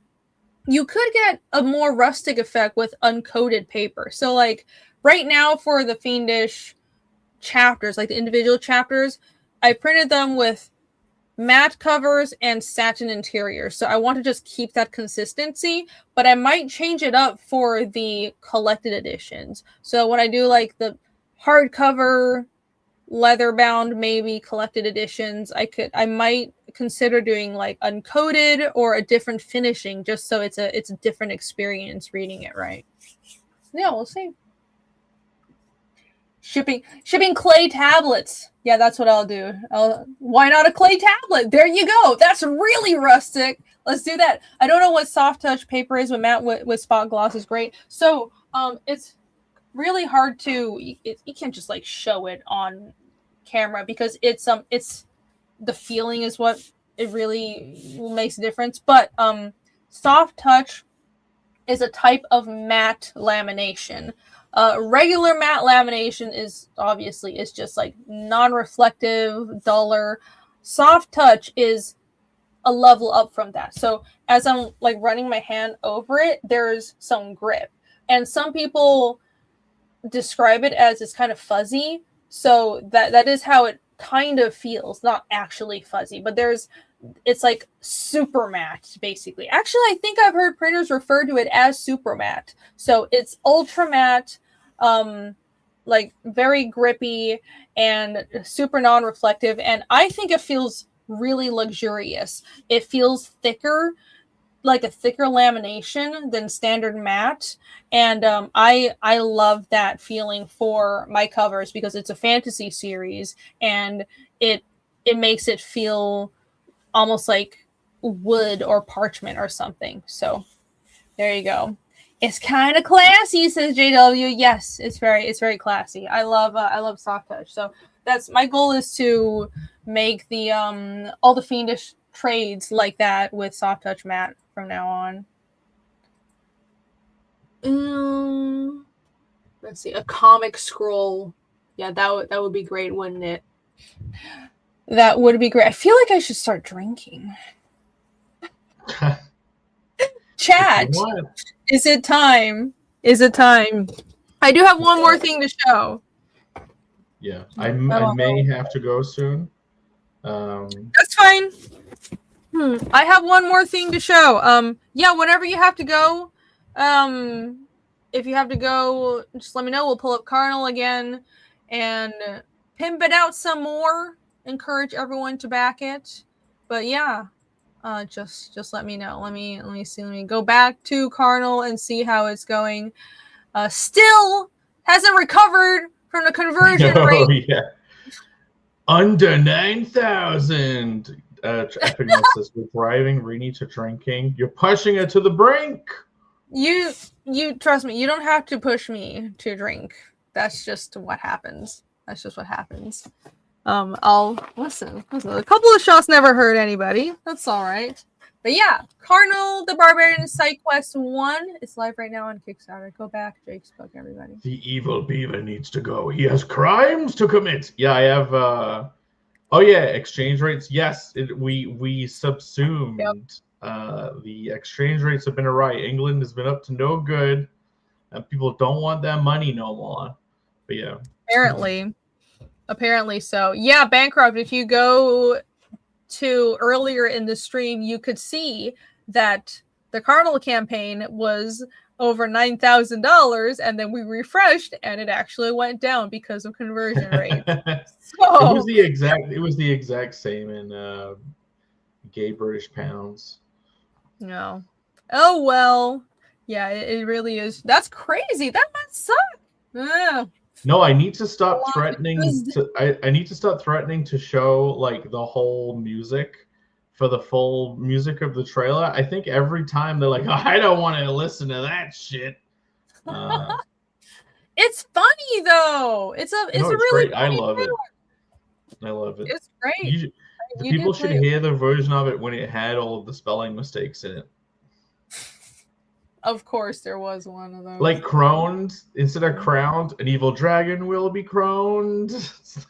you could get a more rustic effect with uncoated paper. So like right now for the Fiendish chapters, like the individual chapters, I printed them with matte covers and satin interiors. So I want to just keep that consistency, but I might change it up for the collected editions. So when I do like the hardcover, leather bound, maybe collected editions, I might consider doing like uncoated or a different finishing, just so it's a different experience reading it, right? Yeah, we'll see. Shipping clay tablets. Yeah, that's what I'll do. Why not a clay tablet? There you go. That's really rustic. Let's do that. I don't know what soft touch paper is, but matte with spot gloss is great. So it's really hard to you can't just like show it on camera, because it's the feeling is what it really makes a difference. But soft touch is a type of matte lamination. Regular matte lamination is just like non-reflective, duller. Soft touch is a level up from that. So as I'm like running my hand over it, there's some grip, and some people describe it as it's kind of fuzzy. So that is how it kind of feels, not actually fuzzy, but it's like super matte basically. Actually, I think I've heard printers refer to it as super matte. So it's ultra matte, like very grippy and super non-reflective, and I think it feels really luxurious. It feels thicker, like a thicker lamination than standard matte, and I love that feeling for my covers, because it's a fantasy series and it makes it feel almost like wood or parchment or something. So there you go. It's kind of classy, says JW. Yes, it's very classy. I love soft touch. So that's my goal, is to make the all the Fiendish trades like that with soft touch matte from now on. Let's see, a comic scroll. Yeah, that would be great, wouldn't it? That would be great. I feel like I should start drinking. Chat, is it time? Is it time? I do have one more thing to show. Yeah, I may have to go soon. That's fine. I have one more thing to show. Yeah, whenever you have to go, if you have to go, just let me know. We'll pull up Cardinal again and pimp it out some more. Encourage everyone to back it. But yeah, just let me know. Let me see. Let me go back to Cardinal and see how it's going. Still hasn't recovered from the conversion rate. Yeah. Under 9,000. Epic says, we're driving Rini to drinking. You're pushing her to the brink. You trust me. You don't have to push me to drink. That's just what happens. That's just what happens. I'll listen. A couple of shots never hurt anybody. That's all right. But yeah, Cardinal the Barbarian Side Quest 1 is live right now on Kickstarter. Go back, Jake's book, everybody. The evil beaver needs to go. He has crimes to commit. Yeah, I have. Oh yeah, exchange rates. Yes, we subsumed. Yep. The exchange rates have been awry. England has been up to no good, and people don't want that money no more. But yeah, apparently so. Yeah, Bankrupt. If you go to earlier in the stream, you could see that the Cardinal campaign was over $9,000, and then we refreshed, and it actually went down because of conversion rate. So, it was the exact same in gay British pounds. No. Oh well. Yeah, it really is. That's crazy. That must suck. Ugh. No, I need to stop threatening I need to stop threatening to show like the whole music for the full music of the trailer. I think every time they're like, oh, I don't want to listen to that shit. It's funny though. It's really great. I love it. It's great. People should hear the version of it when it had all of the spelling mistakes in it. Of course, there was one of those. Like crowned instead of crowned, an evil dragon will be crowned. It's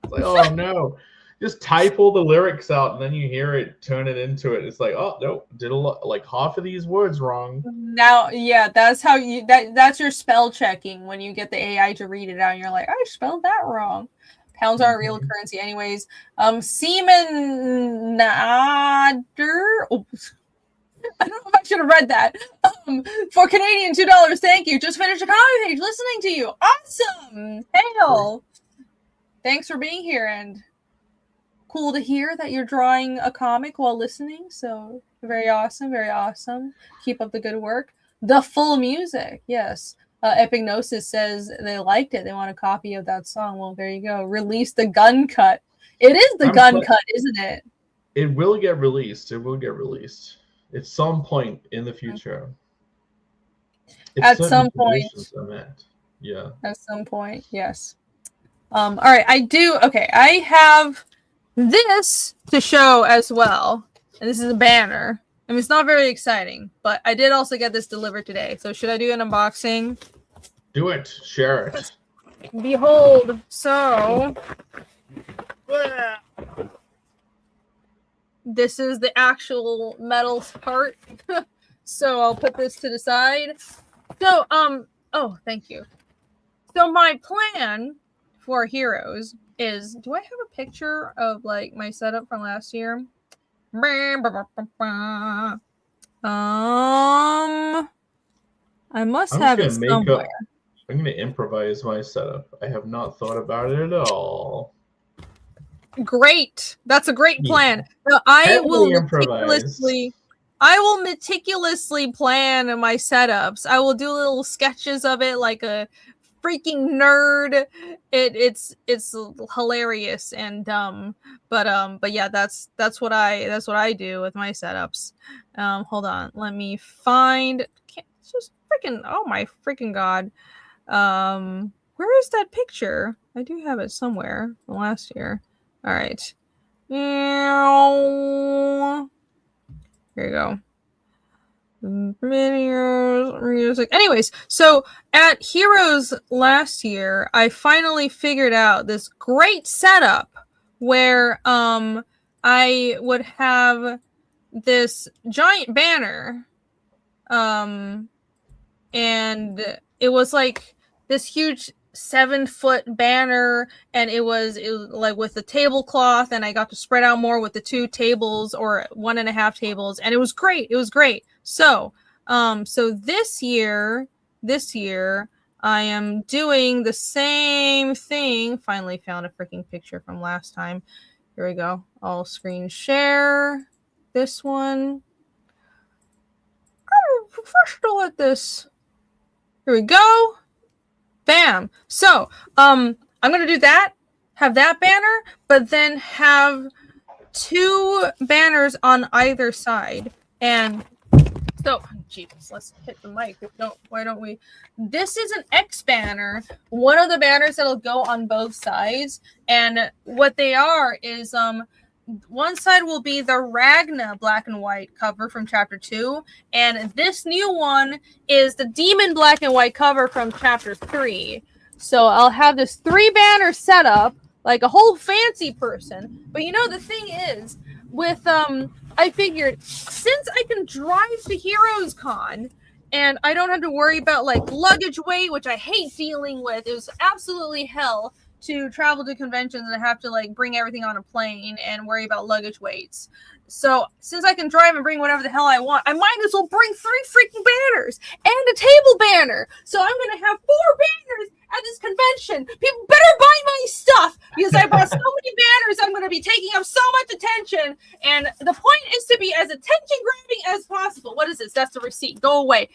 like, oh no. Just type all the lyrics out and then you hear it, turn it into it. It's like, oh no, did a lot, like half of these words wrong. Now, yeah, that's how that's your spell checking when you get the AI to read it out and you're like, I spelled that wrong. Pounds aren't real currency anyways. Seaman Nader. Oops. I don't know if I should have read that. For Canadian $2, thank you. Just finished a comic page listening to you. Awesome. Hail. Thanks for being here, and cool to hear that you're drawing a comic while listening. So very awesome, very awesome. Keep up the good work. The full music, yes. Epignosis says they liked it. They want a copy of that song. Well, there you go. Release the gun cut. It is the gun cut, isn't it? It will get released. It will get released at some point in the future. At some point. Yeah. At some point, yes. All right, I have this to show as well. And this is a banner. I mean, it's not very exciting, but I did also get this delivered today. So should I do an unboxing? Do it. Share it. Behold. So this is the actual metal part. So I'll put this to the side. So, oh, thank you. So my plan for Heroes is, do I have a picture of like my setup from last year? I must have it somewhere. I'm going to improvise my setup. I have not thought about it at all. Great. That's a great plan. Now, I will meticulously plan my setups. I will do little sketches of it like a freaking nerd. It's hilarious and dumb, but yeah, that's what I do with my setups. Hold on, let me find. It's just freaking, oh my freaking god. Where is that picture? I do have it somewhere from last year. All right, here you go. Videos, music. Anyways, so at Heroes last year, I finally figured out this great setup where I would have this giant banner, and it was like this huge 7-foot banner, and it was like with the tablecloth, and I got to spread out more with the 2 tables or 1.5 tables, and it was great. It was great. So this year I am doing the same thing. Finally found a freaking picture from last time. Here we go. I'll screen share this one. I'm professional at this. Here we go. Bam. So, I'm going to do that, have that banner, but then have 2 banners on either side. And so, Jesus, let's hit the mic. Why don't we? This is an X banner, one of the banners that'll go on both sides. And what they are is, one side will be the Ragna black and white cover from chapter 2, and this new one is the Demon black and white cover from chapter 3. So I'll have this 3 banner set up like a whole fancy person. But you know, the thing is, with I figured since I can drive to Heroes Con and I don't have to worry about like luggage weight, which I hate dealing with. It was absolutely hell to travel to conventions and have to like bring everything on a plane and worry about luggage weights. So since I can drive and bring whatever the hell I want, I might as well bring 3 freaking banners and a table banner. So I'm going to have 4 banners at this convention. People better buy my stuff because I brought so many banners. I'm going to be taking up so much attention. And the point is to be as attention grabbing as possible. What is this? That's the receipt. Go away.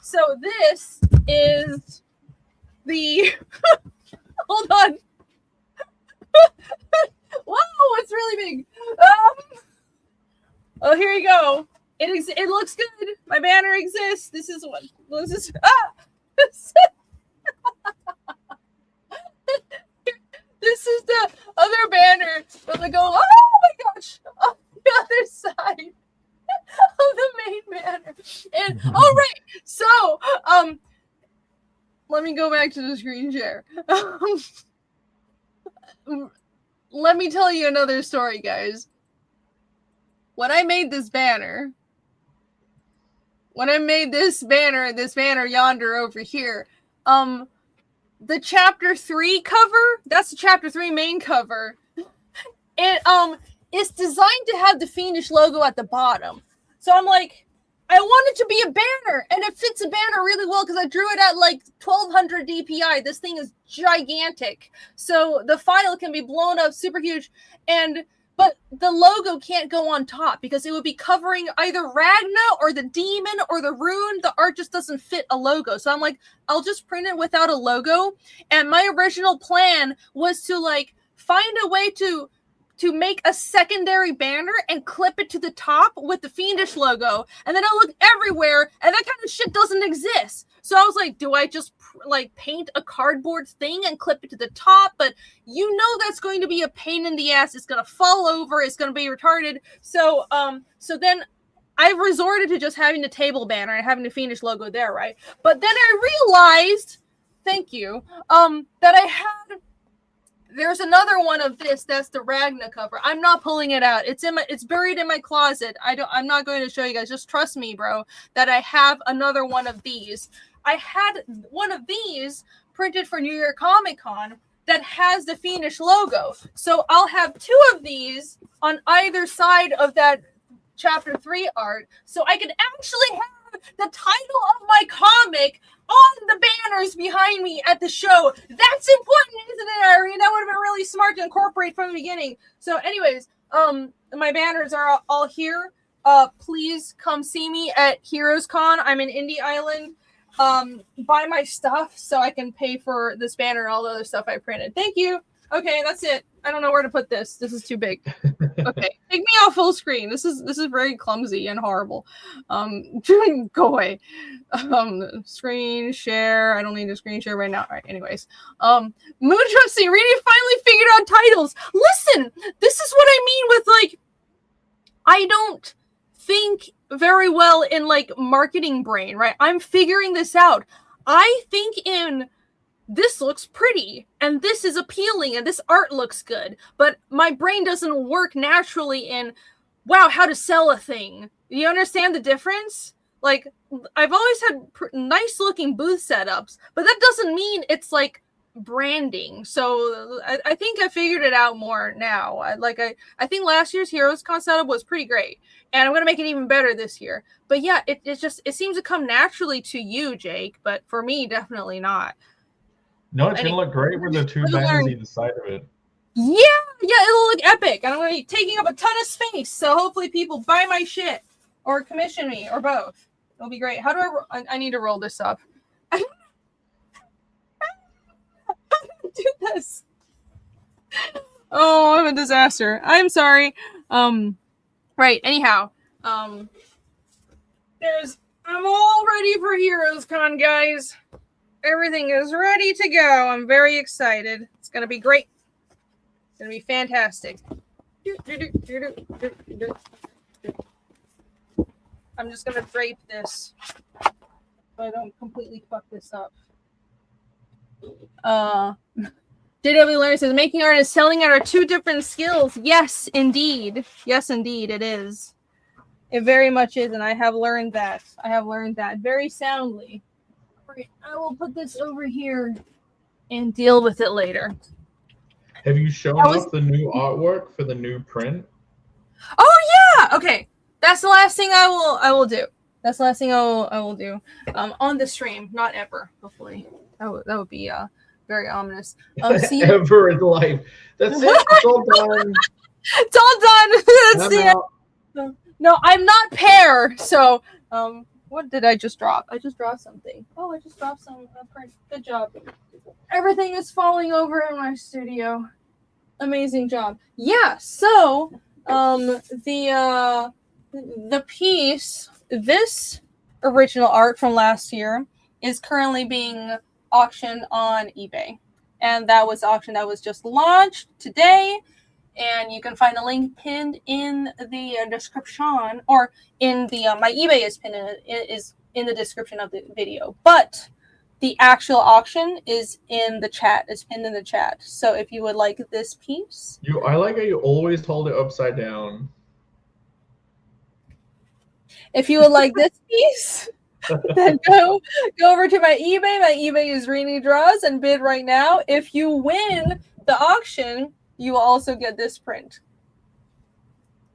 So this is the... Hold on. Whoa, it's really big. Oh, here you go. It looks good. My banner exists. This is what. This is. this is the other banner. But they go, oh my gosh, on the other side of the main banner. And all right, so let me go back to the screen share. Let me tell you another story, guys. When I made this banner yonder over here, the chapter 3 cover, that's the chapter 3 main cover. It's designed to have the Fiendish logo at the bottom. So I'm like, I want it to be a banner, and it fits a banner really well because I drew it at like 1200 DPI. This thing is gigantic. So the file can be blown up super huge, but the logo can't go on top because it would be covering either Ragna or the demon or the rune. The art just doesn't fit a logo. So I'm like, I'll just print it without a logo. And my original plan was to like find a way to make a secondary banner and clip it to the top with the Fiendish logo. And then I'll look everywhere, and that kind of shit doesn't exist. So I was like, do I just like paint a cardboard thing and clip it to the top? But you know that's going to be a pain in the ass. It's going to fall over. It's going to be retarded. So then I resorted to just having the table banner and having the Fiendish logo there, right? But then I realized, thank you, that I had... There's another one of this. That's the Ragna cover. I'm not pulling it out. It's buried in my closet. I'm not going to show you guys. Just trust me, bro, that I have another one of these. I had one of these printed for New York Comic Con that has the Fiendish logo. So I'll have 2 of these on either side of that chapter 3 art. So I can actually have the title of my comic on the banners behind me at the show. That's important, isn't it, Irene? That would have been really smart to incorporate from the beginning. So anyways, my banners are all here. Please come see me at Heroes Con. I'm in Indie Island. Buy my stuff so I can pay for this banner and all the other stuff I printed. Thank you. Okay, that's it. I don't know where to put this. This is too big. Okay, take me off full screen. This is very clumsy and horrible. Go away. Screen share. I don't need to screen share right now. All right, anyways. Moondrop C, really finally figured out titles. Listen, this is what I mean with like, I don't think very well in like marketing brain, right? I'm figuring this out. I think in this looks pretty and this is appealing and this art looks good, but my brain doesn't work naturally in, wow, how to sell a thing. You understand the difference? Like, I've always had nice looking booth setups, but that doesn't mean it's like branding. So I think I figured it out more now. I think last year's Heroes Con setup was pretty great, and I'm gonna make it even better this year. But yeah, it seems to come naturally to you, Jake, but for me, definitely not. No, it's going to look great with the 2 banners either side of it. Yeah, it'll look epic. And I'm going to be taking up a ton of space, so hopefully people buy my shit or commission me or both. It'll be great. How do I need to roll this up. I don't do this. Oh, I'm a disaster. I'm sorry. Right, anyhow. I'm all ready for Heroes Con, guys. Everything is ready to go. I'm very excited. It's going to be great. It's going to be fantastic. I'm just going to drape this so I don't completely fuck this up. JW Learner says, making art and selling art are 2 different skills. Yes, indeed. Yes, indeed, it is. It very much is, and I have learned that. I have learned that very soundly. I will put this over here and deal with it later. Have you shown off the new artwork for the new print? Oh yeah. Okay, that's the last thing I will do. That's the last thing I will do on the stream, not ever. Hopefully, that would be very ominous. Ever in life. That's it. It's all done. It's all done. That's it. No, I'm not Pear. So what did I just drop? I just dropped something. Oh, I just dropped some print. Good job. Everything is falling over in my studio. Amazing job. Yeah, so the piece, this original art from last year is currently being auctioned on eBay. and that was the auction that was just launched today. And you can find the link pinned in the description, or in the my eBay is pinned is in the description of the video. But the actual auction is in the chat. It's pinned in the chat. So if you would like this piece, I like how you always hold it upside down. if you would like this piece, then go over to my eBay. My eBay is Rini Draws, and bid right now. If you win the auction, you will also get this print.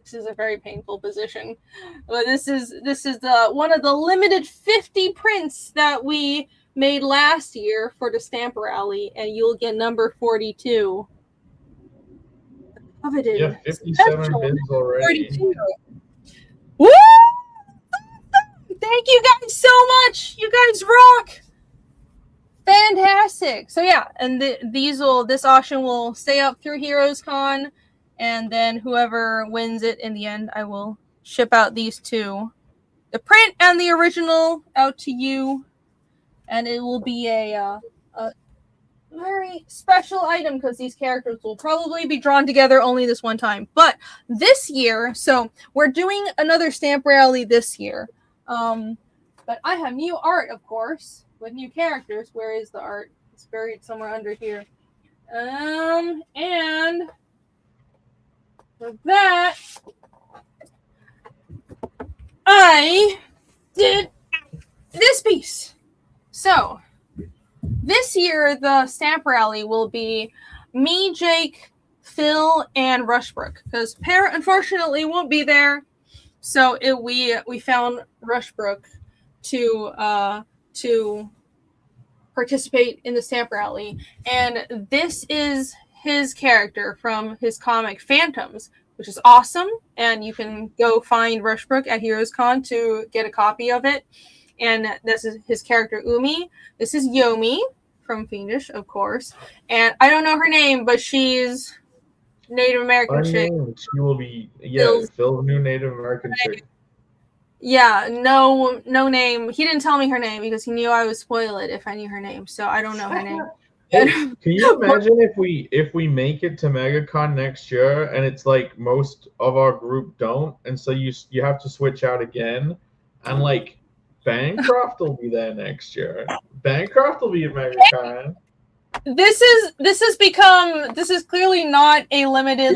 This is a very painful position, but this is the one of the limited 50 prints that we made last year for the stamp rally, and you'll get number 42. Coveted. Yeah, 57 bids already. 42. Woo! Thank you guys so much. You guys rock. Fantastic. So yeah, and this auction will stay up through Heroes Con, and then whoever wins it in the end, I will ship out these two, the print and the original, out to you, and it will be a very special item because these characters will probably be drawn together only this one time. But this year, so we're doing another stamp rally this year. But I have new art, of course, with new characters. Where is the art? It's buried somewhere under here. And for that, I did this piece. So this year, the stamp rally will be me, Jake, Phil, and Rushbrook, because Pear unfortunately won't be there. So we found Rushbrook to participate in the stamp rally, and this is his character from his comic Phantoms, which is awesome. And you can go find Rushbrook at Heroes Con to get a copy of it. And this is his character Umi. This is Yomi from Fiendish, of course. And I don't know her name, but she's Native American chick. She will be Phil's new Native American chick. Yeah, no name. He didn't tell me her name because he knew I would spoil it if I knew her name. So I don't know her name. Hey, can you imagine if we make it to MegaCon next year and it's like most of our group don't, and so you have to switch out again, and like Bancroft will be there next year. Bancroft will be at MegaCon. This is clearly not a limited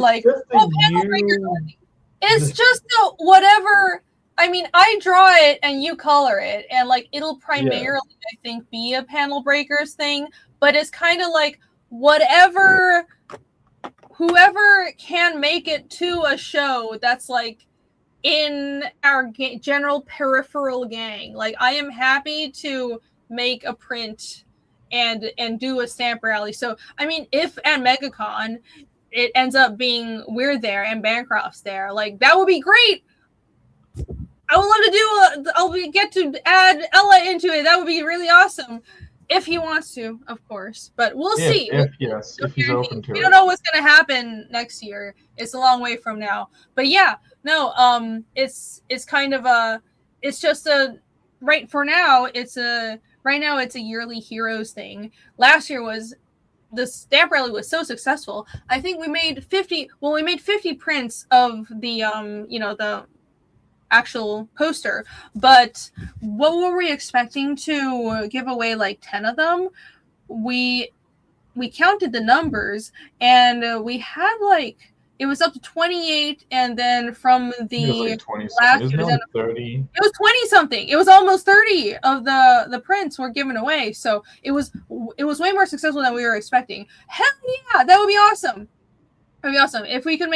It's just whatever. I mean, I draw it and you color it, and like it'll primarily, I think, be a panel breakers thing. But it's kind of like whoever can make it to a show that's like in our general peripheral gang. Like I am happy to make a print and do a stamp rally. So I mean, if at MegaCon it ends up being we're there and Bancroft's there, like that would be great. I would love to do I'll get to add Ella into it. That would be really awesome. If he wants to, of course. But we'll see. If he's open to it. We don't know what's going to happen next year. It's a long way from now. But yeah, no, it's kind of it's just a, right now it's a yearly Heroes thing. Last year the stamp rally was so successful. I think we made 50 prints of the, the actual poster, but what were we expecting to give away? Like 10 of them. We counted the numbers, and we had it was up to 28, and then from the last year, it was 30. It was 20 something. It was almost 30 of the prints were given away. So it was way more successful than we were expecting. Hell yeah, that would be awesome. That'd be awesome. If we could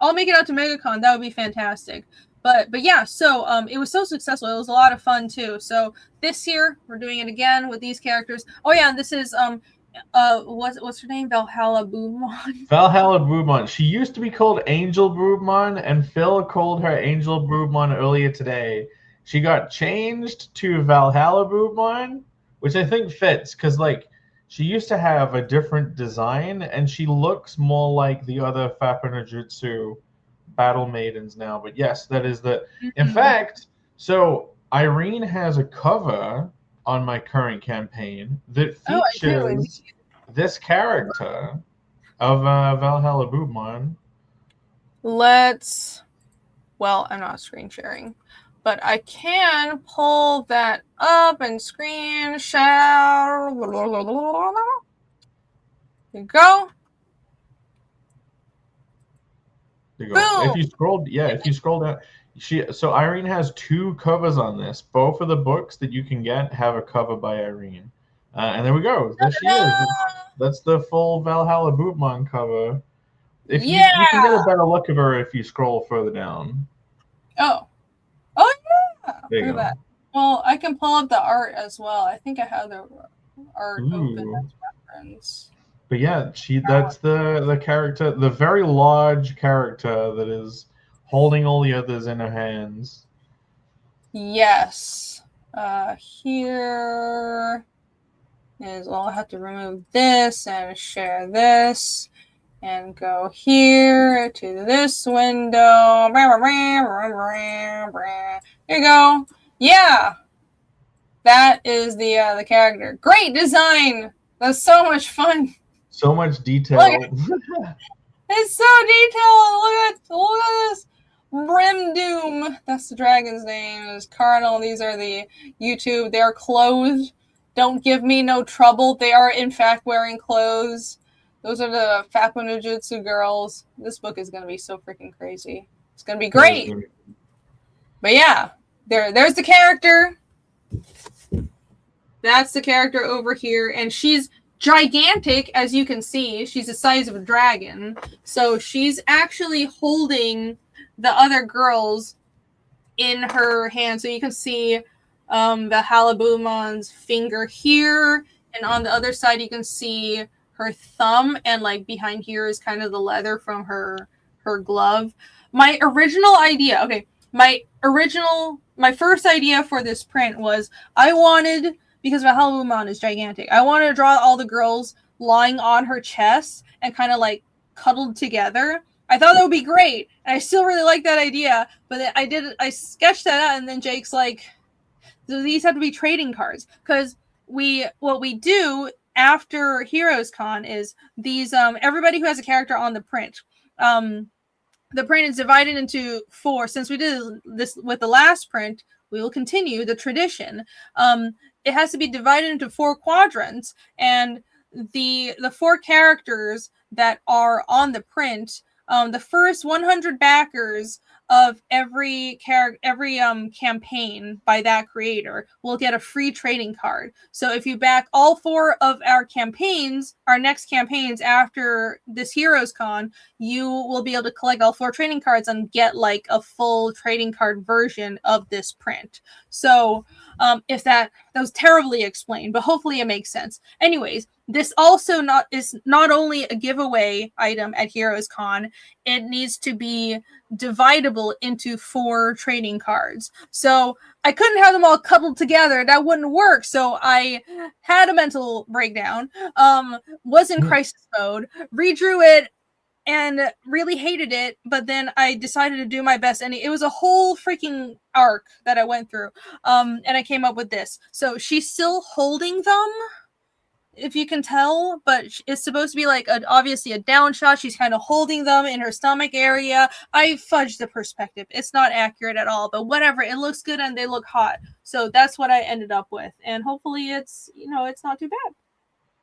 I'll make it out to MegaCon. That would be fantastic. But yeah, so it was so successful. It was a lot of fun too. So this year we're doing it again with these characters. Oh yeah, and this is what's her name? Valhalla Boomon. Valhalla Boomon. She used to be called Angel Boomon, and Phil called her Angel Boomon earlier today. She got changed to Valhalla Boomon, which I think fits because she used to have a different design, and she looks more like the other Fapinajutsu battle maidens now. But yes, that is in fact, so Irene has a cover on my current campaign that features this character of Valhalla Bootmon. Well, I'm not screen sharing, but I can pull that up and screen share. There you go. Boom. If you scroll down, so Irene has 2 covers on this. Both of the books that you can get have a cover by Irene. And there we go. There she is. That's the full Valhalla Bootmon cover. You can get a better look of her if you scroll further down. Oh yeah. There you Look go. at that. Well, I can pull up the art as well. I think I have the art open as reference. But yeah, that's the character, the very large character that is holding all the others in her hands. Yes. Here is, well, I have to remove this and share this and go here to this window. There you go. Yeah. That is the character. Great design. That's so much fun. So much detail. It's so detailed. Look at this. Brimdoom. That's the dragon's name. There's Cardinal. These are the YouTube. They are clothed. Don't give me no trouble. They are in fact wearing clothes. Those are the Fappo no Jutsu girls. This book is gonna be so freaking crazy. It's gonna be great. But yeah, there's the character. That's the character over here, and she's gigantic, as you can see. She's the size of a dragon. So she's actually holding the other girls in her hand. So you can see the Halabumon's finger here, and on the other side you can see her thumb, and like behind here is kind of the leather from her glove. My original idea, my first idea for this print was I wanted, because Valhalla is gigantic, I wanted to draw all the girls lying on her chest and kind of like cuddled together. I thought that would be great, and I still really like that idea. But then I sketched that out, and then Jake's like, "These have to be trading cards," because what we do after Heroes Con is these everybody who has a character on the print. The print is divided into 4. Since we did this with the last print, we will continue the tradition. It has to be divided into 4 quadrants, and the 4 characters that are on the print, the first 100 backers of every campaign by that creator will get a free trading card. So if you back all 4 of our next campaigns after this Heroes Con, you will be able to collect all 4 trading cards and get like a full trading card version of this print. So if that was terribly explained, but hopefully it makes sense. Anyways, this also is not only a giveaway item at Heroes Con, it needs to be dividable into 4 trading cards. So I couldn't have them all coupled together. That wouldn't work. So I had a mental breakdown, was in crisis mode, redrew it, and really hated it. But then I decided to do my best, and it was a whole freaking arc that I went through. And I came up with this. So she's still holding them, if you can tell, but it's supposed to be like obviously a down shot. She's kind of holding them in her stomach area. I fudged the perspective. It's not accurate at all, but whatever. It looks good and they look hot. So that's what I ended up with. And hopefully it's not too bad.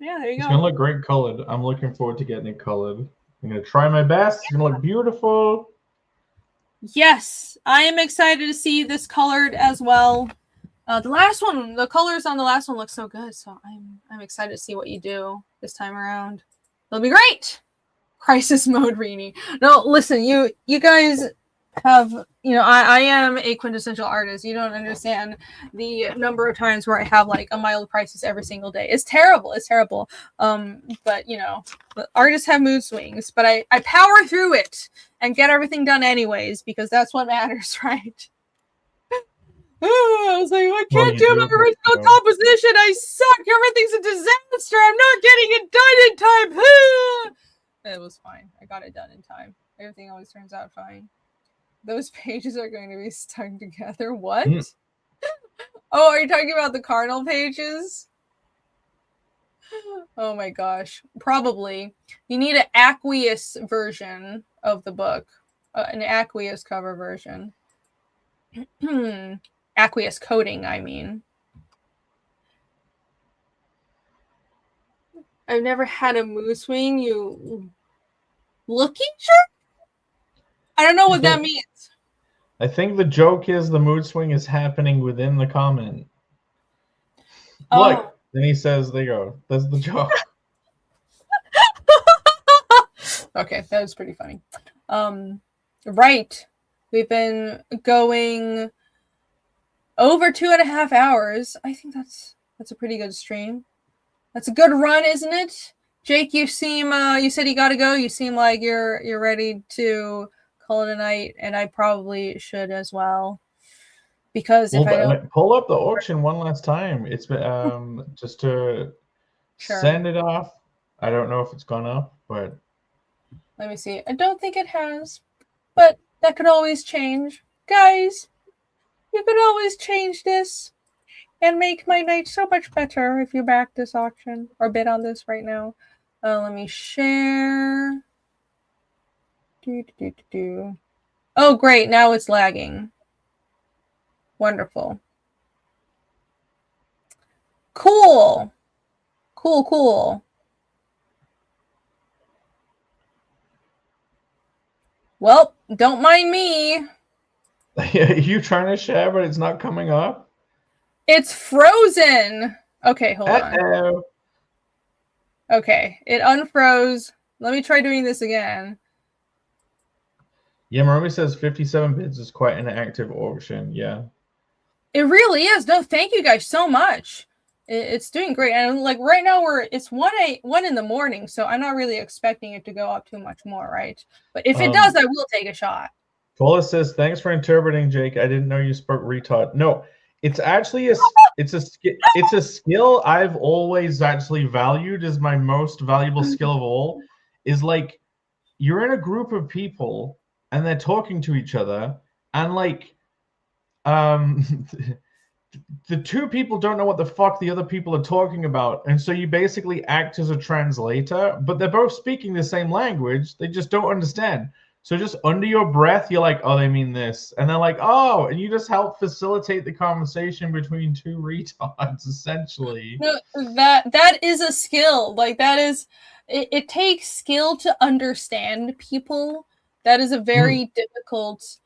Yeah, there you go. It's gonna look great colored. I'm looking forward to getting it colored. I'm gonna try my best. It's gonna look beautiful. Yes, I am excited to see this colored as well. The colors on the last one look so good, so I'm excited to see what you do this time around. It'll be great. Crisis mode, Rini. No, listen, you guys have, I am a quintessential artist. You don't understand the number of times where I have like a mild crisis every single day. It's terrible. But artists have mood swings, but I power through it and get everything done anyways, because that's what matters, right? I was like, I can't do my original composition. I suck. Everything's a disaster. I'm not getting it done in time. It was fine. I got it done in time. Everything always turns out fine. Those pages are going to be stuck together. What? Oh, are you talking about the cardinal pages? Oh my gosh. Probably. You need an aqueous version of the book. An aqueous cover version. Aqueous coating, I mean. I've never had a mood swing. You looking sure? I don't know what that means. I think the joke is the mood swing is happening within the comment. Look, then he says, there you go. That's the joke. Okay, that was pretty funny. Right. We've been going over 2.5 hours. I think that's a pretty good stream. That's a good run, isn't it? Jake, you seem you said you gotta go. You seem like you're ready to call it a night, and I probably should as well. Because if I don't pull up the auction one last time, it's just to send it off. I don't know if it's gone up, but let me see. I don't think it has, but that could always change, guys. You could always change this and make my night so much better if you back this auction or bid on this right now. Let me share. Oh, great! Now it's lagging. Wonderful. Cool. Cool. Well, don't mind me. You trying to share, but it's not coming up? It's frozen. Okay, hold on. Okay, it unfroze. Let me try doing this again. Yeah, Maromi says 57 bids is quite an active auction. Yeah. It really is. No, thank you guys so much. It's doing great. And like right now it's 1 in the morning, so I'm not really expecting it to go up too much more, right? But if it does, I will take a shot. Paula says, thanks for interpreting, Jake. I didn't know you spoke retard. No, it's actually it's a skill I've always actually valued as my most valuable skill of all. Is like you're in a group of people and they're talking to each other, and like the two people don't know what the fuck the other people are talking about, and so you basically act as a translator, but they're both speaking the same language, they just don't understand. So just under your breath, you're like, oh, they mean this, and they're like, oh, and you just help facilitate the conversation between two retards, essentially. No, that is a skill. Like that is, it takes skill to understand people. That is a very difficult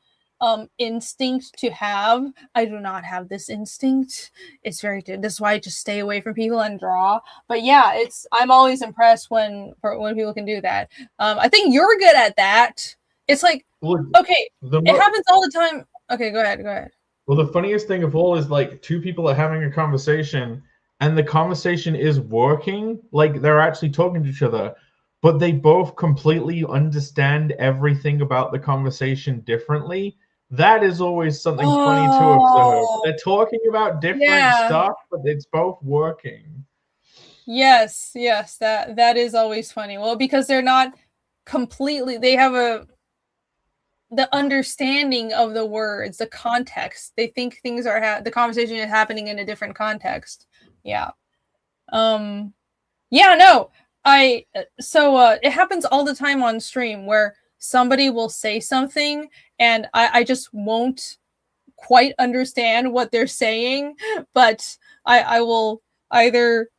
instinct to have. I do not have this instinct. It's very good. This is why I just stay away from people and draw. But yeah, I'm always impressed when people can do that. I think you're good at that. It's like, okay, it happens all the time. Okay, go ahead. Well, the funniest thing of all is like two people are having a conversation and the conversation is working, like they're actually talking to each other, but they both completely understand everything about the conversation differently. That is always something funny to observe. They're talking about different stuff, but it's both working. Yes, that is always funny. Well, because they're not completely, they have the understanding of the words, the context. They think things are the conversation is happening in a different context. Yeah. No. It happens all the time on stream where somebody will say something and I just won't quite understand what they're saying, but I will either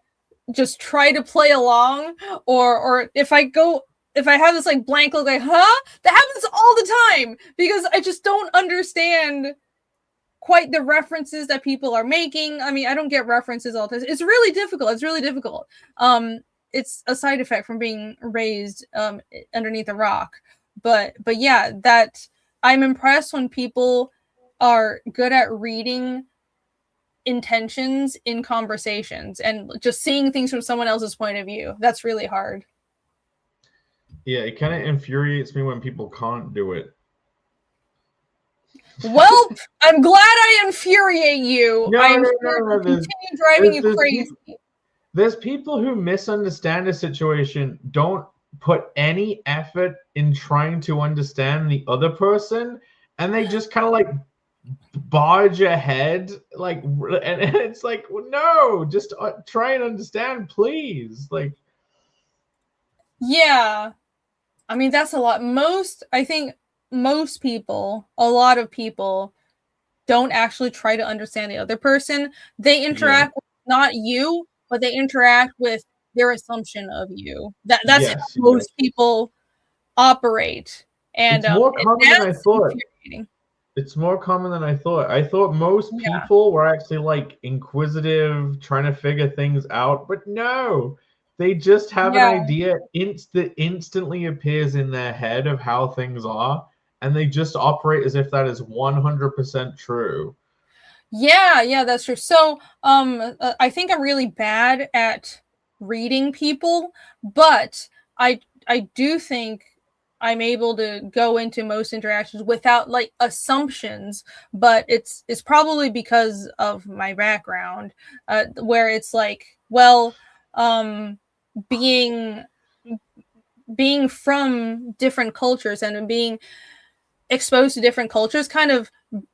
just try to play along or if I have this like blank look like, huh? That happens all the time because I just don't understand quite the references that people are making. I mean, I don't get references all the time. It's really difficult. It's a side effect from being raised underneath a rock. But yeah, that I'm impressed when people are good at reading intentions in conversations and just seeing things from someone else's point of view. That's really hard. Yeah, it kind of infuriates me when people can't do it. Well, I'm glad I infuriate you. I'm sure to continue driving you crazy. There's people who misunderstand a situation, don't put any effort in trying to understand the other person, and they just kind of like barge ahead, like, and it's like, no, just try and understand, please. Like, yeah, I mean, that's a lot. I think most people, a lot of people, don't actually try to understand the other person. They interact with not you, but they interact with their assumption of you. That's how most people operate. And it's more common than I thought. infuriating. It's more common than I thought. I thought most people were actually like inquisitive, trying to figure things out, but no. They just have an idea that instantly appears in their head of how things are, and they just operate as if that is 100% true. Yeah, that's true. So, I think I'm really bad at reading people, but I do think I'm able to go into most interactions without like assumptions, but it's probably because of my background, where it's like, well, being from different cultures and being exposed to different cultures kind of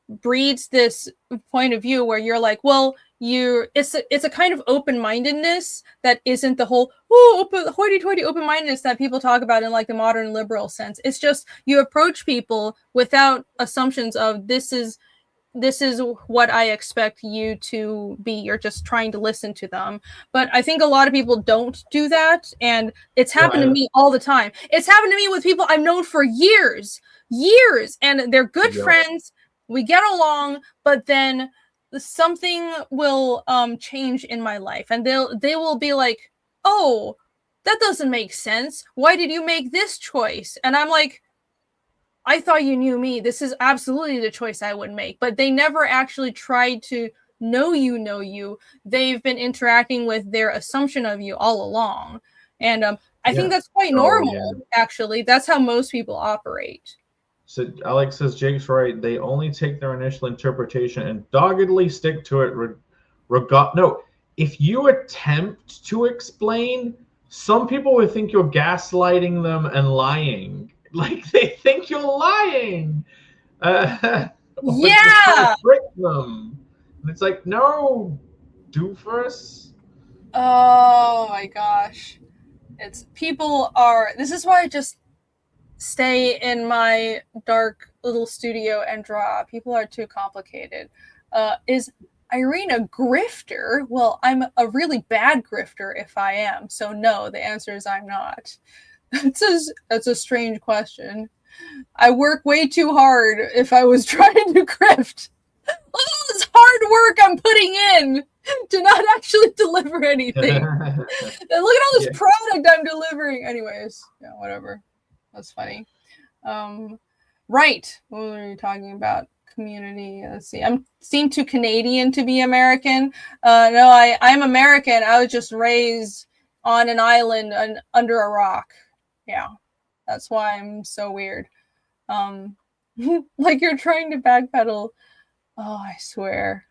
breeds this point of view where you're like, well, it's a kind of open-mindedness that isn't the whole hoity-toity open-mindedness that people talk about in like the modern liberal sense. It's just you approach people without assumptions of this is what I expect you to be. You're just trying to listen to them. But I think a lot of people don't do that, and it's happened to me all the time. It's happened to me with people I've known for years, and they're good friends. We get along, but then something will change in my life, and they will be like, "Oh, that doesn't make sense. Why did you make this choice?" And I'm like, I thought you knew me. This is absolutely the choice I would make. But they never actually tried to know you. They've been interacting with their assumption of you all along. And I think that's quite normal, actually. That's how most people operate. So Alex says, Jake's right. They only take their initial interpretation and doggedly stick to it. No, if you attempt to explain, some people would think you're gaslighting them and lying. Like they think you're lying. Yeah. Trick them. And it's like, no, doofus. Oh my gosh. This is why I just stay in my dark little studio and draw. People are too complicated. Is Irene a grifter? Well, I'm a really bad grifter if I am. So no, the answer is I'm not. That's a strange question. I work way too hard if I was trying to grift. Look at all this hard work I'm putting in to not actually deliver anything. And look at all this product I'm delivering. Anyways, whatever. That's funny. Right. What were we talking about? Community. Let's see. I seem too Canadian to be American. No, I'm American. I was just raised on an island under a rock. Yeah, that's why I'm so weird. Like you're trying to backpedal. Oh, I swear.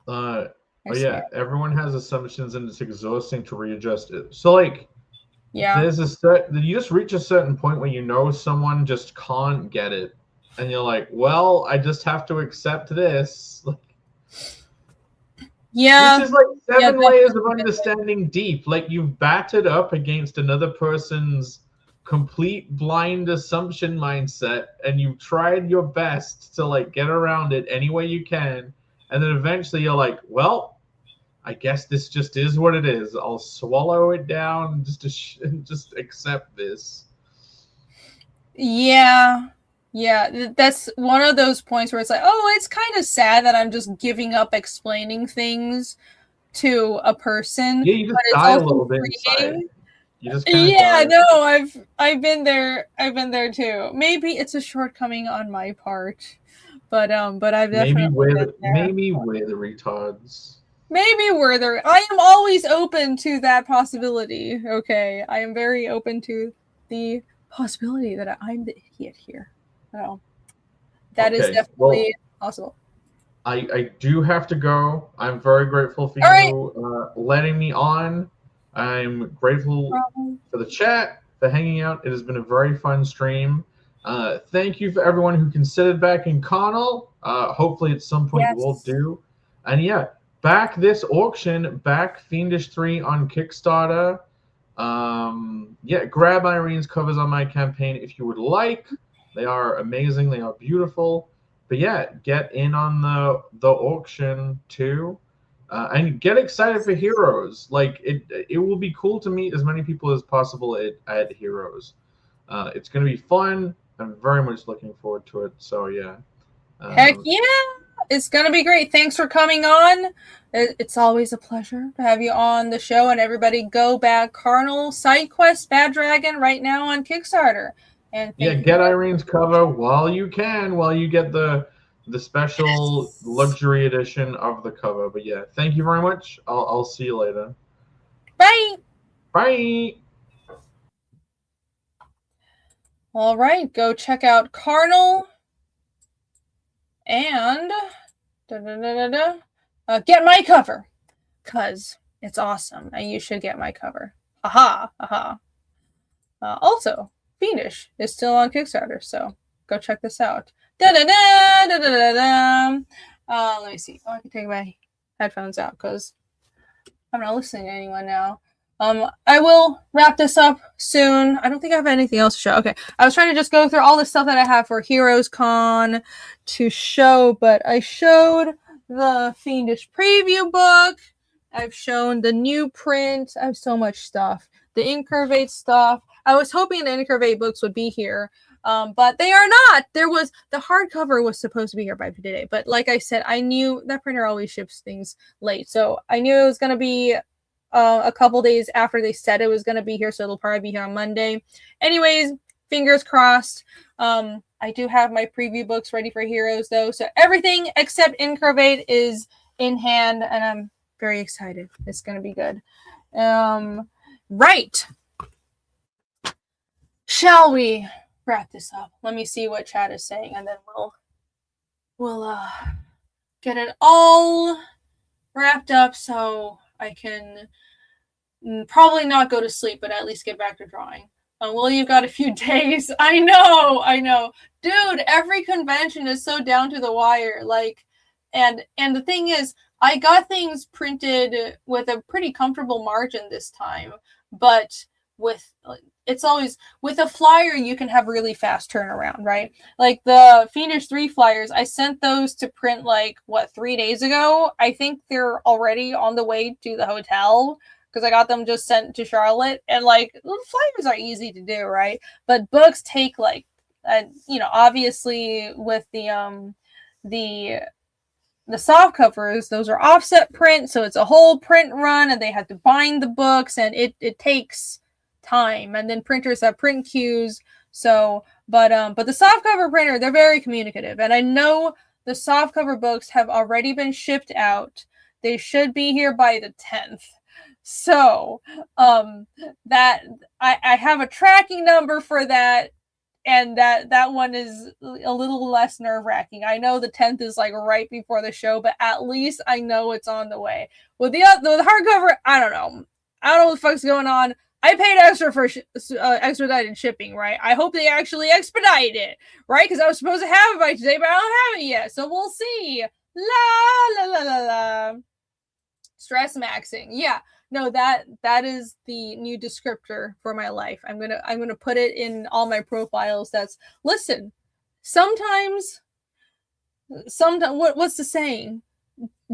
Yeah, everyone has assumptions and it's exhausting to readjust it. So like, there's you just reach a certain point where you know someone just can't get it, and you're like, well, I just have to accept this. Yeah. Which is like 7 layers of understanding deep. Like you've battered up against another person's complete blind assumption mindset, and you've tried your best to like get around it any way you can, and then eventually you're like, well, I guess this just is what it is. I'll swallow it down and just accept this. Yeah, that's one of those points where it's like, oh, it's kind of sad that I'm just giving up explaining things to a person. Yeah, you just die a little bit inside. No, I've been there. I've been there too. Maybe it's a shortcoming on my part, but I've definitely maybe we're the retards. Maybe we're the. I am always open to that possibility. Okay, I am very open to the possibility that I'm the idiot here. So that is definitely possible. I do have to go. I'm very grateful for you letting me on. I'm grateful for the chat, for hanging out. It has been a very fun stream. Thank you for everyone who considered back in Connell. Hopefully at some point you will do. And yeah, back this auction, back Fiendish 3 on Kickstarter. Yeah, grab Irene's covers on my campaign if you would like. They are amazing. They are beautiful. But yeah, get in on the auction too. And get excited for Heroes. Like it will be cool to meet as many people as possible at Heroes. It's going to be fun. I'm very much looking forward to it. So yeah. Heck yeah! It's going to be great. Thanks for coming on. It's always a pleasure to have you on the show. And everybody go back Carnal Side Quest Bad Dragon right now on Kickstarter. And yeah, get Irene's cover while you can, while you get the special luxury edition of the cover. But yeah, thank you very much. I'll see you later. Bye. Bye. All right, go check out Carnal and get my cover because it's awesome and you should get my cover. Aha, aha. Also, Fiendish is still on Kickstarter, so go check this out. Let me see. Oh, I can take my headphones out because I'm not listening to anyone now. I will wrap this up soon. I don't think I have anything else to show. Okay, I was trying to just go through all the stuff that I have for Heroes Con to show, but I showed the Fiendish preview book. I've shown the new print. I have so much stuff. The Incurvate stuff. I was hoping the Incurvate books would be here, but they are not. The hardcover was supposed to be here by today, but like I said, I knew that printer always ships things late, so I knew it was going to be a couple days after they said it was going to be here, so it'll probably be here on Monday. Anyways, fingers crossed. I do have my preview books ready for Heroes, though, so everything except Incurvate is in hand, and I'm very excited. It's going to be good. Right. Shall we wrap this up? Let me see what chat is saying, and then we'll get it all wrapped up so I can probably not go to sleep, but at least get back to drawing. Well, you've got a few days. I know. Dude, every convention is so down to the wire. Like, and the thing is, I got things printed with a pretty comfortable margin this time, but it's always with a flyer you can have really fast turnaround, right? Like the Fiendish 3 flyers, I sent those to print 3 days ago. I think they're already on the way to the hotel because I got them just sent to Charlotte, and flyers are easy to do, right? But books take obviously with the soft covers, those are offset print, so it's a whole print run, and they have to bind the books, and it takes time, and then printers have print queues. So but the softcover printer, they're very communicative, and I know the softcover books have already been shipped out. They should be here by the 10th. So that I have a tracking number for that, and that one is a little less nerve-wracking. I know the 10th is right before the show, but at least I know it's on the way. With the hardcover, I don't know what the fuck's going on. I paid extra for expedited shipping, right? I hope they actually expedite it, right? Because I was supposed to have it by today, but I don't have it yet. So we'll see. La la la la la. Stress maxing. Yeah. No, that is the new descriptor for my life. I'm gonna put it in all my profiles. Listen. Sometimes what's the saying?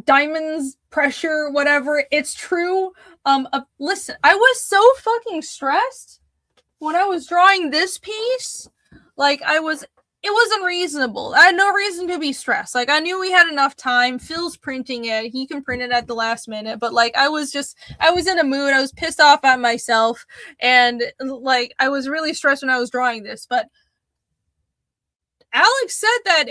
Diamonds, pressure, whatever. It's true. Listen, I was so fucking stressed when I was drawing this piece. It was unreasonable. I had no reason to be stressed. I knew we had enough time. Phil's printing it. He can print it at the last minute. But I was in a mood. I was pissed off at myself. And I was really stressed when I was drawing this. But Alex said that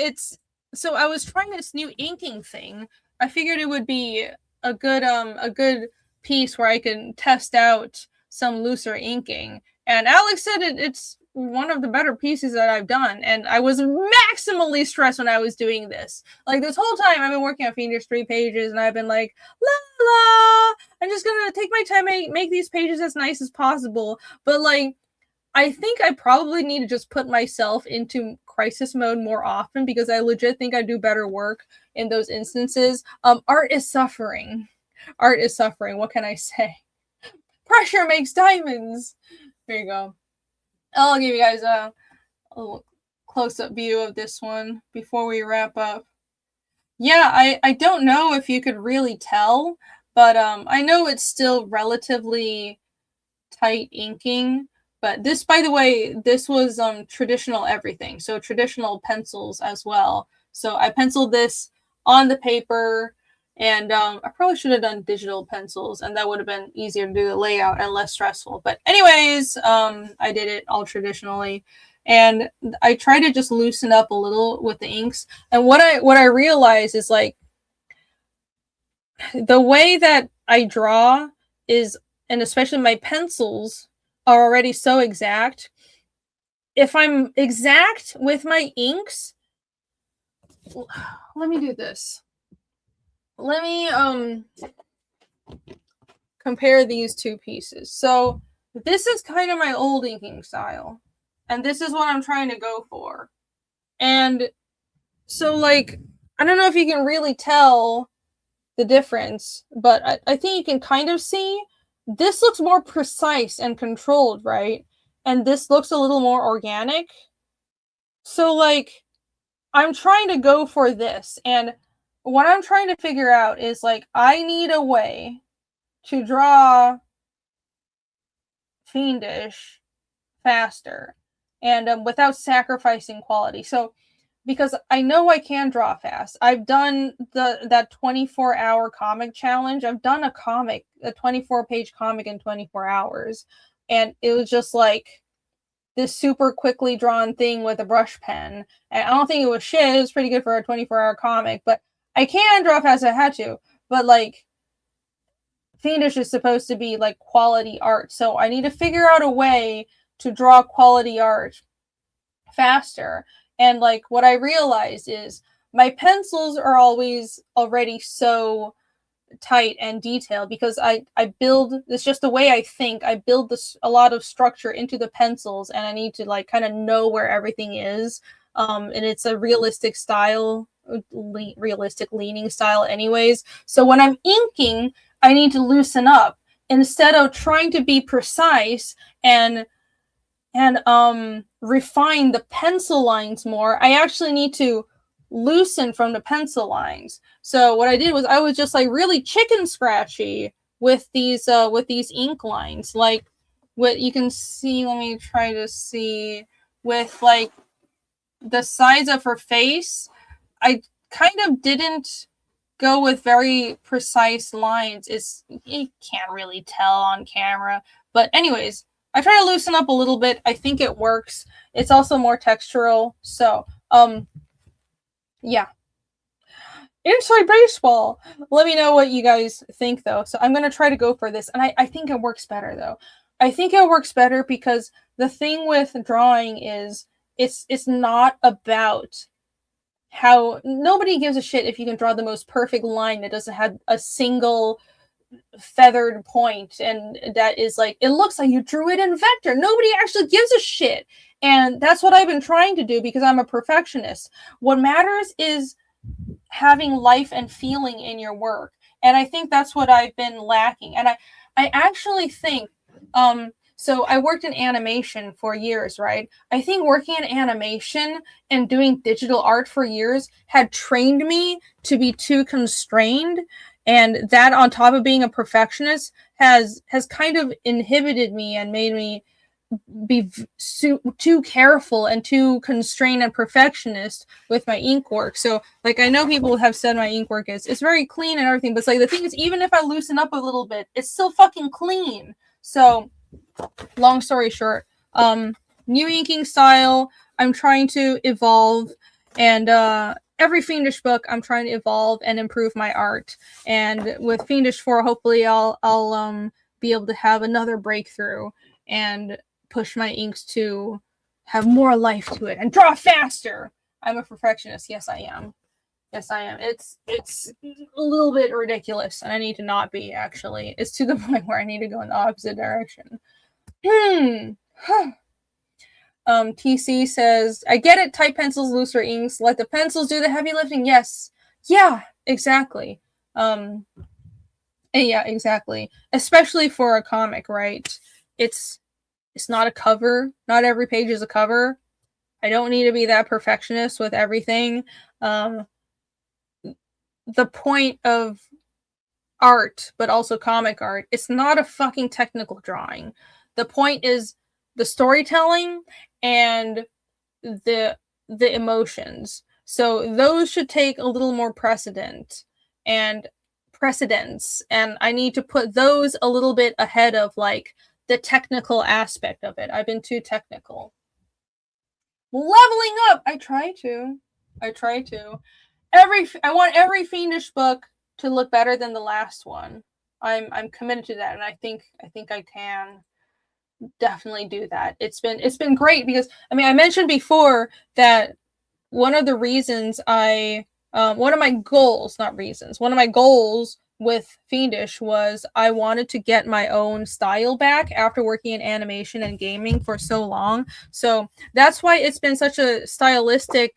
so I was trying this new inking thing. I figured it would be a good piece where I can test out some looser inking. And Alex said it's one of the better pieces that I've done. And I was maximally stressed when I was doing this. This whole time I've been working on Fiendish 3 pages, and I've been la la. I'm just gonna take my time, make these pages as nice as possible. But I think I probably need to just put myself into crisis mode more often because I legit think I do better work in those instances. Art is suffering. Art is suffering. What can I say? Pressure makes diamonds. There you go. I'll give you guys a little close-up view of this one before we wrap up. Yeah, I don't know if you could really tell, but I know it's still relatively tight inking. But this, by the way, this was traditional everything. So traditional pencils as well. So I penciled this on the paper, and I probably should have done digital pencils, and that would have been easier to do the layout and less stressful. But anyways, I did it all traditionally. And I try to just loosen up a little with the inks. And what I realize is like the way that I draw is, and especially my pencils are already so exact. If I'm exact with my inks, let me do this. Let me compare these two pieces. So this is kind of my old inking style. And this is what I'm trying to go for. And so, like, I don't know if you can really tell the difference, but I think you can kind of see. This looks more precise and controlled, right? And this looks a little more organic. So, like, I'm trying to go for this. And what I'm trying to figure out is, like, I need a way to draw Fiendish faster. And without sacrificing quality. So, because I know I can draw fast. I've done that 24-hour comic challenge. I've done a 24-page comic in 24 hours. And it was just like this super quickly drawn thing with a brush pen. And I don't think it was shit. It was pretty good for a 24-hour comic. But I can draw fast if I had to. But, like, Fiendish is supposed to be, like, quality art. So I need to figure out a way to draw quality art faster. And, like, what I realized is my pencils are always already so tight and detailed because I build, it's just the way I think. I build a lot of structure into the pencils, and I need to, like, kind of know where everything is. And it's a realistic style, realistic leaning style anyways. So when I'm inking, I need to loosen up instead of trying to be precise and refine the pencil lines more. I actually need to loosen from the pencil lines. So what I did was I was just, like, really chicken scratchy with these ink lines. Like what you can see, let me try to see, with, like, the size of her face, I kind of didn't go with very precise lines. You can't really tell on camera. But anyways, I try to loosen up a little bit. I think it works. It's also more textural. So, yeah. Inside baseball. Let me know what you guys think, though. So I'm going to try to go for this. And I think it works better, though. I think it works better because the thing with drawing is it's not about how nobody gives a shit if you can draw the most perfect line that doesn't have a single feathered point and that is like, it looks like you drew it in vector. Nobody actually gives a shit. And that's what I've been trying to do because I'm a perfectionist. What matters is having life and feeling in your work. And I think that's what I've been lacking. And I actually think, so I worked in animation for years, right? I think working in animation and doing digital art for years had trained me to be too constrained. And that, on top of being a perfectionist, has kind of inhibited me and made me be too careful and too constrained and perfectionist with my ink work. So, like, I know people have said my ink work is very clean and everything, but it's like, the thing is, even if I loosen up a little bit, it's still fucking clean. So, long story short, new inking style, I'm trying to evolve, and every Fiendish book, I'm trying to evolve and improve my art. And with Fiendish 4, hopefully I'll be able to have another breakthrough and push my inks to have more life to it and draw faster. I'm a perfectionist. Yes, I am. Yes, I am. It's a little bit ridiculous, and I need to not be, actually. It's to the point where I need to go in the opposite direction. TC says, I get it, type pencils, looser inks. Let the pencils do the heavy lifting. Yes. Yeah, exactly. Yeah, exactly. Especially for a comic, right? It's not a cover. Not every page is a cover. I don't need to be that perfectionist with everything. The point of art, but also comic art, it's not a fucking technical drawing. The point is the storytelling and the emotions. So those should take a little more precedence, and I need to put those a little bit ahead of like the technical aspect of it. I've been too technical. Leveling up. I try to. I want every Fiendish book to look better than the last one. I'm committed to that, and I think I can definitely do that. It's been great because I mean I mentioned before that one of the reasons one of my goals with Fiendish was I wanted to get my own style back after working in animation and gaming for so long. So that's why it's been such a stylistic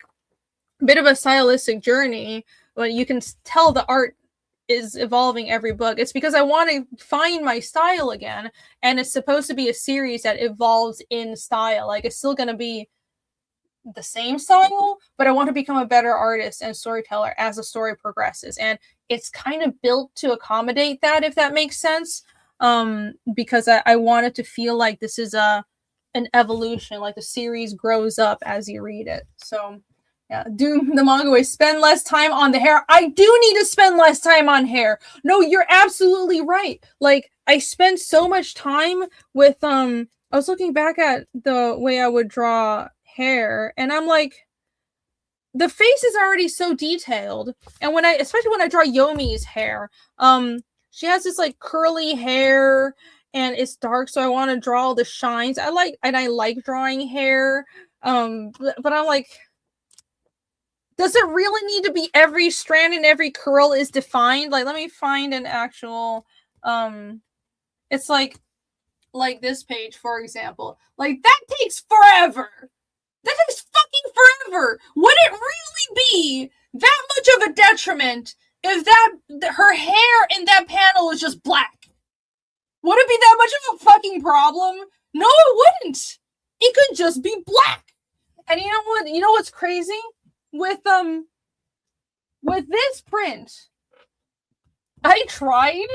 journey. But you can tell the art is evolving every book. It's because I want to find my style again, and it's supposed to be a series that evolves in style. Like it's still going to be the same style, but I want to become a better artist and storyteller as the story progresses, and it's kind of built to accommodate that, if that makes sense. Because I want it to feel like this is an evolution, like the series grows up as you read it. So yeah, Doom the manga way, spend less time on the hair. I do need to spend less time on hair. No, you're absolutely right. Like I spent so much time with I was looking back at the way I would draw hair, and I'm like, the face is already so detailed. And especially when I draw Yomi's hair, she has this like curly hair and it's dark, so I want to draw all the shines. I like drawing hair. But I'm like, does it really need to be every strand and every curl is defined? Like, let me find an actual it's like this page, for example. Like, that takes forever. That takes fucking forever. Would it really be that much of a detriment if her hair in that panel was just black? Would it be that much of a fucking problem? No, it wouldn't. It could just be black. And you know what? You know what's crazy? With this print, I tried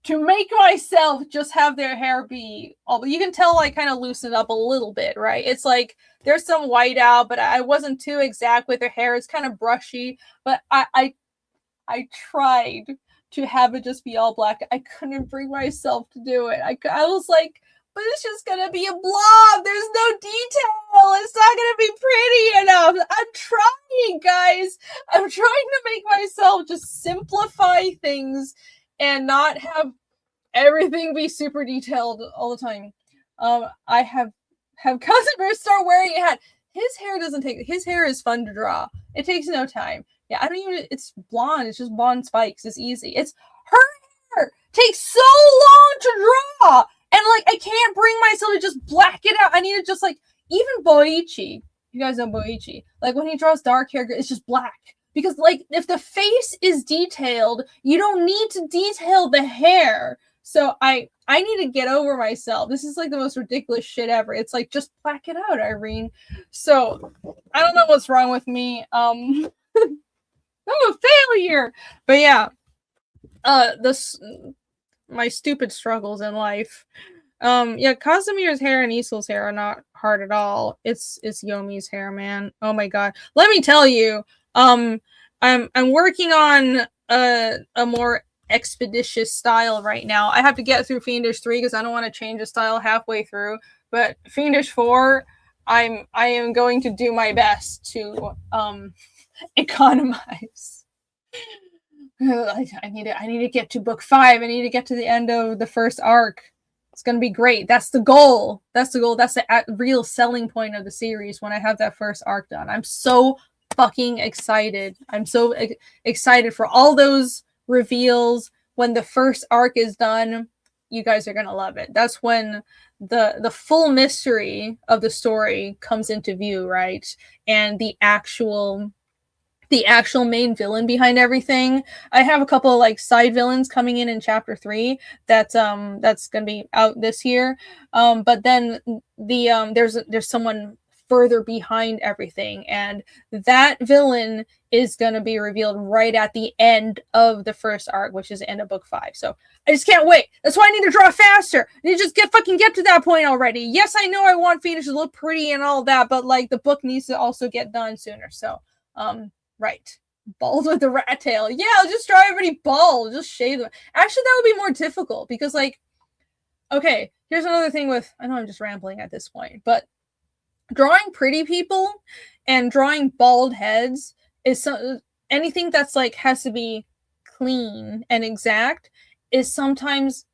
to make myself just have their hair be all, but you can tell I kind of loosened up a little bit, right? It's like there's some white out, but I wasn't too exact with her hair. It's kind of brushy, but I tried to have it just be all black. I couldn't bring myself to do it. I was like, but it's just gonna be a blob. There's no detail. It's not gonna be pretty enough. I'm trying, guys. I'm trying to make myself just simplify things and not have everything be super detailed all the time. I have customers start wearing a hat. His hair is fun to draw. It takes no time. Yeah, it's blonde. It's just blonde spikes. It's easy. It's her hair takes so long to draw. And like, I can't bring myself to just black it out. I need to just like, even Boichi, you guys know Boichi, like when he draws dark hair, it's just black. Because like, if the face is detailed, you don't need to detail the hair. So I need to get over myself. This is like the most ridiculous shit ever. It's like, just black it out, Irene. So I don't know what's wrong with me. I'm a failure. But yeah, my stupid struggles in life. Yeah, Casimir's hair and Isol's hair are not hard at all. It's Yomi's hair, man. Oh my god. Let me tell you, I'm working on a more expeditious style right now. I have to get through Fiendish 3 because I don't want to change the style halfway through. But Fiendish 4, I am going to do my best to economize. I need to get to book 5. I need to get to the end of the first arc. It's gonna be great. That's the goal. That's the real selling point of the series when I have that first arc done. I'm so fucking excited. I'm so excited for all those reveals when the first arc is done. you guys are gonna love it. That's when the full mystery of the story comes into view, right? And the actual main villain behind everything. I have a couple of like side villains coming in chapter 3 that's gonna be out this year. But then there's someone further behind everything, and that villain is gonna be revealed right at the end of the first arc, which is the end of book 5. So I just can't wait. That's why I need to draw faster. I need to just get to that point already. Yes, I know I want Fiendish to look pretty and all that, but like the book needs to also get done sooner. So right. Bald with the rat tail. Yeah, I'll just draw everybody bald. Just shave them. Actually, that would be more difficult because, like, okay, here's another thing with, I know I'm just rambling at this point, but drawing pretty people and drawing bald heads is anything that's like has to be clean and exact is sometimes,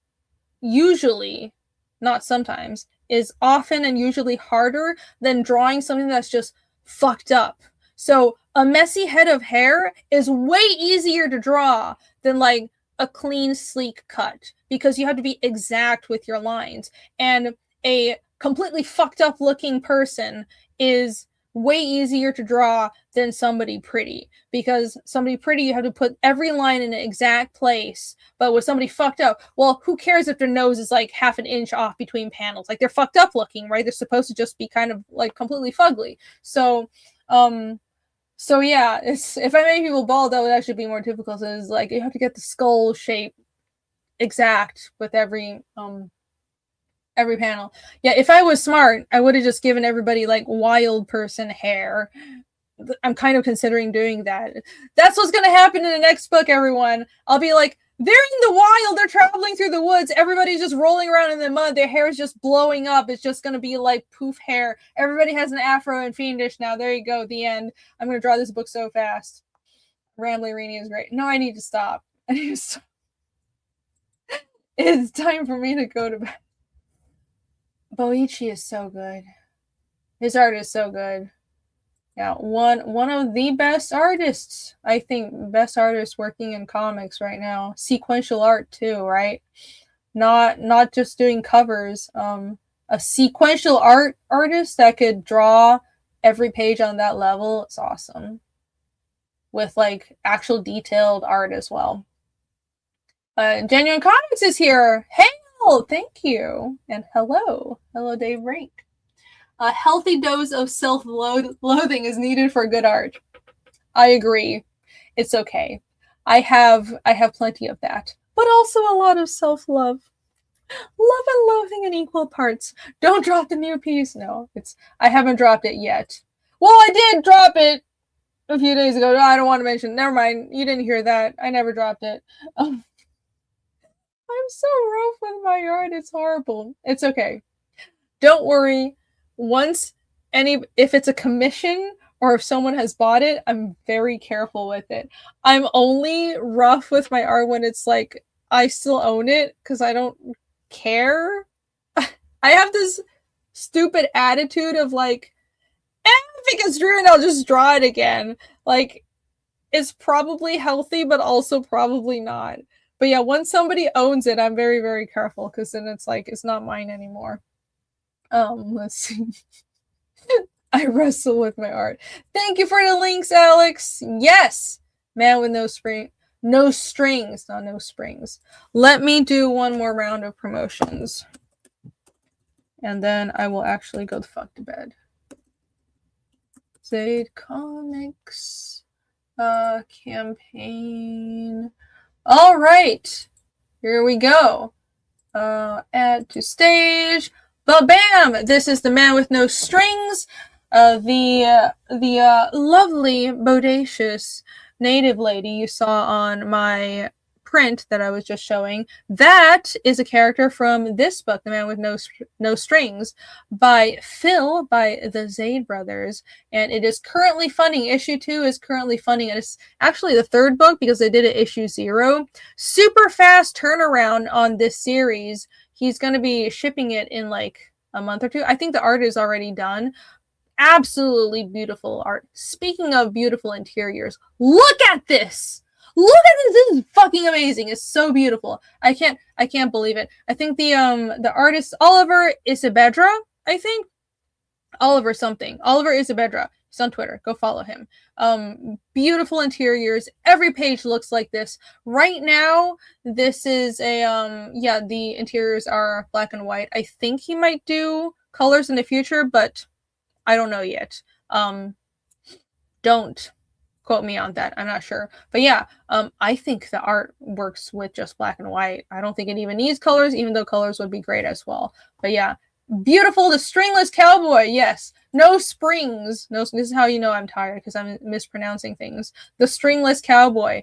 usually, not sometimes, is often and usually harder than drawing something that's just fucked up. So a messy head of hair is way easier to draw than like a clean, sleek cut because you have to be exact with your lines. And a completely fucked up looking person is way easier to draw than somebody pretty, because somebody pretty, you have to put every line in an exact place. But with somebody fucked up, well, who cares if their nose is like half an inch off between panels? Like they're fucked up looking, right? They're supposed to just be kind of like completely fugly. So yeah, if I make people bald, that would actually be more difficult. So it's like you have to get the skull shape exact with every panel. Yeah, if I was smart, I would have just given everybody like wild person hair. I'm kind of considering doing that. That's what's gonna happen in the next book, everyone. I'll be like, they're in the wild, they're traveling through the woods, everybody's just rolling around in the mud, their hair is just blowing up, it's just gonna be like poof hair. Everybody has an afro and Fiendish now. There you go, the end. I'm gonna draw this book so fast. Rambling Irene is great. No, I need to stop. It's time for me to go to bed. Boichi is so good. His art is so good. Yeah, one of the best artists, I think, best artists working in comics right now. Sequential art too, right? Not just doing covers. A sequential artist that could draw every page on that level. It's awesome. With like actual detailed art as well. Genuine Comics is here. Hail! Thank you. And hello, Dave Rank. A healthy dose of self-loathing is needed for good art. I agree. It's okay. I have plenty of that, but also a lot of self-love. Love and loathing in equal parts. Don't drop the new piece. No, I haven't dropped it yet. Well, I did drop it a few days ago. I don't want to mention. Never mind. You didn't hear that. I never dropped it. I'm so rough with my art. It's horrible. It's okay. Don't worry. If it's a commission or if someone has bought it, I'm very careful with it. I'm only rough with my art when it's like I still own it because I don't care. I have this stupid attitude of like, if it gets ruined, I'll just draw it again. Like, it's probably healthy, but also probably not. But yeah, once somebody owns it, I'm very, very careful because then it's like, it's not mine anymore. Let's see. I wrestle with my art. Thank you for the links, Alex. Yes! Man with no strings, not no springs. Let me do one more round of promotions. And then I will actually go the fuck to bed. Zaid Comics campaign. All right. Here we go. Add to stage. But bam! This is the Man with No Strings. The lovely, bodacious native lady you saw on my print that I was just showing. That is a character from this book, The Man with No Strings, by Phil, by the Zaid brothers. And it is currently funding. Issue 2 is currently funding. And it's actually the third book because they did it issue 0. Super fast turnaround on this series. He's going to be shipping it in like a month or two. I think the art is already done. Absolutely beautiful art. Speaking of beautiful interiors, look at this! look at this. This is fucking amazing. It's so beautiful. I can't believe it. I think the artist Oliver Isabedra, I think. Oliver something. Oliver Isabedra. He's on Twitter. Go follow him. Beautiful interiors. Every page looks like this. Right now, this is a the interiors are black and white. I think he might do colors in the future, but I don't know yet. Don't quote me on that. I'm not sure. But yeah, I think the art works with just black and white. I don't think it even needs colors, even though colors would be great as well. But yeah, beautiful. The stringless cowboy. Yes. No springs. No, this is how you know I'm tired, because I'm mispronouncing things. The stringless cowboy.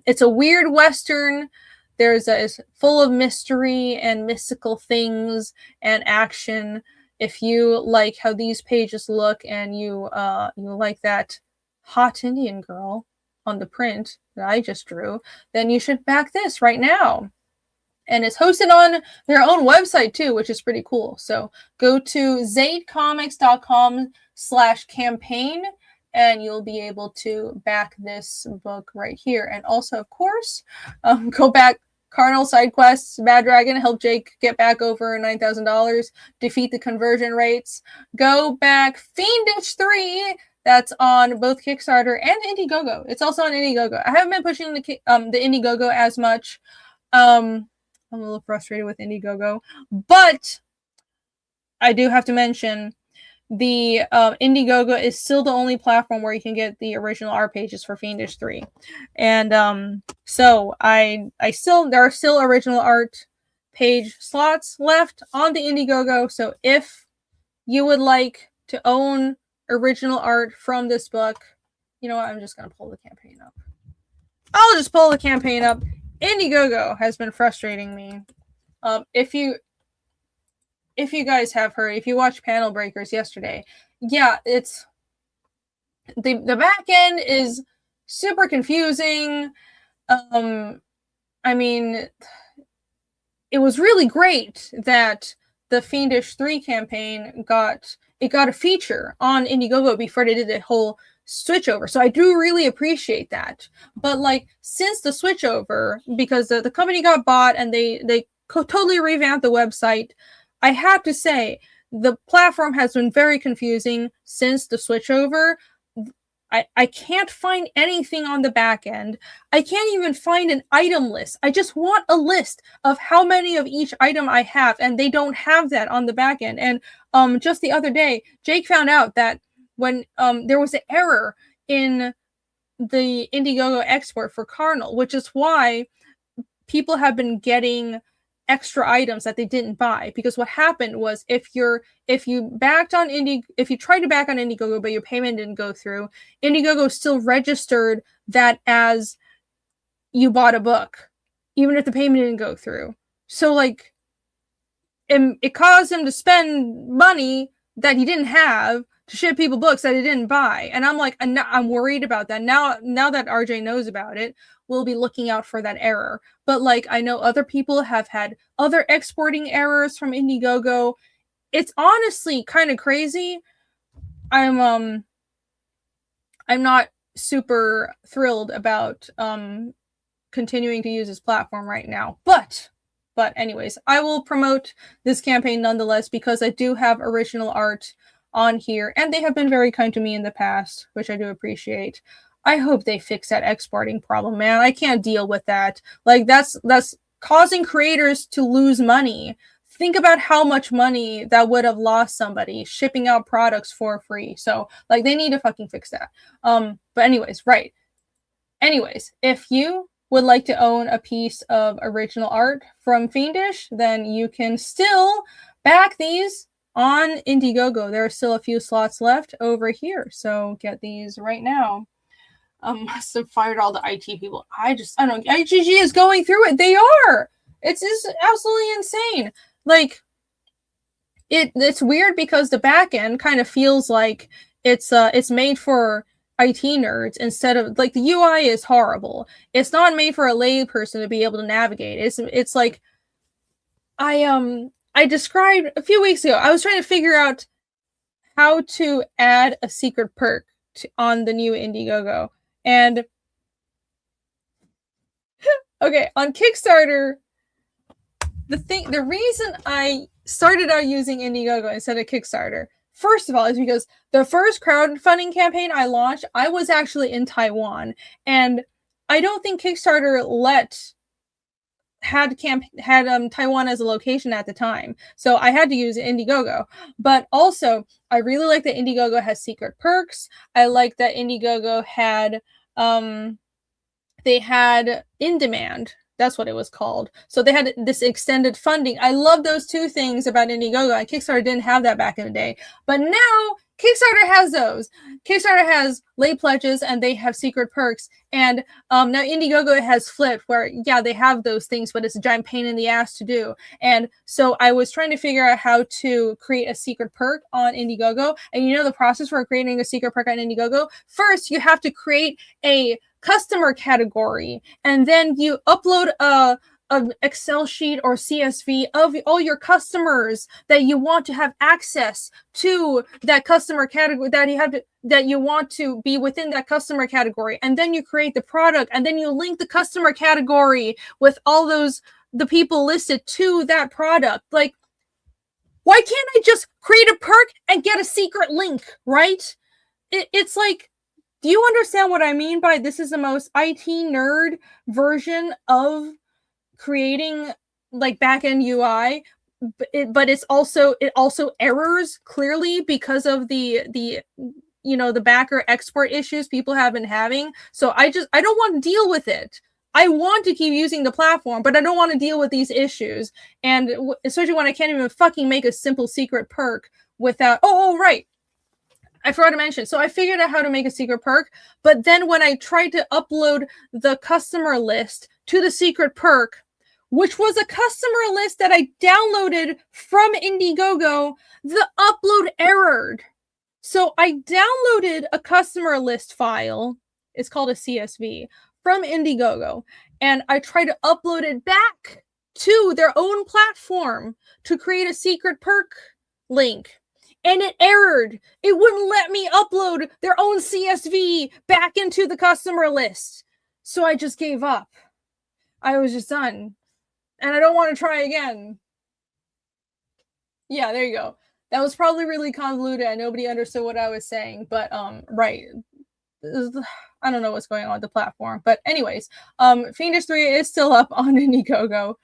It's a weird Western. It's full of mystery and mystical things and action. If you like how these pages look and you like that hot Indian girl on the print that I just drew, then you should back this right now. And it's hosted on their own website too, which is pretty cool. So go to zadecomics.com/campaign and you'll be able to back this book right here. And also, of course, go back Carnal side quests, Bad Dragon, help Jake get back over $9,000, defeat the conversion rates. Go back Fiendish 3. That's on both Kickstarter and Indiegogo. It's also on Indiegogo. I haven't been pushing the Indiegogo as much. I'm a little frustrated with Indiegogo, but I do have to mention the Indiegogo is still the only platform where you can get the original art pages for Fiendish 3. And so there are still original art page slots left on the Indiegogo. So if you would like to own original art from this book, you know what? I'm just going to pull the campaign up. I'll just pull the campaign up. Indiegogo has been frustrating me. If you guys have heard, if you watched Panel Breakers yesterday, yeah, it's the back end is super confusing. I mean, it was really great that the Fiendish 3 campaign got a feature on Indiegogo before they did the whole switchover. So I do really appreciate that. But like, since the switchover, because the company got bought and they totally revamped the website, I have to say the platform has been very confusing since the switchover. I can't find anything on the back end. I can't even find an item list. I just want a list of how many of each item I have, and they don't have that on the back end. And just the other day, Jake found out that when there was an error in the Indiegogo export for Carnal, which is why people have been getting extra items that they didn't buy. Because what happened was, if you tried to back on Indiegogo but your payment didn't go through, Indiegogo still registered that as you bought a book, even if the payment didn't go through. So like, it caused him to spend money that he didn't have to ship people books that he didn't buy. And I'm like, I'm worried about that. Now that RJ knows about it, we'll be looking out for that error. But like, I know other people have had other exporting errors from Indiegogo. It's honestly kind of crazy. I'm not super thrilled about continuing to use this platform right now. But anyways, I will promote this campaign nonetheless, because I do have original art on here, and they have been very kind to me in the past, which I do appreciate. I hope they fix that exporting problem, man. I can't deal with that. Like, that's causing creators to lose money. Think about how much money that would have lost somebody shipping out products for free. So like, they need to fucking fix that. But anyways, right. Anyways, if you would like to own a piece of original art from Fiendish, then you can still back these on Indiegogo. There are still a few slots left over here, so get these right now. Must have fired all the IT people. I don't know. IGG is going through it. They are. It's just absolutely insane. Like, it's weird because the back end kind of feels like it's made for IT nerds instead of, like, the UI is horrible. It's not made for a lay person to be able to navigate. It's like, I described a few weeks ago, I was trying to figure out how to add a secret perk on the new Indiegogo. And Okay, on Kickstarter, the reason I started out using Indiegogo instead of Kickstarter, first of all, is because the first crowdfunding campaign I launched, I was actually in Taiwan, and I don't think Kickstarter had Taiwan as a location at the time, so I had to use Indiegogo. But also, I really like that Indiegogo has secret perks. I like that Indiegogo had they had in demand. That's what it was called. So they had this extended funding. I love those two things about Indiegogo. And Kickstarter didn't have that back in the day. But now Kickstarter has those. Kickstarter has late pledges and they have secret perks. And now Indiegogo has flipped where, yeah, they have those things, but it's a giant pain in the ass to do. And so I was trying to figure out how to create a secret perk on Indiegogo. And you know the process for creating a secret perk on Indiegogo? First, you have to create a customer category, and then you upload an Excel sheet or CSV of all your customers that you want to have access to that customer category, that you want to be within that customer category. And then you create the product, and then you link the customer category with all the people listed to that product. Like, why can't I just create a perk and get a secret link, right? It's like, do you understand what I mean by this is the most IT nerd version of creating like backend UI, but it also errors clearly because of the backer export issues people have been having. So I don't want to deal with it. I want to keep using the platform, but I don't want to deal with these issues. And especially when I can't even fucking make a simple secret perk without, oh right. I forgot to mention. So I figured out how to make a secret perk, but then when I tried to upload the customer list to the secret perk, which was a customer list that I downloaded from Indiegogo, the upload errored. So I downloaded a customer list file, it's called a CSV, from Indiegogo, and I tried to upload it back to their own platform to create a secret perk link. And it errored. It wouldn't let me upload their own CSV back into the customer list. So I just gave up. I was just done. And I don't want to try again. Yeah, there you go. That was probably really convoluted and nobody understood what I was saying. But, right. I don't know what's going on with the platform. But anyways, Fiendish 3 is still up on Indiegogo.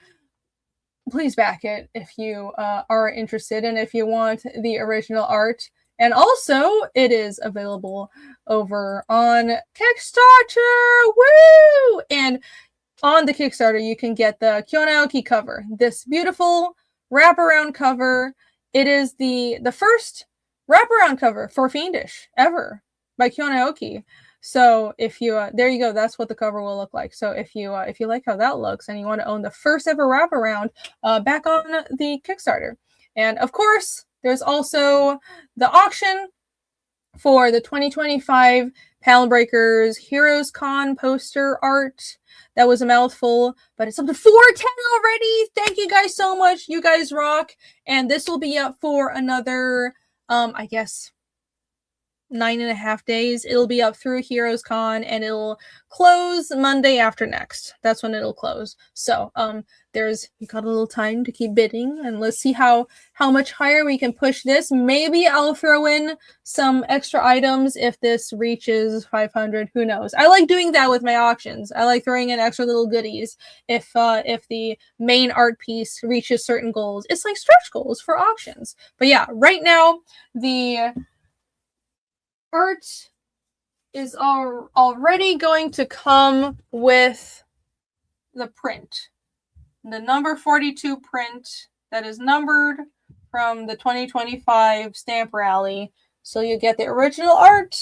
Please back it if you are interested and if you want the original art. And also, it is available over on Kickstarter. Woo! And on the Kickstarter, you can get the Kyonaoki cover. This beautiful wraparound cover. It is the first wraparound cover for Fiendish ever by Kyonaoki. So if you there you go, that's what the cover will look like. So if you like how that looks and you want to own the first ever wraparound, back on the Kickstarter. And of course, there's also the auction for the 2025 Panel Breakers Heroes Con poster art. That was a mouthful, but it's up to 410 already. Thank you guys so much. You guys rock. And this will be up for another, I guess, 9.5 days. It'll be up through Heroes Con and it'll close Monday after next. That's when it'll close. So you got a little time to keep bidding, and let's see how much higher we can push this. Maybe I'll throw in some extra items if this reaches 500. Who knows? I like doing that with my auctions. I like throwing in extra little goodies if the main art piece reaches certain goals. It's like stretch goals for auctions. But yeah, right now the art is already going to come with the print. The number 42 print that is numbered from the 2025 stamp rally. So you get the original art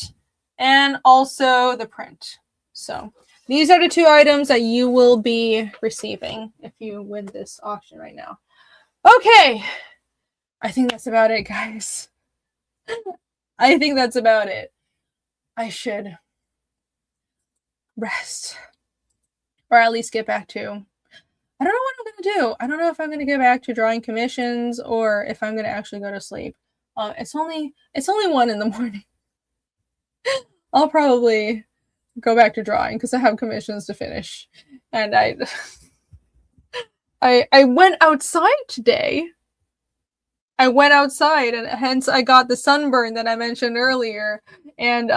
and also the print. So these are the two items that you will be receiving if you win this auction right now. Okay. I think that's about it, guys. I think that's about it. I should rest. Or at least get back to... I don't know what I'm going to do. I don't know if I'm going to get back to drawing commissions or if I'm going to actually go to sleep. It's only 1 in the morning. I'll probably go back to drawing because I have commissions to finish. And I went outside today. I went outside, and hence I got the sunburn that I mentioned earlier, and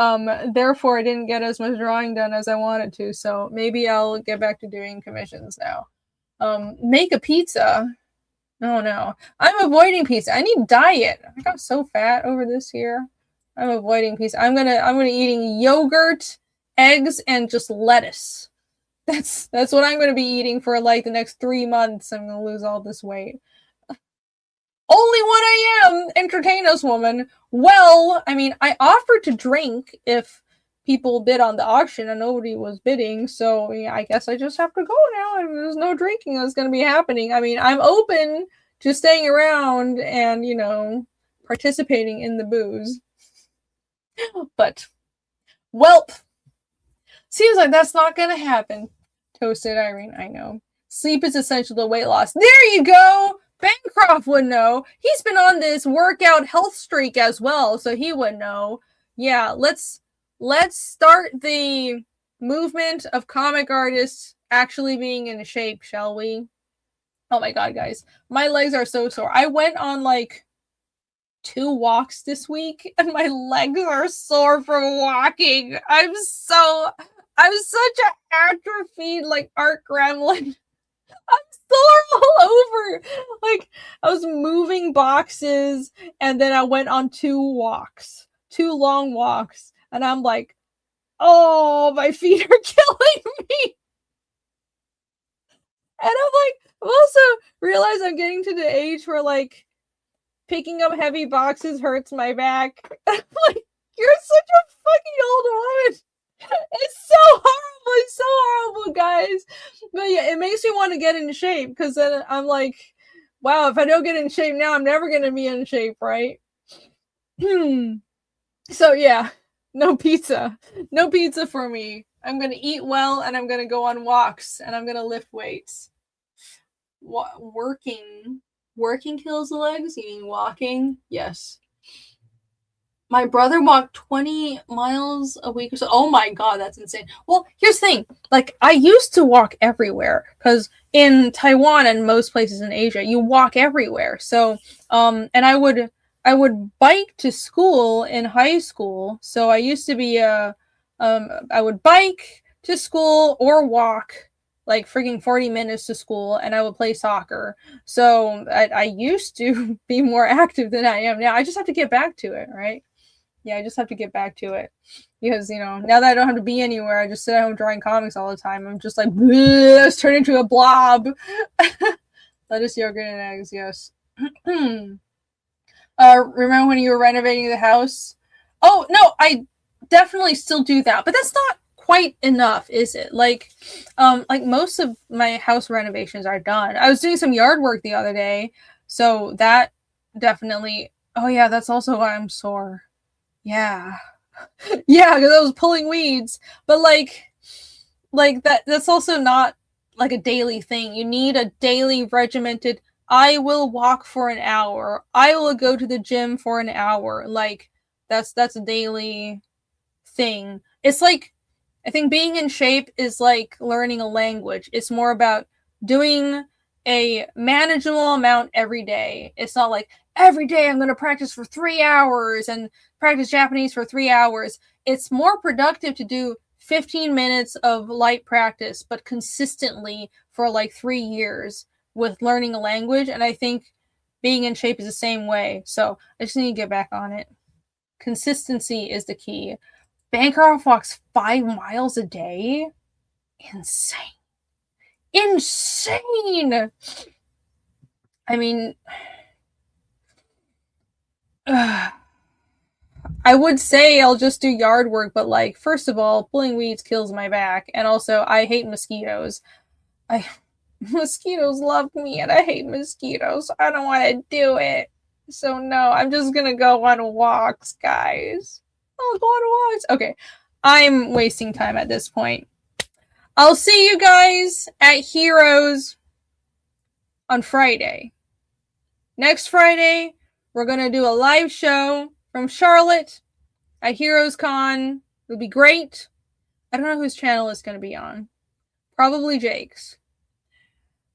therefore I didn't get as much drawing done as I wanted to. So maybe I'll get back to doing commissions now. Make a pizza. Oh no, I'm avoiding pizza. I need diet. I got so fat over this year. I'm avoiding pizza. I'm gonna eating yogurt, eggs, and just lettuce. That's what I'm gonna be eating for like the next 3 months. I'm gonna lose all this weight. Only what I am, entertain us, woman. Well, I mean, I offered to drink if people bid on the auction, and nobody was bidding, so yeah, I guess I just have to go now. I mean, there's no drinking that's going to be happening. I mean, I'm open to staying around and, you know, participating in the booze. But, welp, seems like that's not going to happen. Toasted Irene, I know. Sleep is essential to weight loss. There you go! Bancroft would know. He's been on this workout health streak as well, so he would know. Yeah, let's start the movement of comic artists actually being in shape, shall we? Oh my god, guys. My legs are so sore. I went on like 2 walks this week, and my legs are sore from walking. I'm such an atrophied, like, art gremlin. I'm sore all over. Like, I was moving boxes, and then I went on 2 walks. 2 long walks. And I'm like, oh, my feet are killing me. And I'm like, I've also realized I'm getting to the age where, like, picking up heavy boxes hurts my back. I'm like, you're such a fucking old woman. It's so horrible, guys. But yeah, it makes me want to get in shape, because then I'm like, wow, if I don't get in shape now, I'm never going to be in shape, right? So yeah, no pizza. No pizza for me. I'm going to eat well, and I'm going to go on walks, and I'm going to lift weights. Working kills the legs? You mean walking? Yes. My brother walked 20 miles a week or so. Oh my god, that's insane. Well, here's the thing. Like, I used to walk everywhere, because in Taiwan and most places in Asia, you walk everywhere. So, and I would bike to school in high school. So I used to be I would bike to school or walk like freaking 40 minutes to school, and I would play soccer. So I used to be more active than I am now. I just have to get back to it, right? Yeah, I just have to get back to it, because, you know, now that I don't have to be anywhere, I just sit at home drawing comics all the time. I'm just like, let's turn into a blob. Lettuce, yogurt, and eggs, yes. Remember when you were renovating the house? Oh, no, I definitely still do that, but that's not quite enough, is it? Like most of my house renovations are done. I was doing some yard work the other day, so that definitely, oh yeah, that's also why I'm sore. Yeah. Yeah, because I was pulling weeds. But like that's also not like a daily thing. You need a daily regimented, I will walk for an hour. I will go to the gym for an hour. Like, that's a daily thing. It's like, I think being in shape is like learning a language. It's more about doing a manageable amount every day. It's not like every day I'm going to practice for 3 hours and practice Japanese for 3 hours. It's more productive to do 15 minutes of light practice, but consistently for like 3 years with learning a language. And I think being in shape is the same way. So I just need to get back on it. Consistency is the key. Bancroft walks 5 miles a day? Insane. Insane! I mean, I would say I'll just do yard work, but like, first of all, pulling weeds kills my back, and also I hate mosquitoes. Mosquitoes love me, and I hate mosquitoes. I don't want to do it. So no, I'm just gonna go on walks, guys. I'll go on walks. Okay, I'm wasting time at this point. I'll see you guys at Heroes on Friday. Next Friday, we're going to do a live show from Charlotte at Heroes Con. It'll be great. I don't know whose channel it's going to be on. Probably Jake's.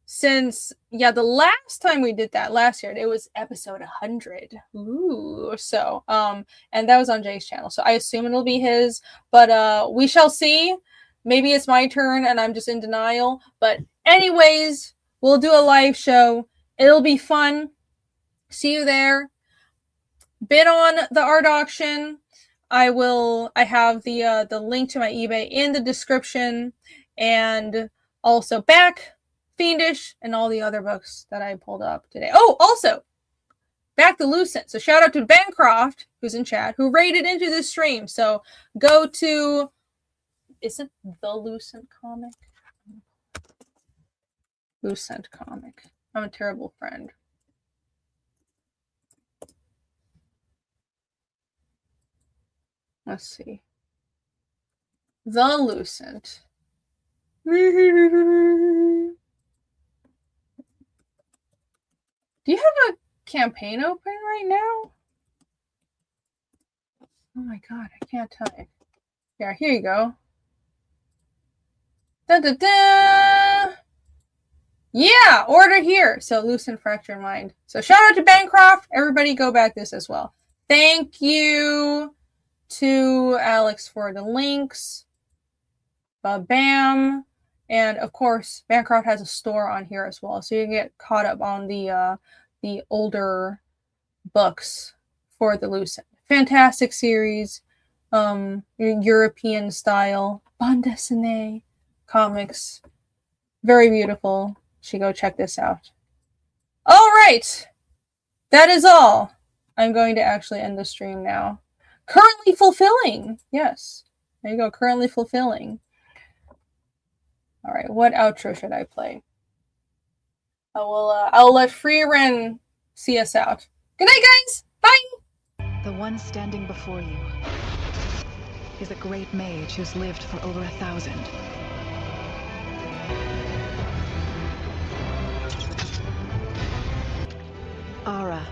Since, yeah, the last time we did that last year, it was episode 100. Ooh, so, and that was on Jake's channel. So I assume it'll be his, but we shall see. Maybe it's my turn and I'm just in denial. But anyways, we'll do a live show. It'll be fun. See you there. Bid on the art auction. I have the link to my eBay in the description, and also back Fiendish and all the other books that I pulled up today. Oh, also back the Lucent. So shout out to Bancroft, who's in chat, who raided into this stream. So go to, is it the Lucent comic? Lucent comic. I'm a terrible friend. Let's see. The Lucent. Do you have a campaign open right now? Oh my god, I can't type. Yeah, here you go. Da da da! Yeah, order here. So Lucent Fractured Mind. So shout out to Bancroft. Everybody go back this as well. Thank you to Alex for the links. Bam. And of course, Bancroft has a store on here as well, so you can get caught up on the older books for the Lucent. Fantastic series, European style, bande dessinée comics, very beautiful. You should go check this out. All right, that is all. I'm going to actually end the stream now. Currently fulfilling, yes. There you go, currently fulfilling. All right, what outro should I play? I'll let Freeren see us out. Good night, guys. Bye. The one standing before you is a great mage who's lived for over 1,000. Ara